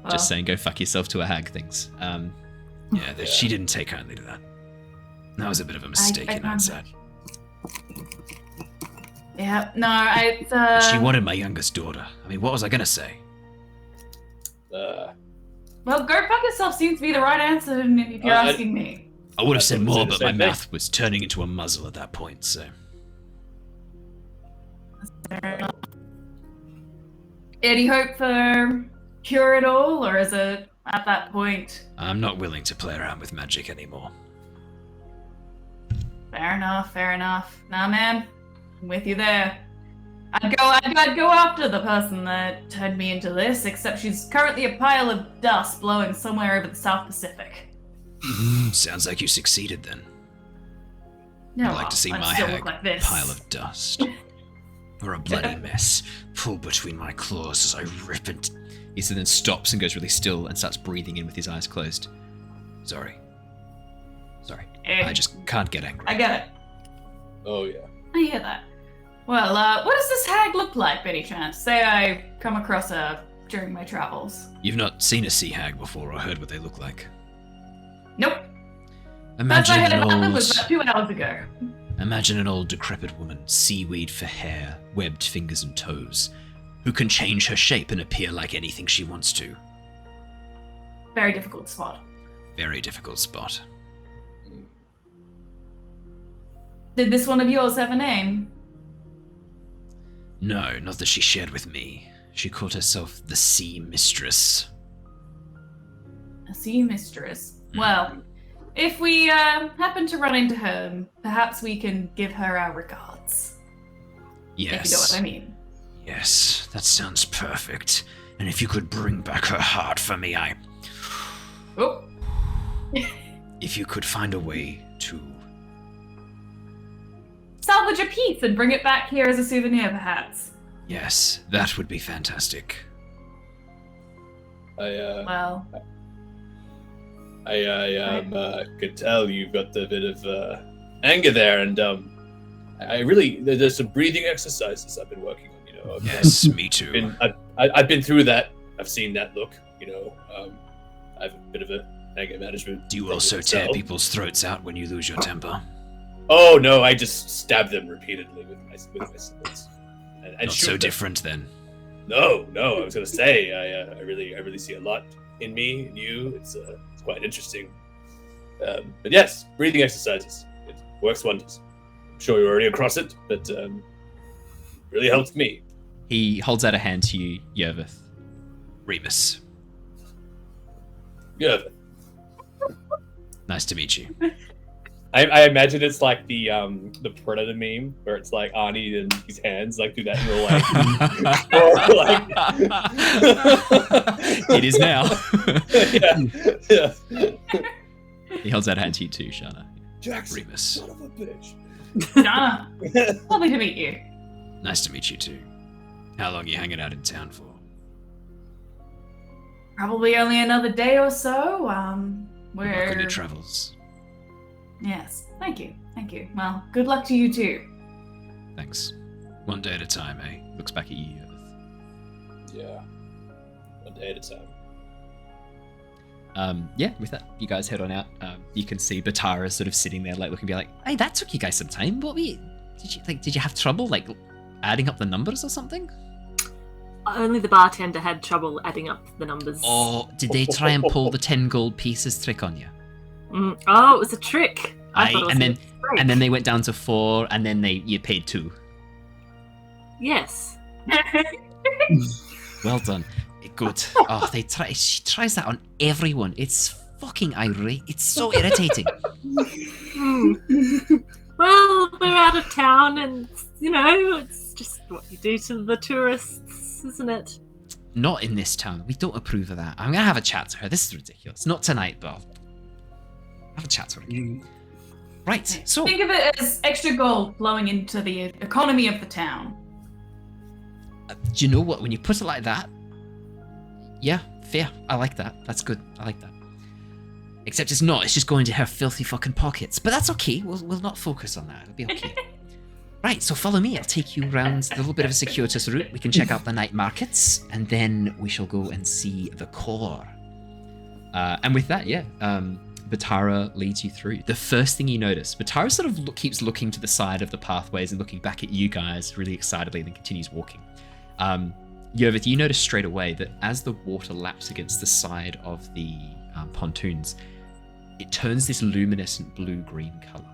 Well, Just saying, go fuck yourself to a hag things. Yeah, she didn't take kindly to that. That was a bit of a mistake in hindsight. Yeah, no, She wanted my youngest daughter. I mean, what was I gonna say? Well, go fuck yourself seems to be the right answer if you're asking me. I would have said more, but my same mouth was turning into a muzzle at that point, so... Any hope for cure it all, or is it at that point? I'm not willing to play around with magic anymore. Fair enough. Nah, man, I'm with you there. I'd go after the person that turned me into this, except she's currently a pile of dust blowing somewhere over the South Pacific. Sounds like you succeeded then. No, I'd like to see I'd my still hag look like this. pile of dust. Or a bloody mess, pulled between my claws as I rip and... He then stops and goes really still and starts breathing in with his eyes closed. Sorry. Eh, I just can't get angry. I get it. Oh yeah. I hear that. Well, what does this hag look like, by any chance? Say I come across her during my travels. You've not seen a sea hag before or heard what they look like? Nope. Imagine First I an heard about them old... was about 2 hours ago. Imagine an old decrepit woman, seaweed for hair, webbed fingers and toes, who can change her shape and appear like anything she wants to. Very difficult to spot. Very difficult spot. Did this one of yours have a name? No, not that she shared with me. She called herself the Sea Mistress. A sea mistress. Well, if we happen to run into her, perhaps we can give her our regards. Yes. If you know what I mean. Yes, that sounds perfect. And if you could bring back her heart for me, Oh. If you could find a way to... Salvage a piece and bring it back here as a souvenir, perhaps. Yes, that would be fantastic. Well, I could tell you've got a bit of anger there, and I really there's some breathing exercises I've been working on. You know. Yes, me too. I've been through that. I've seen that look. You know, I have a bit of a anger management. Do you problem also tear myself. people's throats out when you lose your temper? Oh no, I just stab them repeatedly with my swords. And Not shoot so them. different then. No, I was gonna say I really see a lot in me and you. It's quite interesting. But yes, breathing exercises. It works wonders. I'm sure you're already across it, but really helped me. He holds out a hand to you, Yervith. Remus, Yeah. nice to meet you. I imagine it's like the Predator meme where it's like Arnie and his hands like do that little like It is now. yeah. He holds out a hand to you too, Shana. Jackson, Remus, son of a bitch. Donna, lovely to meet you. nice to meet you too. How long are you hanging out in town for? Probably only another day or so. Good luck on We're... your travels. Yes, thank you. Well, good luck to you too. Thanks. One day at a time, eh? Looks back at you, Yervith. Yeah. One day at a time. Yeah, with that, you guys head on out. You can see Batara sort of sitting there, like looking, be like, "Hey, that took you guys some time. What were you? Did you have trouble like adding up the numbers or something?" Only the bartender had trouble adding up the numbers. Or did they try and pull the 10 gold pieces trick on you? Oh, it was a trick. I Aye, thought it was and a then trick. they went down to 4, and then you paid 2. Yes. Well done. Good. Oh, she tries that on everyone. It's fucking irate. It's so irritating. Well, we're out of town, and it's just what you do to the tourists, isn't it? Not in this town. We don't approve of that. I'm gonna have a chat to her. This is ridiculous. Not tonight, but I'll have a chat to her. Right, so... Think of it as extra gold flowing into the economy of the town. Do you know what? When you put it like that... Yeah, fair. I like that. That's good. I like that. Except it's not. It's just going to her filthy fucking pockets. But that's okay. We'll not focus on that. It'll be okay. Right, so follow me. I'll take you around a little bit of a circuitous route. We can check out the night markets, and then we shall go and see the core. And with that, Batara leads you through. The first thing you notice, Batara sort of keeps looking to the side of the pathways and looking back at you guys really excitedly, and then continues walking. Yervith, you notice straight away that as the water laps against the side of the pontoons, it turns this luminescent blue-green color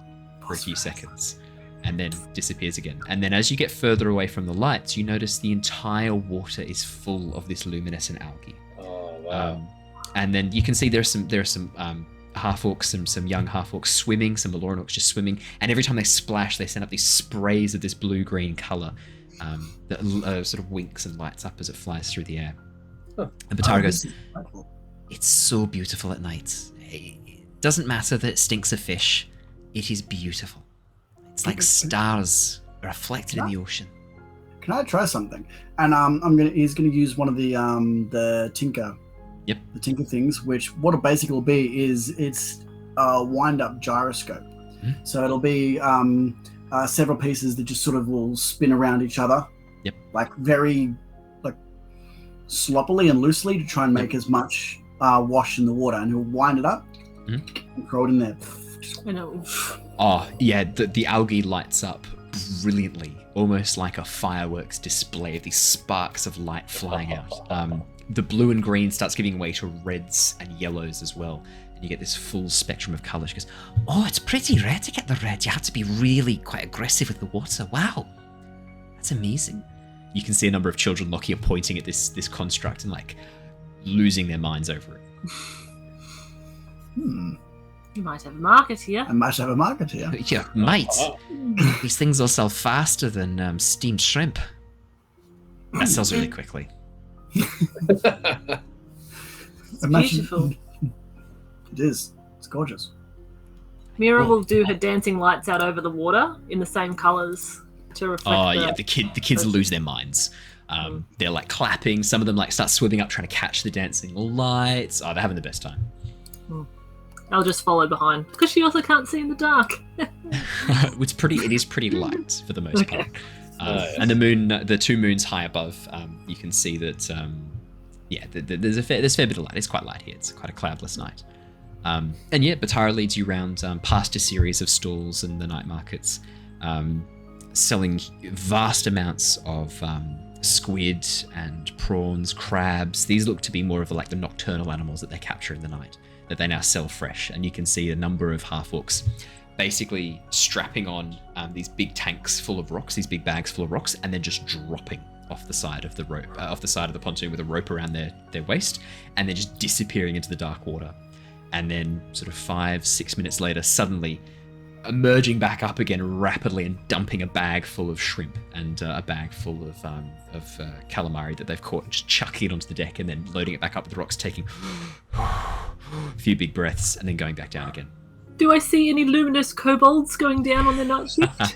for a few seconds, and then disappears again. And then as you get further away from the lights, you notice the entire water is full of this luminescent algae. Oh, wow. And then you can see there are some half-orcs, some young half-orcs swimming, some Aloran orcs just swimming, and every time they splash, they send up these sprays of this blue-green color that sort of winks and lights up as it flies through the air. Huh. And Batara goes, "It's so beautiful at night. It doesn't matter that it stinks of fish. It is beautiful. It's like stars reflected in the ocean." Can I try something? And he's gonna use one of the tinker. Yep. The tinker things, which what it basically will be is it's a wind-up gyroscope. Mm-hmm. So it'll be several pieces that just sort of will spin around each other. Yep. Like very sloppily and loosely to try and make as much wash in the water, and he'll wind it up and throw it in there. I know. Oh, yeah, the algae lights up brilliantly, almost like a fireworks display of these sparks of light flying out. The blue and green starts giving way to reds and yellows as well, and you get this full spectrum of colour. She goes, "Oh, it's pretty rare to get the red. You have to be really quite aggressive with the water. Wow, that's amazing." You can see a number of children, Lockie, are pointing at this construct and like losing their minds over it. You might have a market here. I might have a market here. Yeah, might. These things will sell faster than steamed shrimp. That sells really quickly. It's beautiful. It is. It's gorgeous. Mira will do her dancing lights out over the water in the same colours to reflect. The kids lose their minds. They're like clapping. Some of them like start swimming up trying to catch the dancing lights. Oh, they're having the best time. I'll just follow behind because she also can't see in the dark. It is pretty light for the most part. And the moon, the two moons high above, you can see that there's a fair bit of light. It's quite light here. It's quite a cloudless night. Batara leads you around past a series of stalls and the night markets, selling vast amounts of squid and prawns, crabs. These look to be more of the nocturnal animals that they capture in the night, that they now sell fresh. And you can see a number of half-orcs basically strapping on these big tanks full of rocks, these big bags full of rocks, and then just dropping off the side of the rope, off the side of the pontoon with a rope around their waist, and then just disappearing into the dark water. And then sort of 5-6 minutes later, suddenly emerging back up again rapidly and dumping a bag full of shrimp and a bag full of calamari that they've caught, and just chucking it onto the deck and then loading it back up with the rocks, taking a few big breaths and then going back down again. Do I see any luminous kobolds going down on their night shift?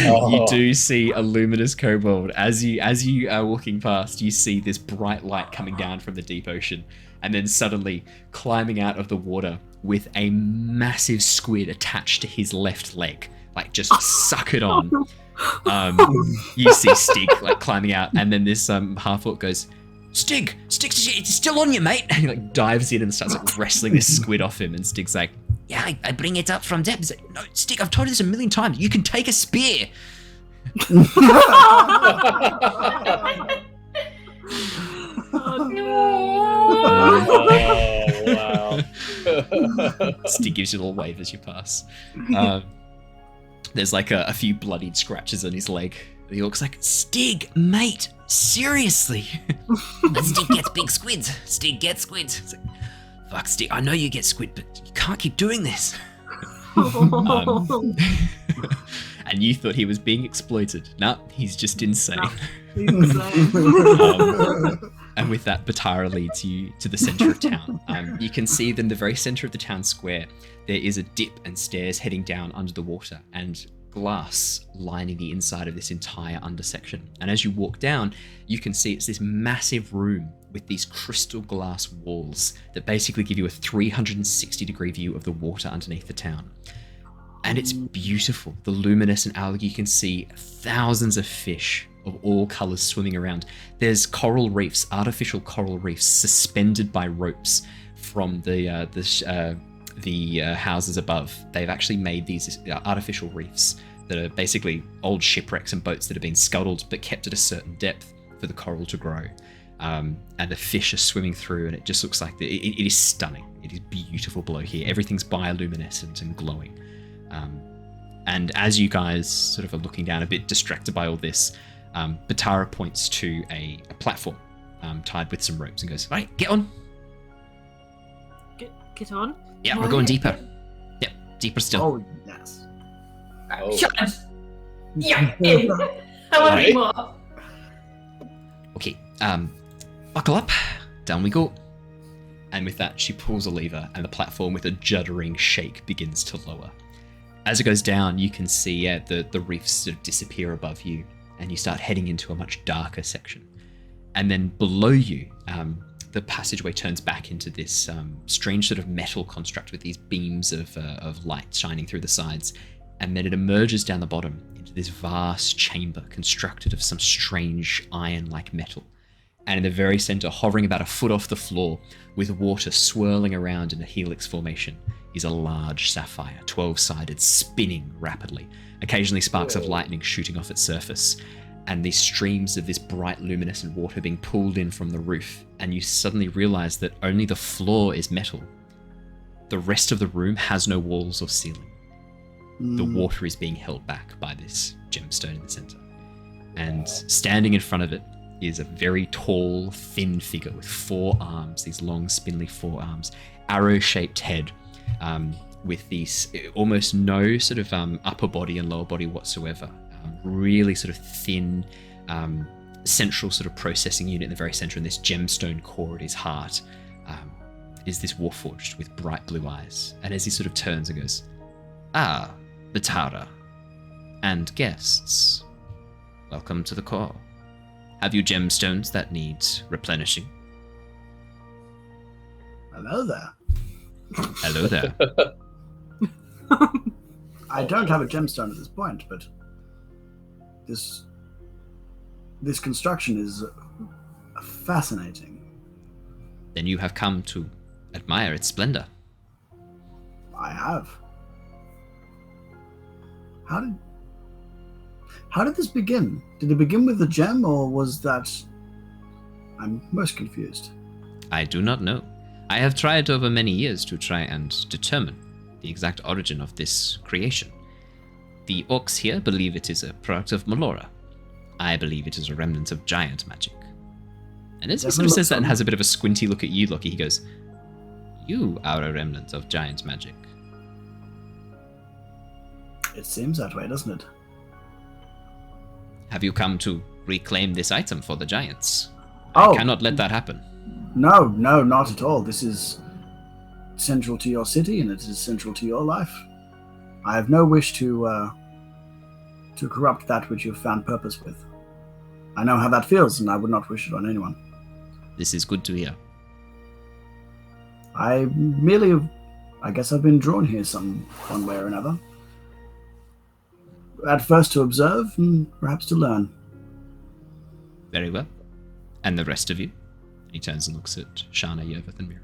You do see a luminous kobold. As you are walking past, you see this bright light coming down from the deep ocean, and then suddenly climbing out of the water with a massive squid attached to his left leg, like just suck it on. You see Stig climbing out, and then this half-orc goes, Stig, it's still on you, mate. And he dives in and starts wrestling this squid off him, and Stig's like, "Yeah, I bring it up from depth." He's like, "No, Stig, I've told you this a million times. You can take a spear." Wow. Stig gives you a little wave as you pass. There's a few bloodied scratches on his leg. The orc's like, "Stig, mate, seriously." But Stig gets big squids. Stig gets squids. It's like, "Fuck, Stig, I know you get squid, but you can't keep doing this." And you thought he was being exploited. No, he's just insane. He's insane. And with that, Batara leads you to the center of town. You can see that in the very center of the town square, there is a dip and stairs heading down under the water, and glass lining the inside of this entire undersection. And as you walk down, you can see it's this massive room with these crystal glass walls that basically give you a 360-degree view of the water underneath the town. And it's beautiful. The luminescent algae, you can see thousands of fish of all colors swimming around. There's coral reefs, artificial coral reefs, suspended by ropes from the houses above. They've actually made these artificial reefs that are basically old shipwrecks and boats that have been scuttled but kept at a certain depth for the coral to grow. And the fish are swimming through, and it just looks like it is stunning. It is beautiful below here. Everything's bioluminescent and glowing. And as you guys sort of are looking down, a bit distracted by all this, Batara points to a platform tied with some ropes and goes, "Right, get on." Get on? Yeah, we're going deeper. Yep, deeper still. Oh, yes. Shut up. Yeah, in. I want to be more. Okay, buckle up. Down we go. And with that, she pulls a lever, and the platform with a juddering shake begins to lower. As it goes down, you can see the reefs sort of disappear above you, and you start heading into a much darker section. And then below you, the passageway turns back into this strange sort of metal construct with these beams of light shining through the sides. And then it emerges down the bottom into this vast chamber constructed of some strange iron-like metal. And in the very center, hovering about a foot off the floor, with water swirling around in a helix formation, is a large sapphire, 12-sided, spinning rapidly, occasionally sparks of lightning shooting off its surface, and these streams of this bright luminescent water being pulled in from the roof, and you suddenly realize that only the floor is metal. The rest of the room has no walls or ceiling. The water is being held back by this gemstone in the center. And standing in front of it is a very tall, thin figure with 4 arms, these long, spindly 4 arms, arrow-shaped head, with these almost no sort of upper body and lower body whatsoever. Really sort of thin, central sort of processing unit in the very center, and this gemstone core at his heart is this Warforged with bright blue eyes. And as he sort of turns and goes, "Ah, Batara, and guests, welcome to the core. Have you gemstones that need replenishing?" Hello there. Hello there. I don't have a gemstone at this point, but this construction is fascinating. Then you have come to admire its splendor. I have. How did this begin? Did it begin with the gem, or was that... I'm most confused. I do not know. I have tried over many years to try and determine the exact origin of this creation. The orcs here believe it is a product of Melora. I believe it is a remnant of giant magic. And as he sort of says that and has a bit of a squinty look at you, Lockie, he goes, "You are a remnant of giant magic." It seems that way, doesn't it? Have you come to reclaim this item for the giants? Oh. I cannot let that happen. No, not at all. This is central to your city, and it is central to your life. I have no wish to corrupt that which you have found purpose with. I know how that feels, and I would not wish it on anyone. This is good to hear. I guess I've been drawn here one way or another. At first to observe, and perhaps to learn. Very well. And the rest of you? He turns and looks at Shana, Yervith, and Mira.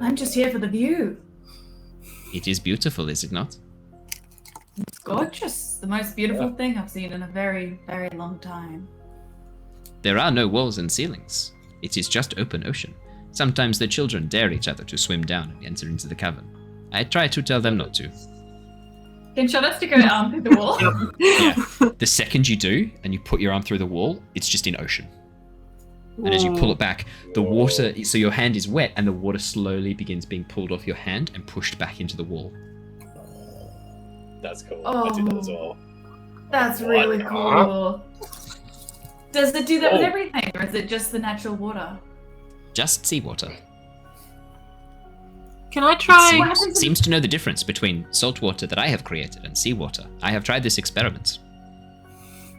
I'm just here for the view. It is beautiful, is it not? It's gorgeous. The most beautiful thing I've seen in a very, very long time. There are no walls and ceilings. It is just open ocean. Sometimes the children dare each other to swim down and enter into the cavern. I try to tell them not to. Can Shana stick her arm through the wall? Yeah. The second you do, and you put your arm through the wall, it's just in ocean. And as you pull it back, the water, so your hand is wet, and the water slowly begins being pulled off your hand and pushed back into the wall. That's cool. Oh. I did that as well. That's really cool. Does it do that with Oh. everything, or is it just the natural water? Just seawater. Can I try? What happens if- Seems to know the difference between salt water that I have created and seawater. I have tried this experiment.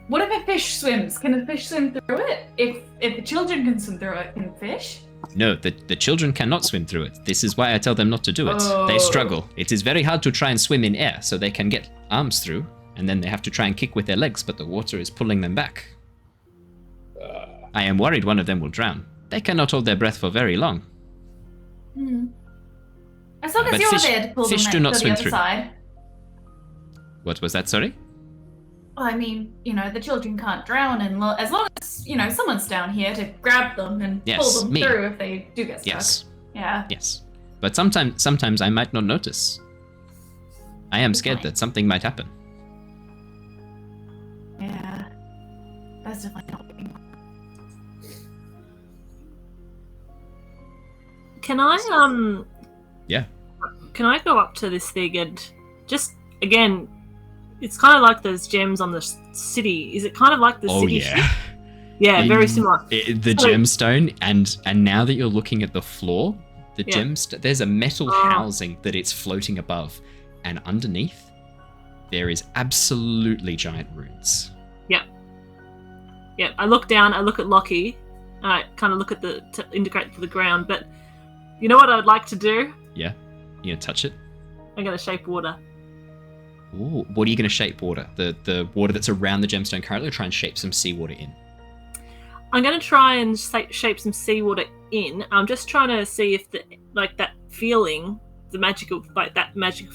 What if a fish swims? Can a fish swim through it? If the children can swim through it, can fish? No, the children cannot swim through it. This is why I tell them not to do it. They Oh. struggle. It is very hard to try and swim in air, so they can get arms through, and then they have to try and kick with their legs, but the water is pulling them back. I am worried one of them will drown. They cannot hold their breath for very long. As long as But you're fish- there to pull fish them do not to the swim other through. side. What was that, sorry? Well, I mean, the children can't drown, and as long as someone's down here to grab them and Yes, pull them me. through if they do get stuck. Yes, Yeah. yes. But sometimes I might not notice. I am scared Okay. that something might happen. Yeah. That's definitely not working. Can I Yeah. Can I go up to this thing and just again? It's kind of like those gems on the city. Is it kind of like the Oh city? yeah. ship? Yeah, very similar. The So- gemstone, and now that you're looking at the floor, the Yeah. gemstone, there's a metal Oh. housing that it's floating above, and underneath there is absolutely giant runes. Yeah, I look down. I look at Lockie. And I kind of look at to indicate to the ground. But you know what I would like to do? Yeah, you gonna touch it? I'm gonna shape water. Ooh, what are you gonna shape water? The water that's around the gemstone currently, or try and shape some seawater in? I'm gonna try and shape some seawater in. I'm just trying to see if that feeling, the magical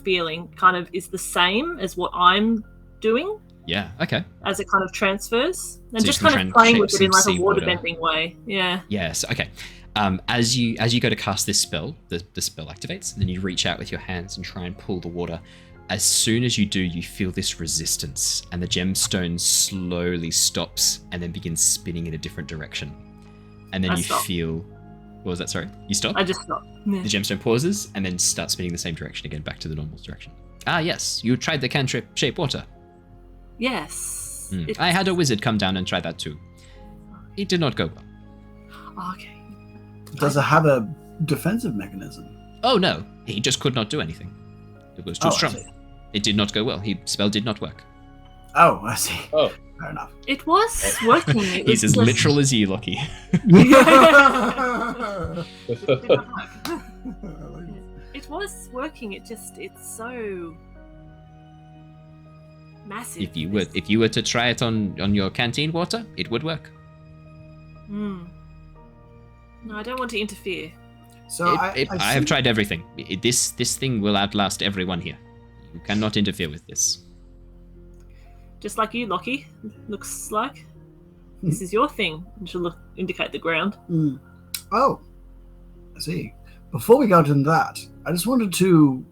feeling, kind of is the same as what I'm doing Yeah. Okay. as it kind of transfers, and So you just can kind try of and playing shape with it in some like a water seawater. bending way. Yeah. Yes. Okay. As you go to cast this spell, the spell activates, and then you reach out with your hands and try and pull the water. As soon as you do, you feel this resistance, and the gemstone slowly stops and then begins spinning in a different direction. And then I you stop. feel. What was that? Sorry, you stop. I just stop. Yeah. The gemstone pauses and then starts spinning the same direction again, back to the normal direction. Ah, yes, you tried the cantrip shape water. Yes. Hmm. It's- I had a wizard come down and try that too. It did not go well. Okay. Does it have a defensive mechanism? Oh no, he just could not do anything. It was too Oh, I strong. see. It did not go well. His spell did not work. Oh, I see. Oh. Fair enough. It was working. It He's was as just- literal as you, Lockie. It was working. It's so massive. If you were to try it on your canteen water, it would work. No, I don't want to interfere. So I have see- tried everything. This thing will outlast everyone here. You cannot interfere with this. Just like you, Lockie. Looks like this is your thing. And she'll indicate the ground. Mm. Oh, I see. Before we go into that, I just wanted to.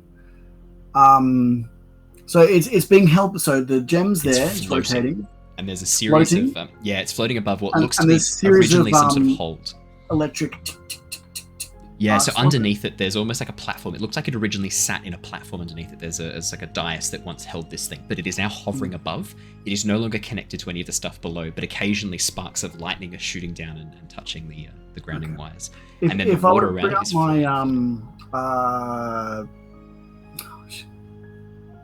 So it's being held. So the gems It's there, it's floating. rotating. And there's a series Floating? of it's floating above what And- looks and to be there's series originally of, some sort of hold. Electric. Tick, tick, tick, tick, tick. Yeah, so it's underneath it, there's almost like a platform. It looks like it originally sat in a platform underneath it. There's like a dais that once held this thing, but it is now hovering above. It is no longer connected to any of the stuff below, but occasionally sparks of lightning are shooting down and touching the grounding wires. And then the If I water were to around bring it up is my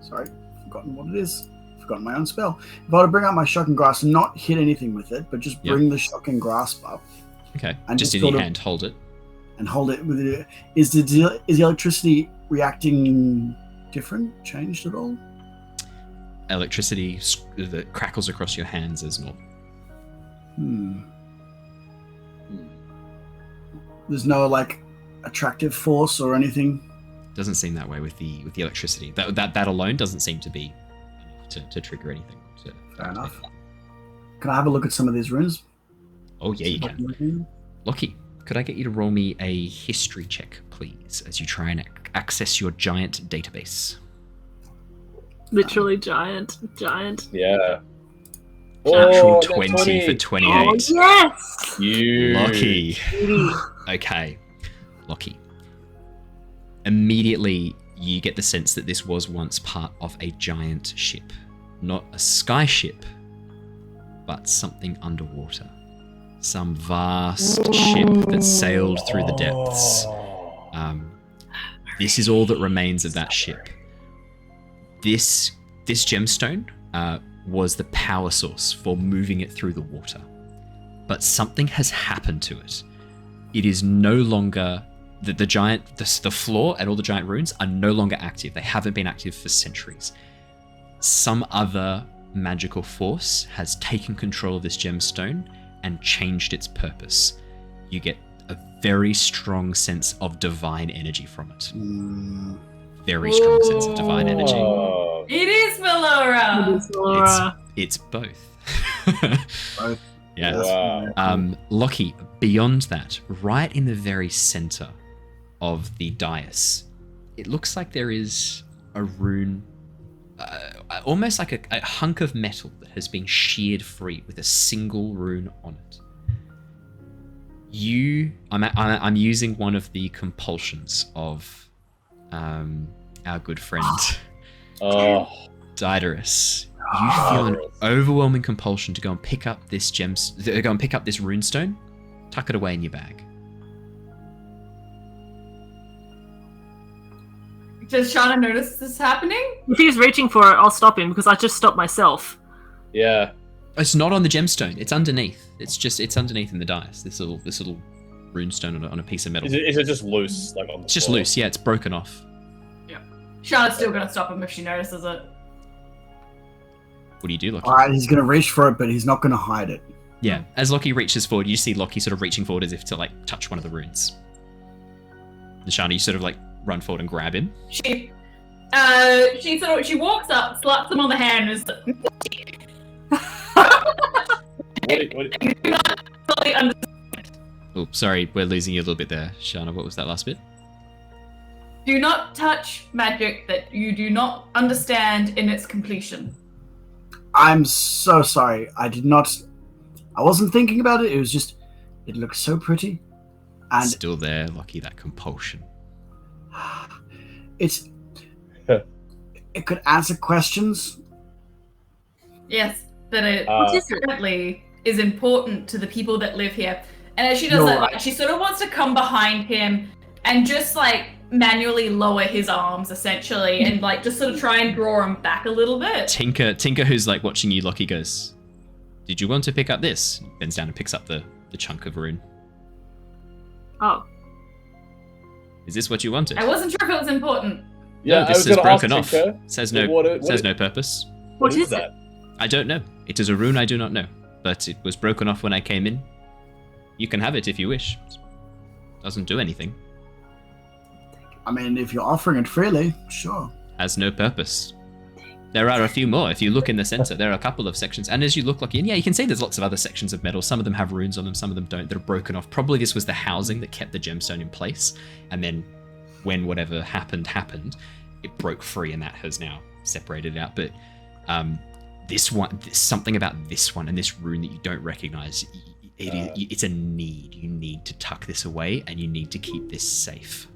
sorry, forgotten what it is. Forgotten my own spell. If I were to bring up my shocking grasp and not hit anything with it, but just Yep. bring the shocking grasp up Okay, And just just in sort your of- hand, hold it. and hold it with it, is the electricity reacting different, changed at all? Electricity that crackles across your hands as normal. There's no like attractive force or anything. Doesn't seem that way with the electricity. That alone doesn't seem to be enough to trigger anything. Fair enough. Can I have a look at some of these runes? Oh yeah, you can. Lockie, could I get you to roll me a history check, please, as you try and access your giant database? Literally giant. Yeah. Natural Oh, 20 for 28. Oh yes! You. Lockie. Okay. Lockie. Immediately, you get the sense that this was once part of a giant ship. Not a sky ship, but something underwater. some vast ship that sailed through the depths. This is all that remains of that ship. This gemstone was the power source for moving it through the water. But something has happened to it. It is no longer... The floor and all the giant runes are no longer active. They haven't been active for centuries. Some other magical force has taken control of this gemstone and changed its purpose. You get a very strong sense of divine energy from it. Very strong sense of divine energy. It is Melora! It's both. Both. Yeah. Wow. Lockie, beyond that, right in the very center of the dais, it looks like there is a rune, almost like a hunk of metal that has been sheared free with a single rune on it. I'm using one of the compulsions of our good friend Diderus. You feel an overwhelming compulsion to go and pick up this runestone, tuck it away in your bag. Does Shauna notice this happening? If he's reaching for it, I'll stop him because I just stopped myself. Yeah. It's not on the gemstone. It's underneath. It's underneath in the dais. This little runestone on a piece of metal. Is it just loose, like on the It's just floor? loose. Yeah, it's broken off. Yeah. Shauna's still gonna stop him if she notices it. What do you do, Lockie? Alright, he's gonna reach for it, but he's not gonna hide it. Yeah, as Lockie reaches forward, you see Lockie sort of reaching forward as if to like touch one of the runes. And Shana, you sort of like run forward and grab him. She walks up, slaps him on the hand, and is What- you do not fully understand. Oh, sorry, we're losing you a little bit there, Shana. What was that last bit? Do not touch magic that you do not understand in its completion. I'm so sorry. I wasn't thinking about it. It was just, it looks so pretty. And Still there, Lockie, that compulsion. it could answer questions. Yes, that it Uh, currently is important to the people that live here. And as she does You're that, right. like, she sort of wants to come behind him and just like manually lower his arms essentially and like just sort of try and draw him back a little bit. Tinker, who's like watching you, Lockie goes, "Did you want to pick up this?" He bends down and picks up the chunk of rune. Oh. Is this what you wanted? I wasn't sure if it was important. Yeah, No, I this was is gonna ask broken off. Tinker, Says what no purpose. What is that? I don't know. It is a rune I do not know, but it was broken off when I came in. You can have it if you wish. Doesn't do anything. I mean, if you're offering it freely, sure. Has no purpose. There are a few more. If you look in the center, there are a couple of sections. And as you look, Lockie, and yeah, you can see there's lots of other sections of metal. Some of them have runes on them, some of them don't. They're broken off. Probably this was the housing that kept the gemstone in place. And then when whatever happened, it broke free and that has now separated it out. But this one, something about this one and this rune that you don't recognize, it's a need. You need to tuck this away and you need to keep this safe.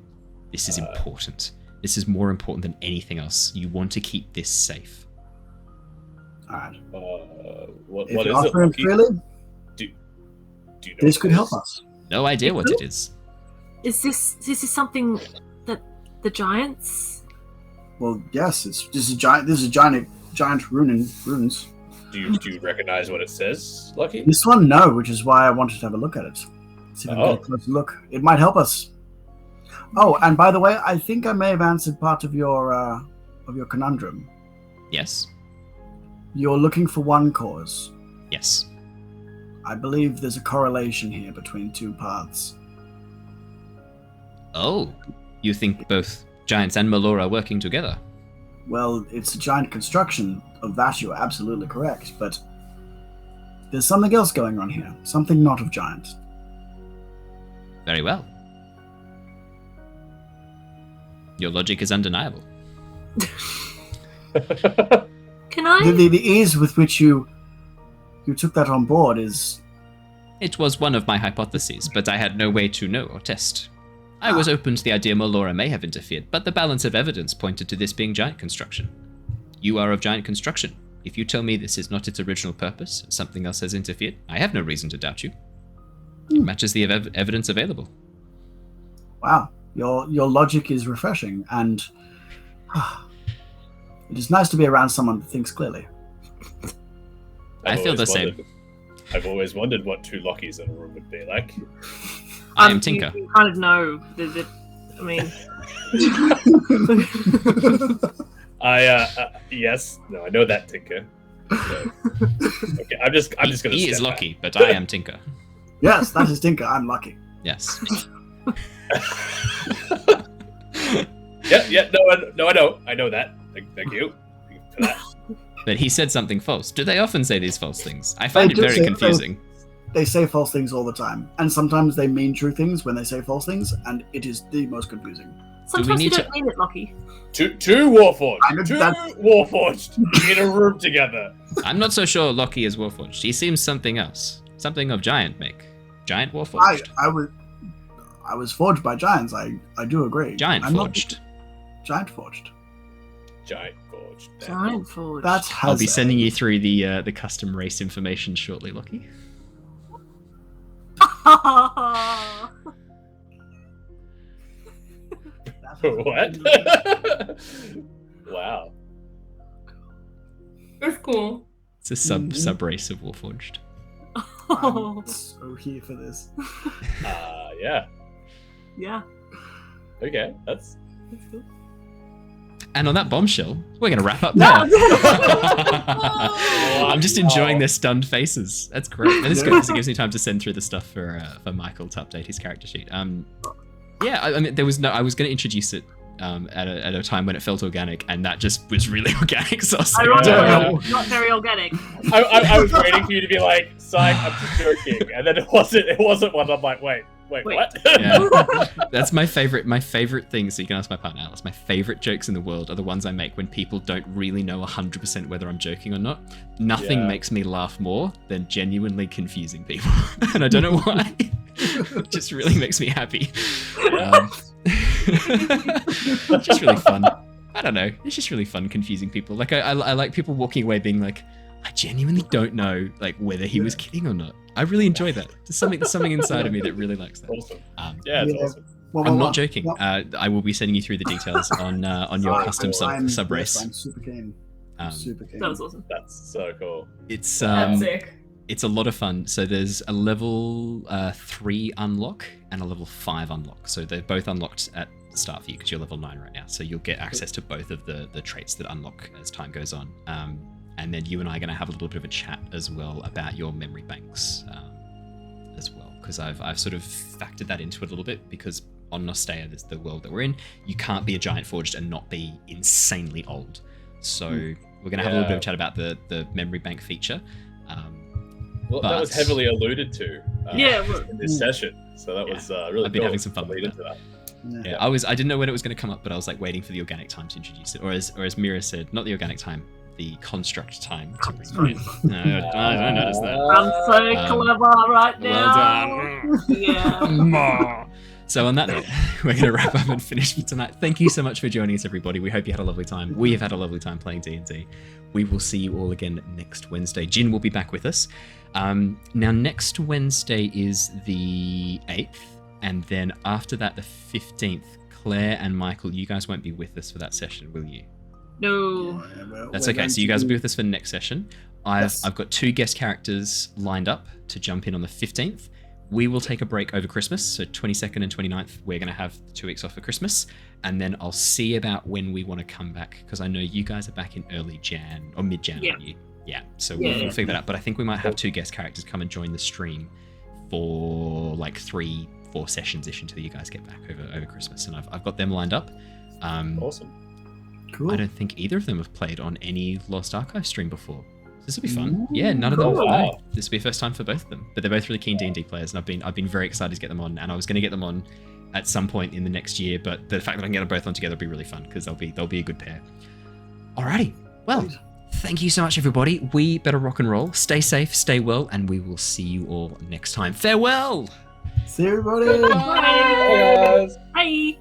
This is important. This is more important than anything else. You want to keep this safe. Alright. What If is you're it? offering it freely, Do you know this what could it help is? us. No idea what it is. Is this something that the giants? Well, yes, this is giant runes. Do you recognize what it says, Lucky? This one, no, which is why I wanted to have a look at it. See if we can get a closer look. It might help us. Oh, and by the way, I think I may have answered part of your conundrum. Yes. You're looking for one cause. Yes. I believe there's a correlation here between two paths. Oh, you think both giants and Melora are working together? Well, it's a giant construction. Of that, you're absolutely correct. But there's something else going on here. Something not of giant. Very well. Your logic is undeniable. Can I? The ease with which you took that on board is... It was one of my hypotheses, but I had no way to know or test. I was open to the idea Melora may have interfered, but the balance of evidence pointed to this being giant construction. You are of giant construction. If you tell me this is not its original purpose, something else has interfered, I have no reason to doubt you. Matches the evidence available. Wow, your logic is refreshing, and it is nice to be around someone that thinks clearly. I feel the same. I've always wondered what two Lockies in a room would be like. I am Tinker. You kind of know. I mean... Yes. No, I know that, Tinker. So, okay, I'm just gonna. He is Lockie, but I am Tinker. Yes, that is Tinker. I'm Lucky. Yes. Yeah. No, I know. I know that. Thank you for that. But he said something false. Do they often say these false things? I find it very confusing. They say false things all the time, and sometimes they mean true things when they say false things, and it is the most confusing. Sometimes you don't mean it, Lockie. Two Warforged in a room together. I'm not so sure Lockie is Warforged. He seems something else. Something of giant make. Giant Warforged. I was forged by giants. I do agree. Giant forged. Giant forged. Giant forged. Giant forged. That's I'll be sending you through the custom race information shortly, Lockie. What? Wow. That's cool. It's a sub race of Warforged. I'm so here for this. Yeah. Yeah. Okay, that's cool. And on that bombshell, we're going to wrap up there. I'm just enjoying their stunned faces. That's great. And it's good because it gives me time to send through the stuff for Michael to update his character sheet. Yeah, I mean, I was going to introduce it at a time when it felt organic, and that just was really organic. So I was like, not very organic. I was waiting for you to be like, "Psych, I'm just joking," and then it wasn't one. I'm like, wait, what? Yeah. That's my favorite thing. So you can ask my partner Alice. My favorite jokes in the world are the ones I make when people don't really know 100% whether I'm joking or not. Nothing makes me laugh more than genuinely confusing people, and I don't know why. It just really makes me happy. It's just really fun. I don't know. It's just really fun confusing people. Like I like people walking away being like, I genuinely don't know like whether he was kidding or not. I really enjoy that. There's something inside of me that really likes that. Awesome. It's awesome. I'm not joking. I will be sending you through the details on your custom sub race. I'm super keen. Super keen. That was awesome. That's so cool. It's That's sick. It's a lot of fun. So there's a level 3 unlock and a level 5 unlock. So they're both unlocked at the start for you because you're level 9 right now. So you'll get access to both of the traits that unlock as time goes on. And then you and I are going to have a little bit of a chat as well about your memory banks as well. Because I've sort of factored that into it a little bit because on Nostea, that's the world that we're in, you can't be a giant forged and not be insanely old. So we're going to have a little bit of a chat about the memory bank feature. That was heavily alluded to in this session, so that was really I've been cool. having some fun with that. Yeah, I didn't know when it was going to come up, but I was like waiting for the organic time to introduce it, or as Mira said, not the organic time, the construct time to bring it in. No, I noticed that. I'm so clever right now. Well done. Yeah. So on that note, we're going to wrap up and finish for tonight. Thank you so much for joining us, everybody. We hope you had a lovely time. We have had a lovely time playing D&D. We will see you all again next Wednesday. Jin will be back with us. Now, next Wednesday is the 8th, and then after that, the 15th. Claire and Michael, you guys won't be with us for that session, will you? No. That's okay. So you guys will be with us for the next session. I've got 2 guest characters lined up to jump in on the 15th. We will take a break over Christmas, so 22nd and 29th, we're going to have 2 weeks off for Christmas, and then I'll see about when we want to come back, because I know you guys are back in early Jan, or mid-Jan, aren't you? Yeah, so we'll figure that out, but I think we might have 2 guest characters come and join the stream for like 3-4 sessions-ish until you guys get back over Christmas, and I've got them lined up. Awesome. Cool. I don't think either of them have played on any Lost Archive stream before. This will be fun. Yeah, none of them have played. This will be a first time for both of them. But they're both really keen D&D players, and I've been very excited to get them on. And I was going to get them on at some point in the next year, but the fact that I can get them both on together will be really fun because they'll be a good pair. Alrighty. Well, thank you so much, everybody. We better rock and roll. Stay safe, stay well, and we will see you all next time. Farewell. See everybody. Bye. Bye.